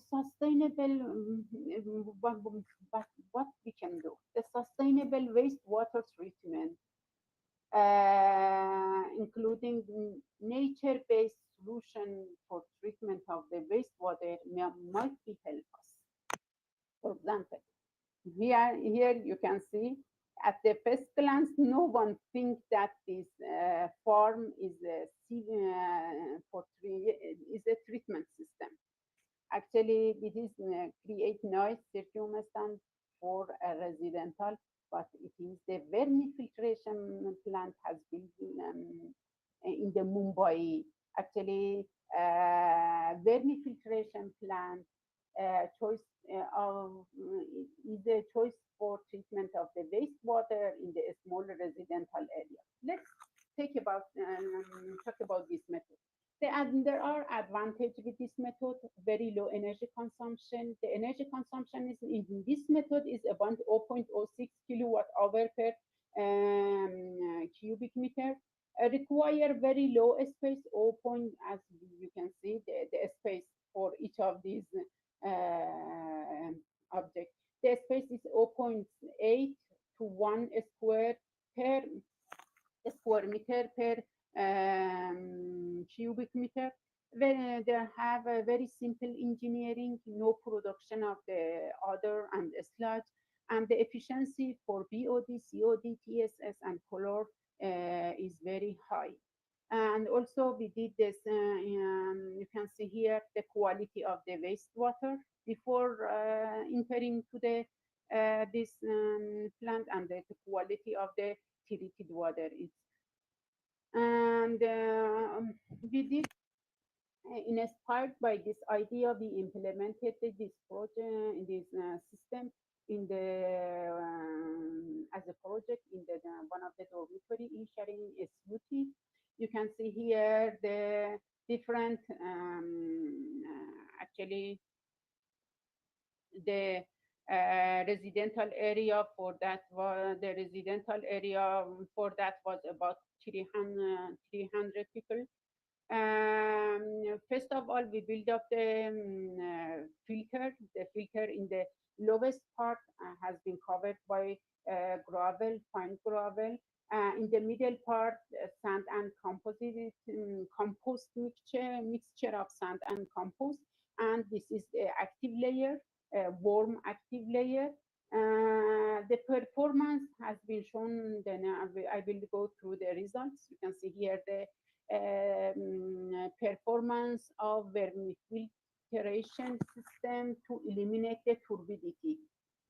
sustainable, but what we can do, the sustainable wastewater treatment, including nature-based solution for treatment of the wastewater might be help us. For example, here you can see at the first glance, no one thinks that this farm is a treatment system. Actually, it is create noise circumstance for a residential, but it is the vermifiltration plant has been in the Mumbai. Actually, vermifiltration plant choice of is a choice for treatment of the wastewater in the small residential area. Let's talk about this method. There are advantages with this method, very low energy consumption. The energy consumption is in this method is about 0.06 kilowatt hour per cubic meter. Require very low space, as you can see, the space for each of these objects. The space is 0.8 to 1 square meter per cubic meter. They have a very simple engineering, no production of the odor and sludge, and the efficiency for BOD, COD, TSS, and color is very high. And also we did this, you can see here the quality of the wastewater before entering to the this plant, and the quality of the treated water is. And we did, inspired by this idea, we implemented this project, this system in the as a project in the one of the dormitory in sharing SUT. You can see here the different actually the residential area for that was the residential area for that was about 300 people. First of all, we build up the filter. The filter in the lowest part has been covered by gravel, fine gravel. In the middle part, sand and compost mixture of sand and compost. And this is the active layer, warm active layer. The performance has been shown. Then I will go through the results. You can see here the performance of vermifiltration system to eliminate the turbidity.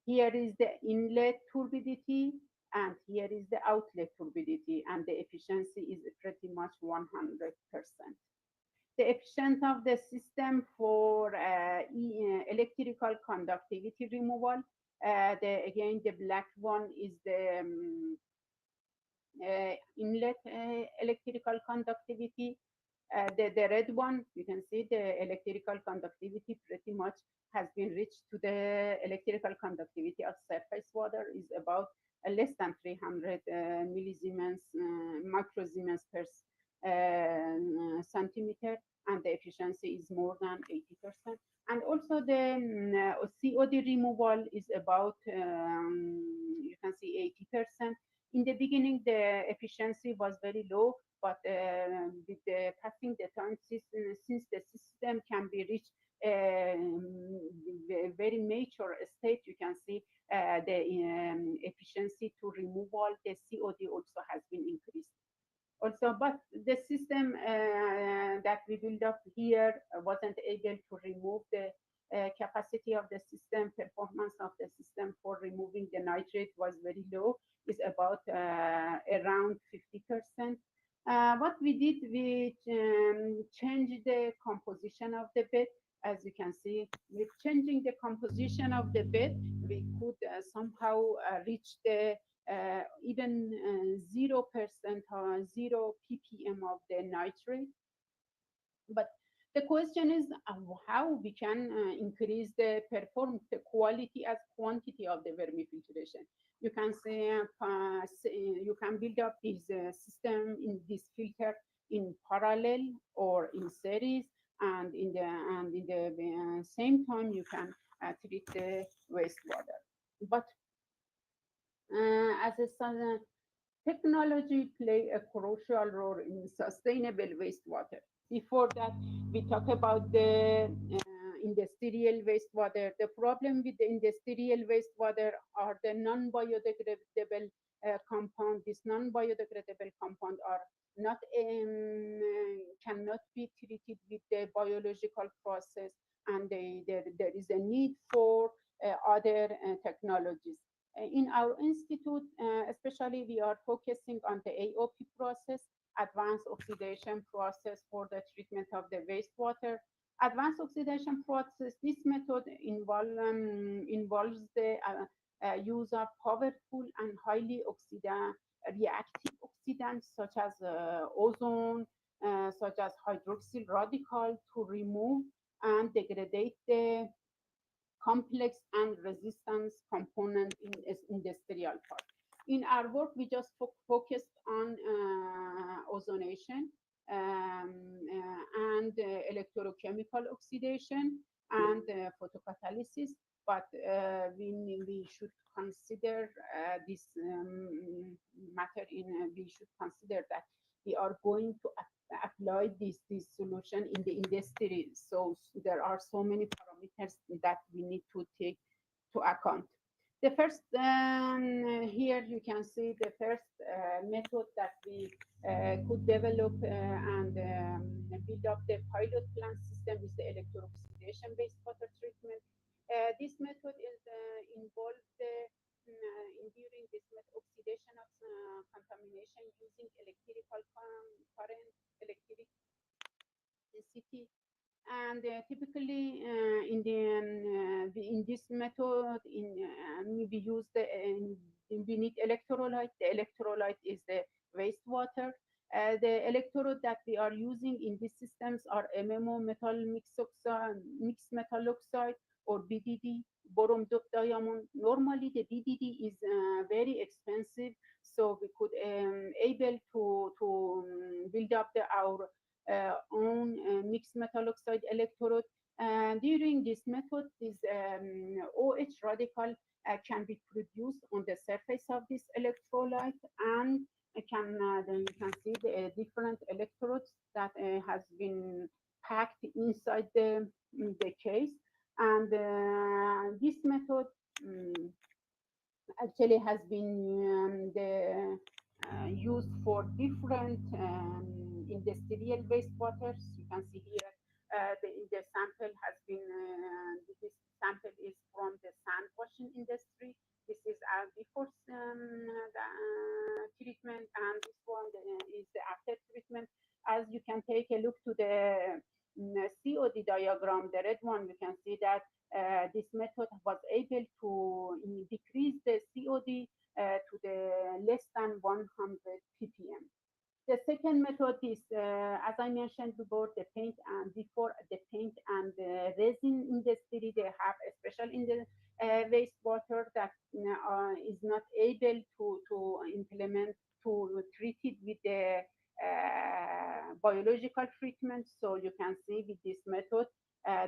Here is the inlet turbidity, and here is the outlet turbidity, and the efficiency is pretty much 100%. The efficiency of the system for electrical conductivity removal. Again, the black one is the inlet electrical conductivity. The red one, you can see the electrical conductivity pretty much has been reached to the electrical conductivity of surface water is about less than 300 millisiemens, microsiemens per centimeter, and the efficiency is more than 80%. And also the COD removal is about, you can see 80%. In the beginning, the efficiency was very low, but with the passing the time, since the system can be reached very mature state, you can see the efficiency to removal, the COD also has been increased. Also, but the system that we built up here wasn't able to remove the capacity of the system. Performance of the system for removing the nitrate was very low, is about around 50%. What we did, we changed the composition of the bed. As you can see, with changing the composition of the bed, we could somehow reach the even 0% or 0 ppm of the nitrate. But the question is how we can increase the quality as quantity of the vermifiltration. You can say you can build up this system in this filter in parallel or in series, and in the same time you can treat the wastewater. But as a technology play a crucial role in sustainable wastewater. Before that, we talk about the industrial wastewater. The problem with the industrial wastewater are the non-biodegradable compound. These non-biodegradable compound are not cannot be treated with the biological process, and there is a need for other technologies. In our institute, especially, we are focusing on the AOP process, advanced oxidation process for the treatment of the wastewater. Advanced oxidation process, this method involves the use of powerful and highly reactive oxidants such as ozone, such as hydroxyl radical to remove and degrade the complex and resistance component in industrial part. In our work, we just focused on ozonation and electrochemical oxidation and photocatalysis, but we should consider this matter we should consider that we are going to apply this solution in the industry. So there are so many parameters that we need to take to account. The first, here you can see the first method that we could develop and build up the pilot plant system is the electrooxidation based water treatment. This method is involved during this oxidation of contamination using electrical current, electricity, and typically in this method we use we need electrolyte. The electrolyte is the wastewater. The electrode that we are using in these systems are MMO, metal mixed metal oxide, or BDD, boron diamond. Normally the BDD is very expensive, so we could able to build up our own mixed metal oxide electrode. During this method, this OH radical can be produced on the surface of this electrolyte, and then you can see the different electrodes that has been packed inside the case. And this method actually has been used for different industrial wastewaters. You can see here the sample has been, this sample is from the sand washing industry. This is before the treatment, and this one is the after treatment. As you can take a look to the COD diagram, the red one, you can see that this method was able to decrease the COD to the less than 100 ppm. The second method is, as I mentioned before, the paint and the resin industry. They have a special in the wastewater that is not able to implement to treat it with the biological treatment. So you can see with this method,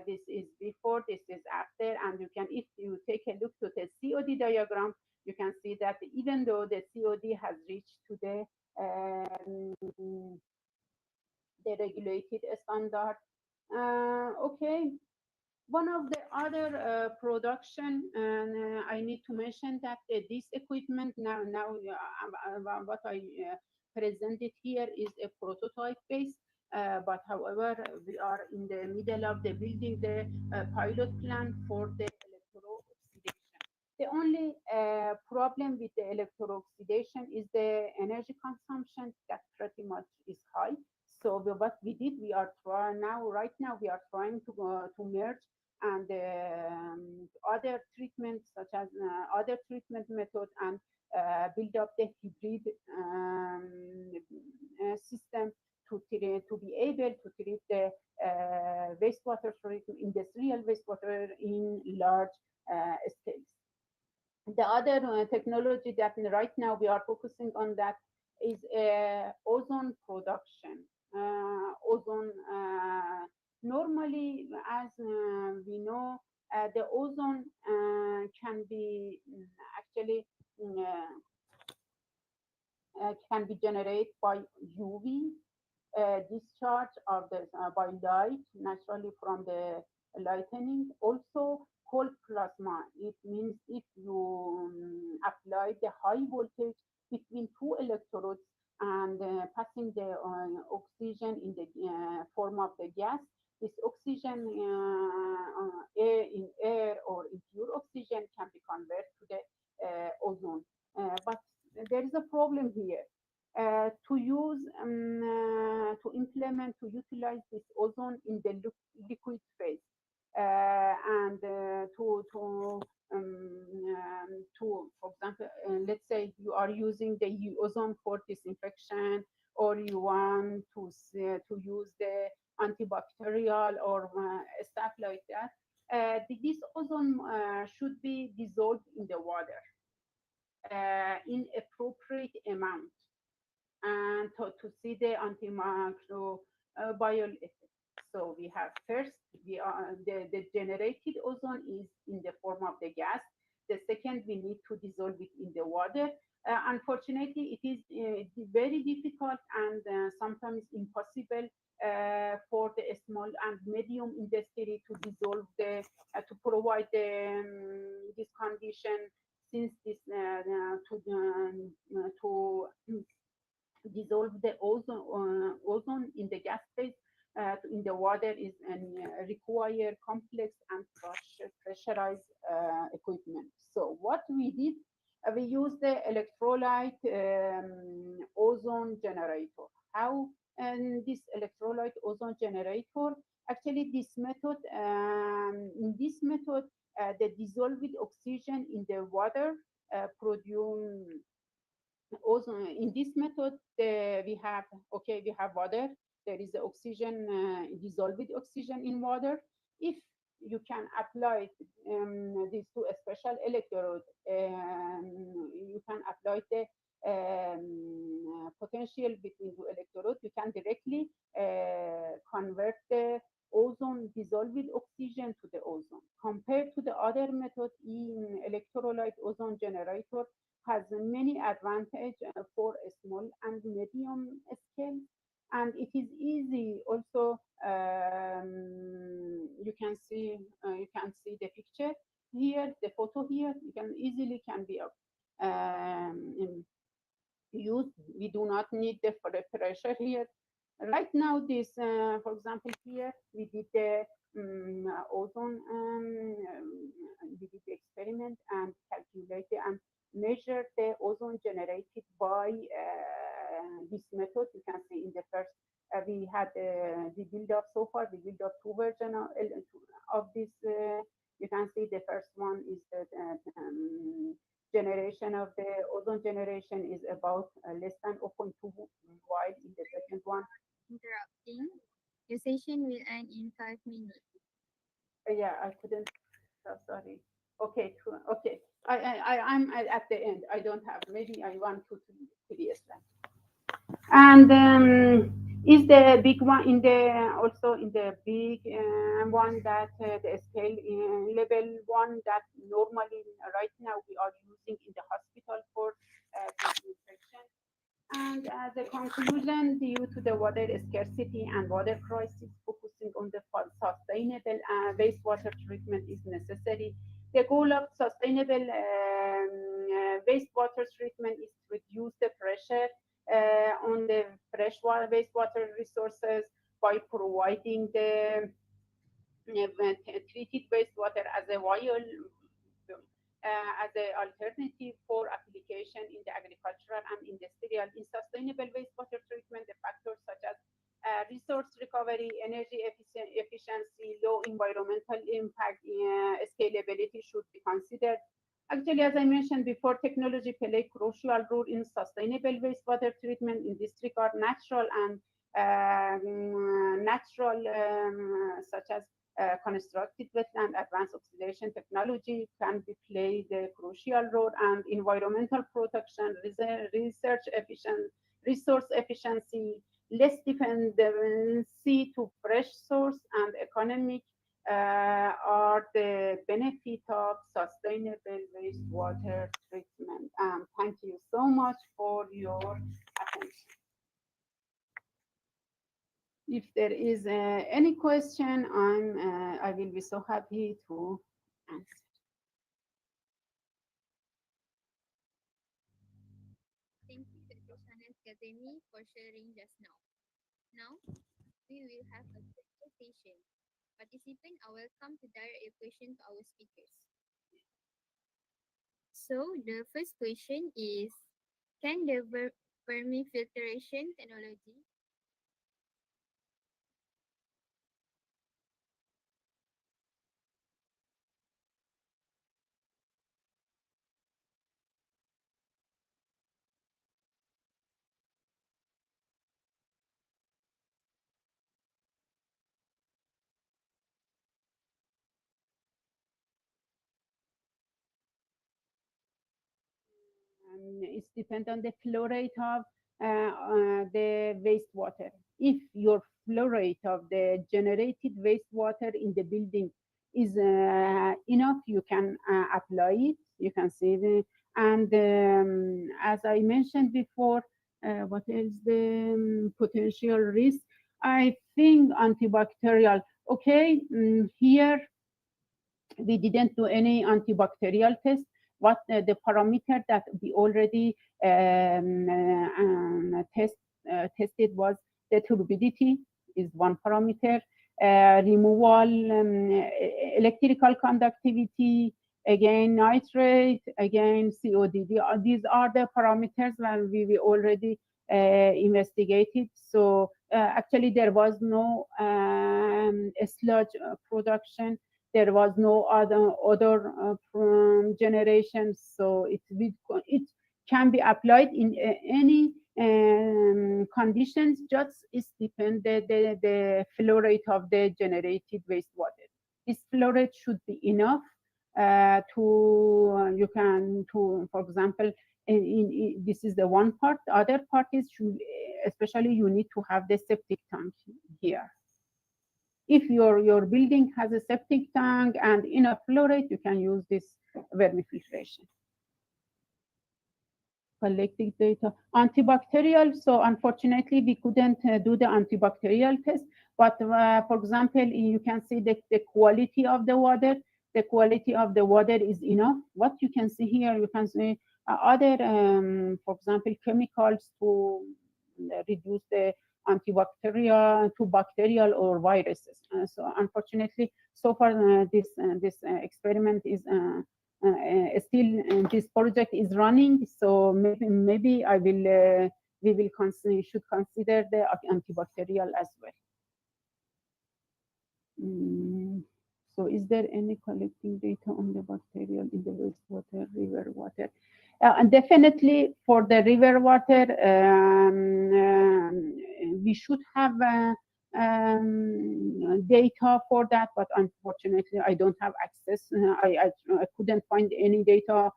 this is before, this is after, and you can, if you take a look to the COD diagram, you can see that even though the COD has reached to the regulated standard. Okay. One of the other production, and I need to mention that this equipment now what I presented here is a prototype base. But however, we are in the middle of the building the pilot plan for the electrooxidation. The only problem with the electrooxidation is the energy consumption that pretty much is high. So what we did, we are right now we are trying to merge and other treatments, such as other treatment method, and build up the hybrid system to be able to treat the wastewater treatment, industrial wastewater in large scales. The other technology that right now we are focusing on that is ozone production. Ozone, normally, as we know, the ozone can be actually can be generated by UV discharge of the by light, naturally from the lightning. Also, cold plasma. It means if you apply the high voltage between two electrodes and passing the oxygen in the form of the gas, this oxygen air in air or in pure oxygen can be converted to the ozone. But there is a problem here. To use, to implement, to utilize this ozone in the liquid phase, and for example, let's say you are using the ozone for disinfection, or you want to use the antibacterial or stuff like that. This ozone should be dissolved in the water in appropriate amount, and to see the antimicrobial effect. So we have first, the generated ozone is in the form of the gas. The second, we need to dissolve it in the water. Unfortunately, it is very difficult and sometimes impossible for the small and medium industry to dissolve to provide this condition, since this to dissolve the ozone in the gas phase in the water is require complex and pressurized equipment. So what we did, we used the electrolyte ozone generator. How? And this electrolyte ozone generator, actually this method, in this method, the dissolved oxygen in the water produce ozone. In this method, we have water. There is the oxygen, dissolved oxygen in water. If you can apply these to a special electrode, you can apply the potential between the electrodes. You can directly convert the ozone, dissolved oxygen to the ozone. Compared to the other method, in electrolyte ozone generator has many advantages for a small and medium scale, and it is easy also. You can see the picture here, the photo here. You can easily be used. We do not need the pressure here. Right now, this, for example, here we did the ozone, we did the experiment and calculated and measured the ozone generated by this method. You can see in the first, we had the build up so far. We build up two versions of this. You can see the first one is the generation of the ozone generation is about less than 0.2, while in the second one. Interrupting. Your session will end in 5 minutes. Yeah, I couldn't. Sorry. Okay. Okay. I'm at the end. I don't have. Maybe I want to the slide. And is the big one in the also in the big one that the scale level one that normally right now we are using in the hospital for disinfection. And as a conclusion, due to the water scarcity and water crisis, focusing on the sustainable wastewater treatment is necessary. The goal of sustainable wastewater treatment is to reduce the pressure on the freshwater wastewater resources by providing the treated wastewater as a viable as an alternative for application in the agricultural and industrial. In sustainable wastewater treatment, the factors such as resource recovery, energy efficiency, low environmental impact, scalability should be considered. Actually, as I mentioned before, technology play a crucial role in sustainable wastewater treatment. In this regard, natural such as constructed wetland, advanced oxidation technology can be played a crucial role, and environmental protection, resource efficiency, less dependency to fresh source, and economic are the benefit of sustainable wastewater treatment. Thank you so much for your attention. If there is any question, I will be so happy to answer. Thank you, Dr. Shanes Kazemi, for sharing just now. Now, we will have a quick presentation. Participants are welcome to direct your question to our speakers. So the first question is, can the permafiltration technology It depends on the flow rate of the wastewater. If your flow rate of the generated wastewater in the building is enough, you can apply it. You can see the, and as I mentioned before, what is the potential risk? I think antibacterial. Okay, here we didn't do any antibacterial test. What the parameter that we already tested was the turbidity is one parameter, removal, electrical conductivity, again nitrate, again COD. These are the parameters that we already investigated. So actually there was no sludge production. There was no other generation, so it can be applied in any conditions. Just is depend the flow rate of the generated wastewater. This flow rate should be enough to you can to, for example, this is the one part. The other part is especially you need to have the septic tank here. If your building has a septic tank and enough flow rate, you can use this vermifiltration. Collecting data. Antibacterial, so unfortunately we couldn't do the antibacterial test, but for example, you can see the quality of the water. The quality of the water is enough. What you can see here, you can see other, for example, chemicals to reduce the antibacterial to bacterial or viruses. So unfortunately, so far this experiment is still this project is running. So maybe I will we will should consider the antibacterial as well. So is there any collecting data on the bacterial in the wastewater, river water? And definitely for the river water, we should have data for that, but unfortunately I don't have access. I couldn't find any data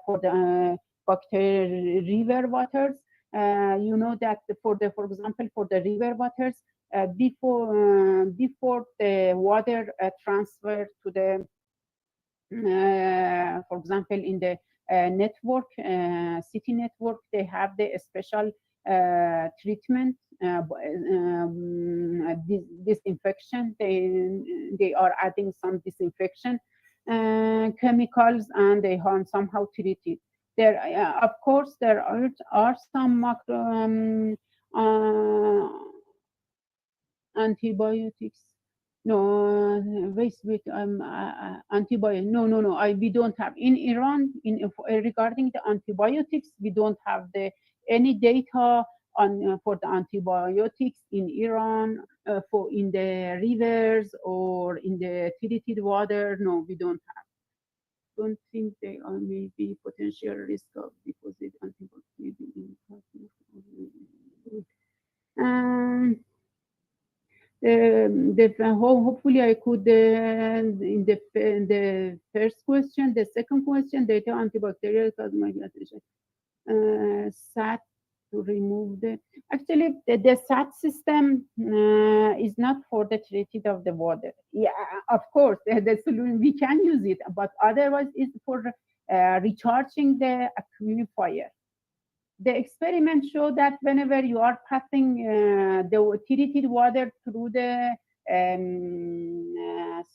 for the bacterial river waters. You know that for example, for the river waters, before the water transfer to the, for example, in the network, city network, they have the special treatment, disinfection. They are adding some disinfection chemicals, and they are somehow treated. There, of course, there are some macro antibiotics. No, wait, antibiotics. No. We don't have in Iran. Regarding the antibiotics, we don't have any data on for the antibiotics in Iran, for in the rivers or in the treated water. No, we don't have. Don't think they are maybe potential risk of deposit antibiotics. Hopefully I could in the first question. The second question, data antibacterial cause my attention. SAT to remove the, actually the SAT system is not for the treated of the water. Yeah, of course the solution we can use it, but otherwise it's for recharging the aquifer. The experiment showed that whenever you are passing the treated water through the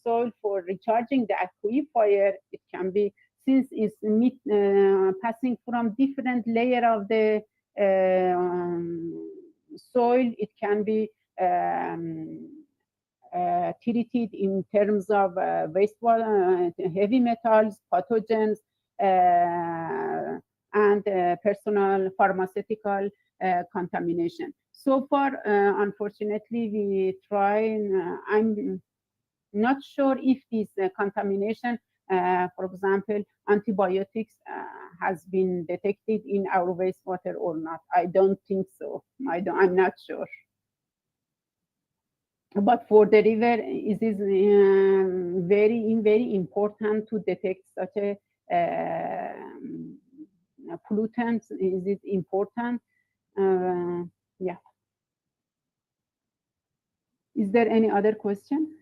soil for recharging the aquifer, it can be, since it's passing from different layer of the soil, it can be treated in terms of wastewater, heavy metals, pathogens, and personal pharmaceutical contamination. So far, unfortunately, we try, I'm not sure if this contamination, for example, antibiotics has been detected in our wastewater or not. I don't think so. I'm not sure. But for the river, it is very important to detect such a pollutant. Is it important? Yeah. Is there any other question?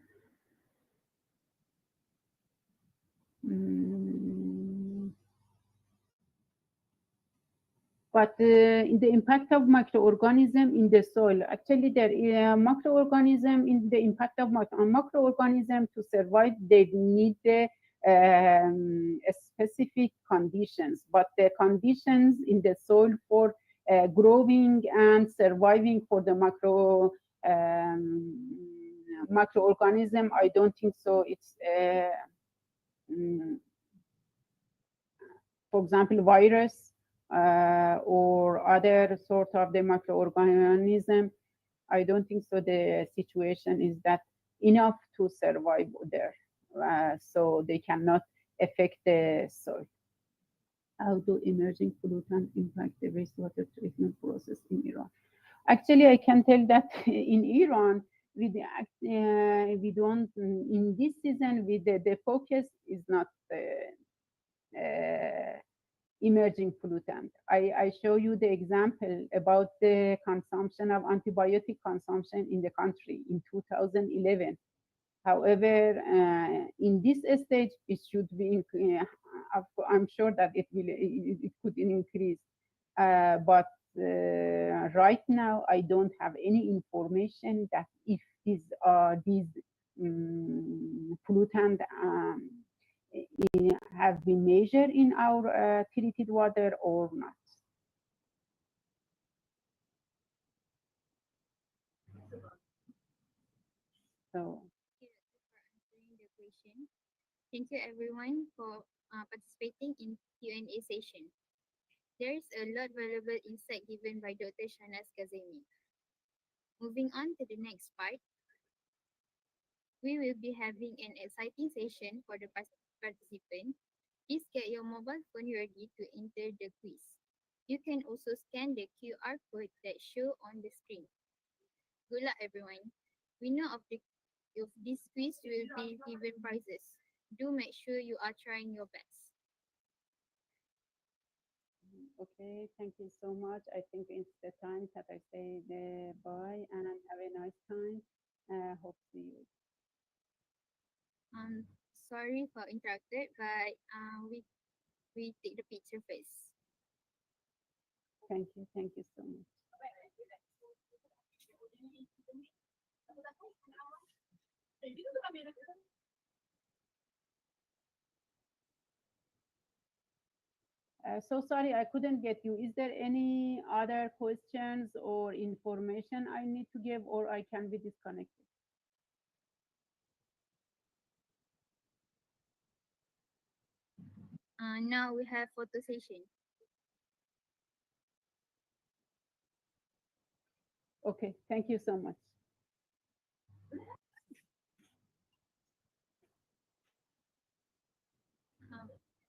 But in the impact of microorganism in the soil, actually there is microorganism in the impact of microorganism to survive, they need the specific conditions, but the conditions in the soil for growing and surviving for the microorganism, I don't think so. It's for example, virus or other sort of the microorganism, I don't think so. The situation is that enough to survive there, so they cannot affect the soil. How do emerging pollutants impact the wastewater treatment process in Iran? Actually, I can tell that in Iran, we don't, in this season, the focus is not emerging pollutant. I show you the example about the consumption of antibiotic consumption in the country in 2011. However, in this stage, it should be, I'm sure that it could increase. But right now, I don't have any information that if these pollutant have been measured in our treated water or not. So, thank you everyone for participating in Q&A session. There is a lot valuable insight given by Dr. Shahnaz Kazemi. Moving on to the next part, we will be having an exciting session for the participants. Please get your mobile phone ready to enter the quiz. You can also scan the QR code that show on the screen. Good luck everyone. Winner of this quiz will be given prizes. Do make sure you are trying your best. okay, thank you so much. I think it's the time that I say bye and have a nice time. Hope to see you. Sorry for interrupted, but we take the picture first. Thank you so much. So sorry, I couldn't get you. Is there any other questions or information I need to give, or I can be disconnected? Now we have photo session. Okay, thank you so much.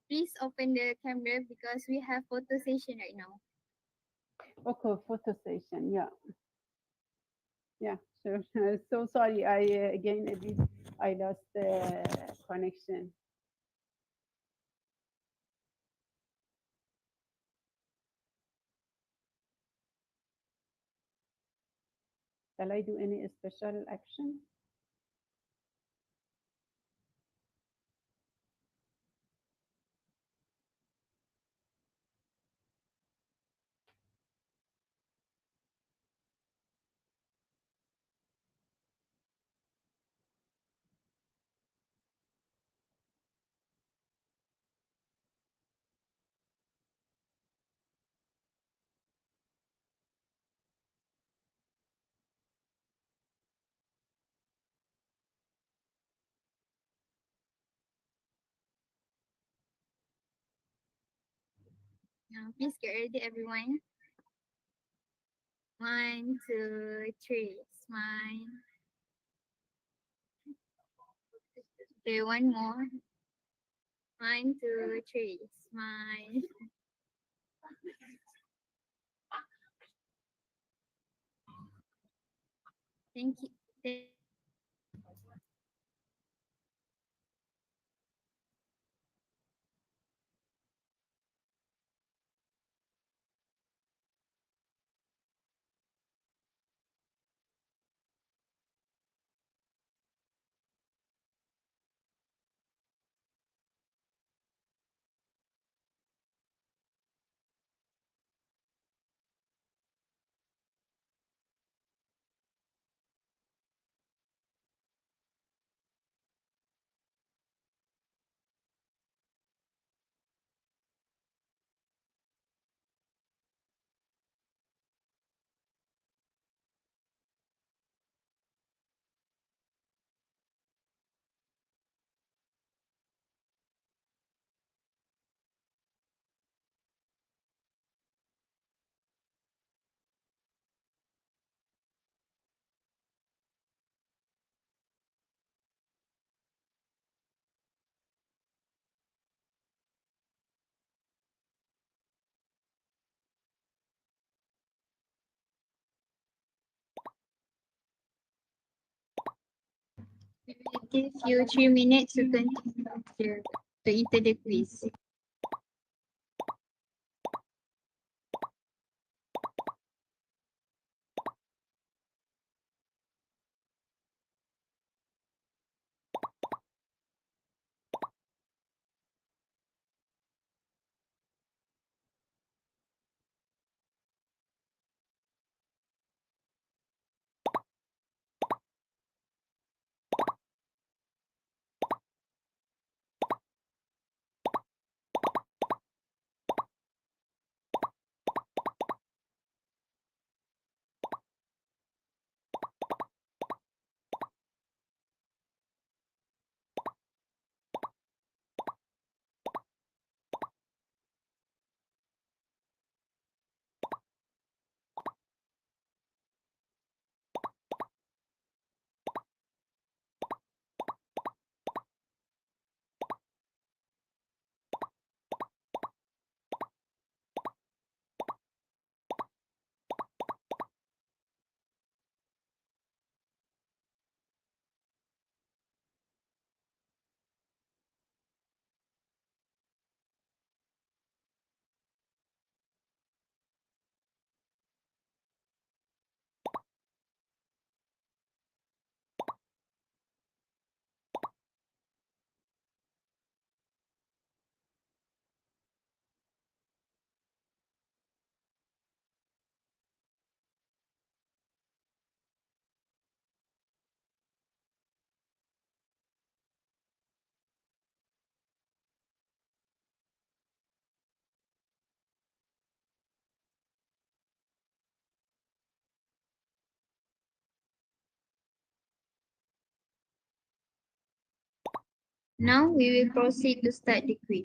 Please open the camera because we have photo session right now. Okay, photo session. Yeah, sure. So sorry, again a bit I lost the connection. Shall I do any special action? Please get ready, everyone. 1, 2, 3. Smile. Okay, one more. 1, 2, 3. Smile. Thank you. We will give you 3 minutes to continue to enter the quiz. Now we will proceed to start the quiz.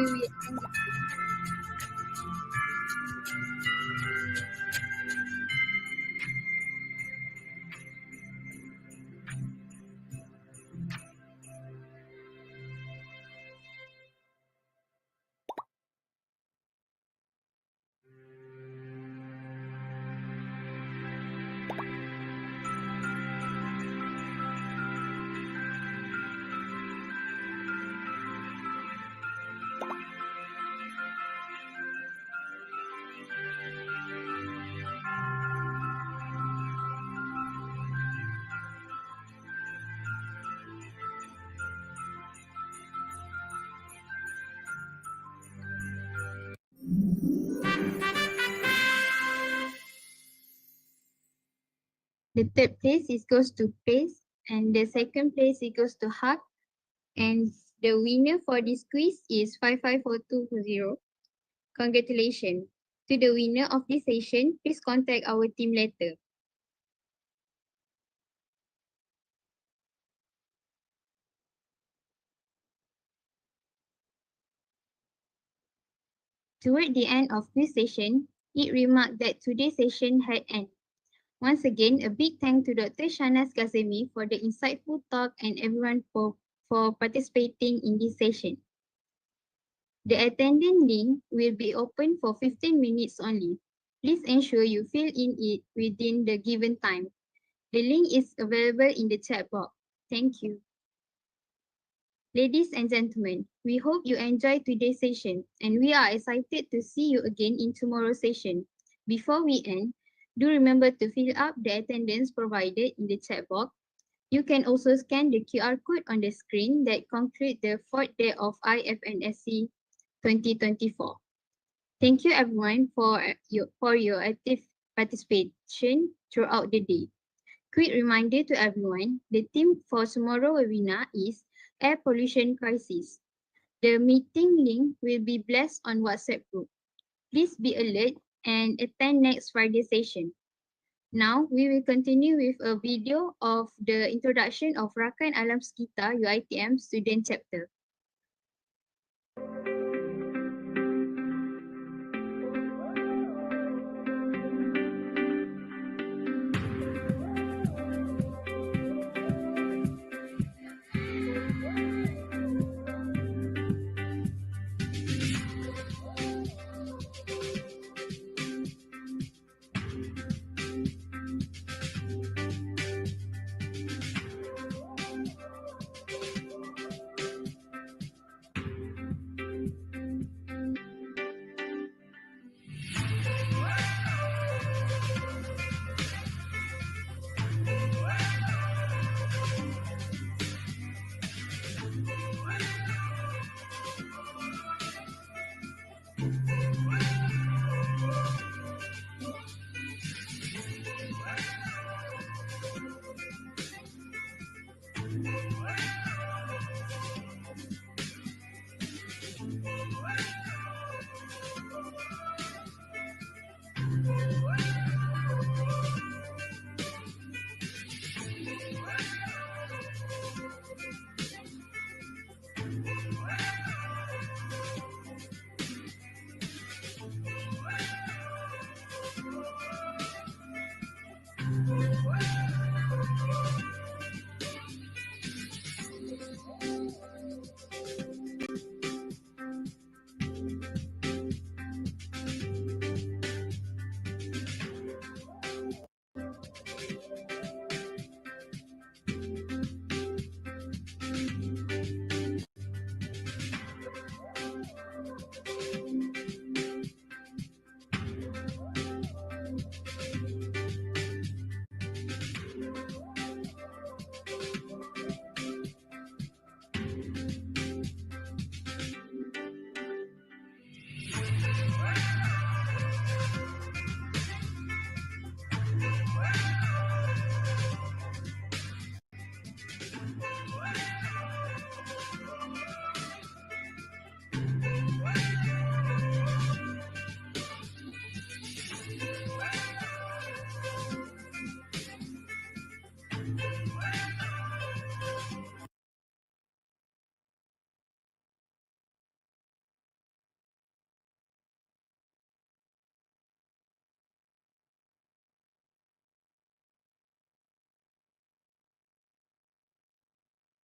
we will end. The third place is goes to Praise, and the second place it goes to Haq, and the winner for this quiz is 554240. Congratulations. To the winner of this session, please contact our team later. Toward the end of this session, it remarked that today's session had ended. Once again, a big thank to Dr. Shahnaz Kazemi for the insightful talk and everyone for participating in this session. The attendance link will be open for 15 minutes only. Please ensure you fill in it within the given time. The link is available in the chat box. Thank you. Ladies and gentlemen, we hope you enjoyed today's session and we are excited to see you again in tomorrow's session. Before we end, do remember to fill up the attendance provided in the chat box. You can also scan the QR code on the screen that concludes the fourth day of IFNSC 2024. Thank you everyone for your active participation throughout the day. Quick reminder to everyone, the theme for tomorrow's webinar is Air Pollution Crisis. The meeting link will be blessed on WhatsApp group. Please be alert and attend next Friday session. Now, we will continue with a video of the introduction of Rakan Alam Sekitar UiTM student chapter.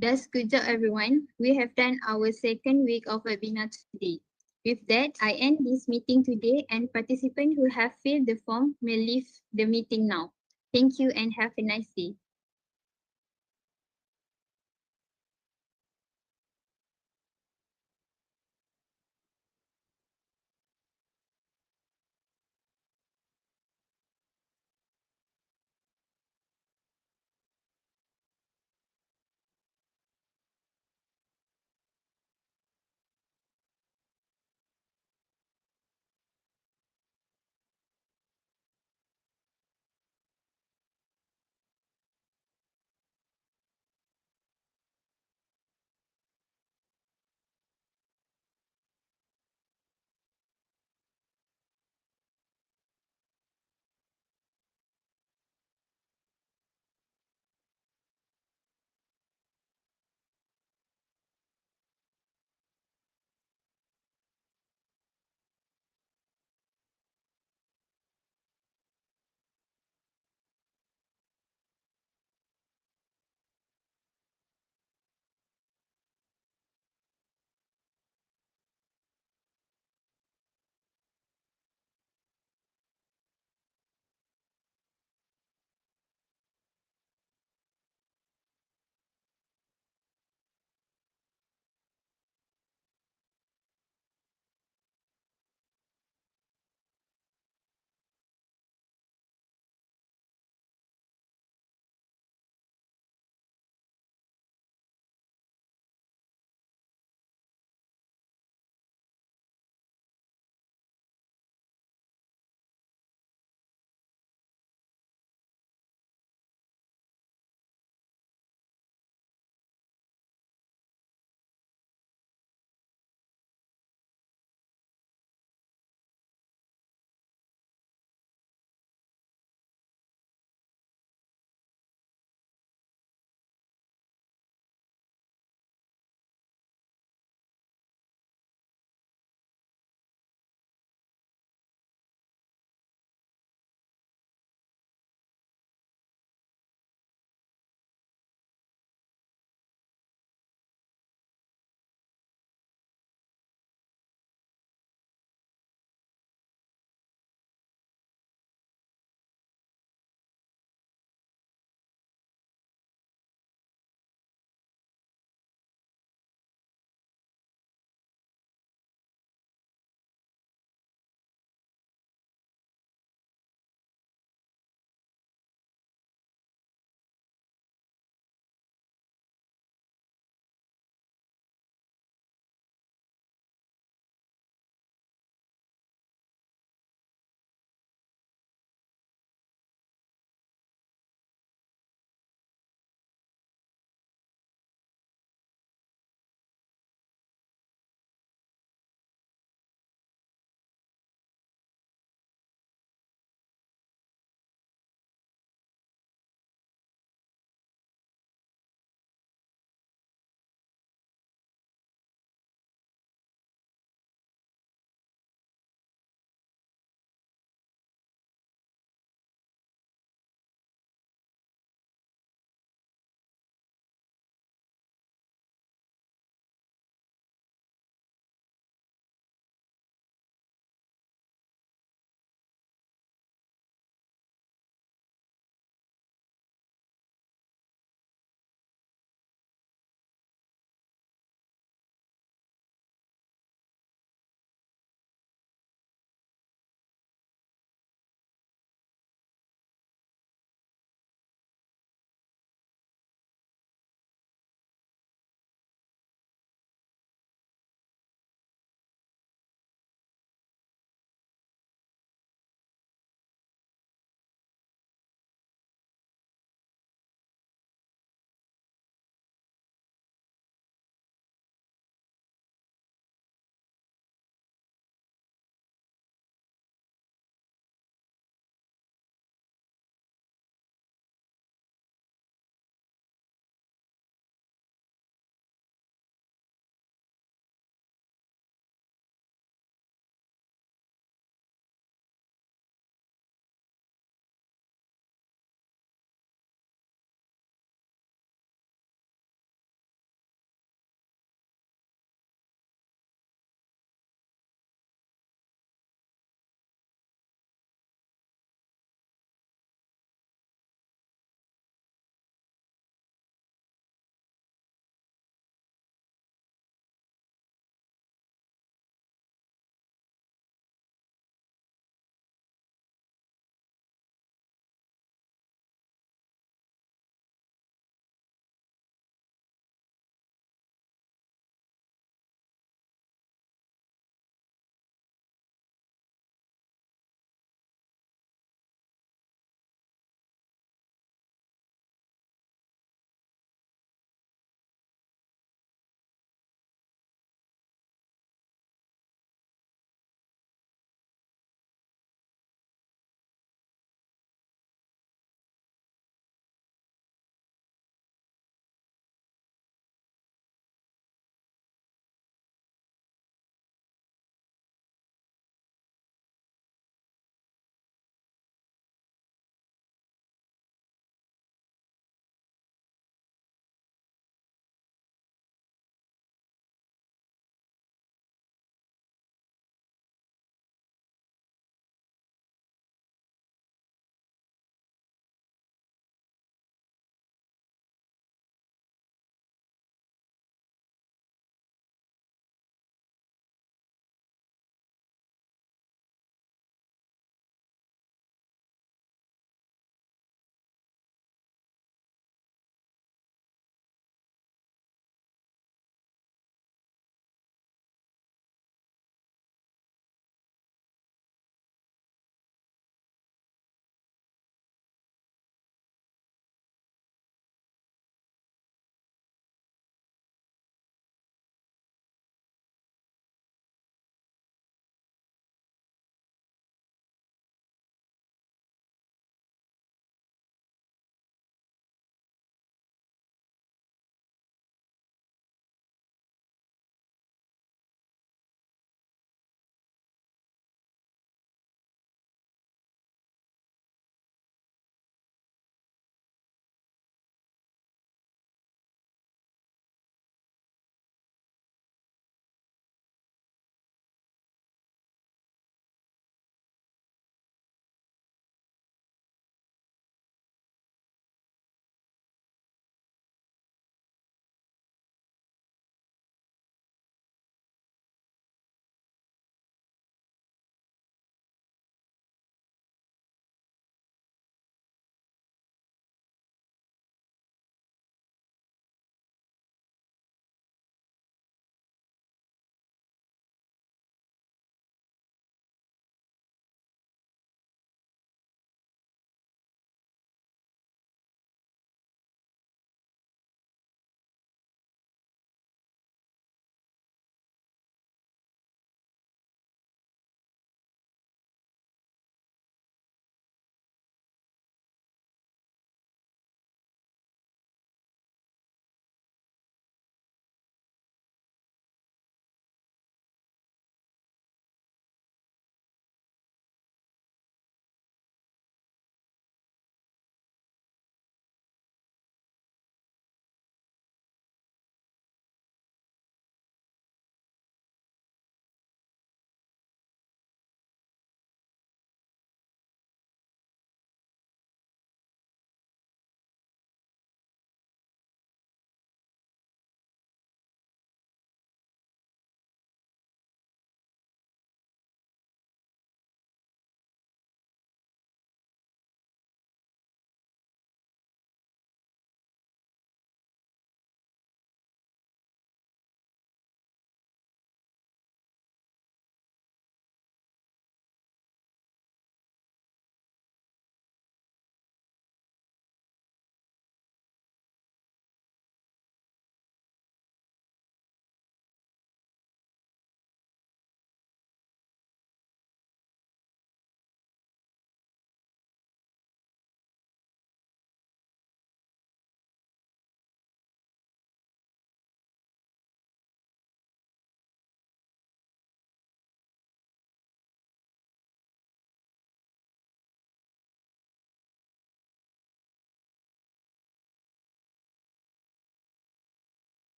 That's good job, everyone. We have done our second week of webinar today. With that, I end this meeting today, and participants who have filled the form may leave the meeting now. Thank you and have a nice day.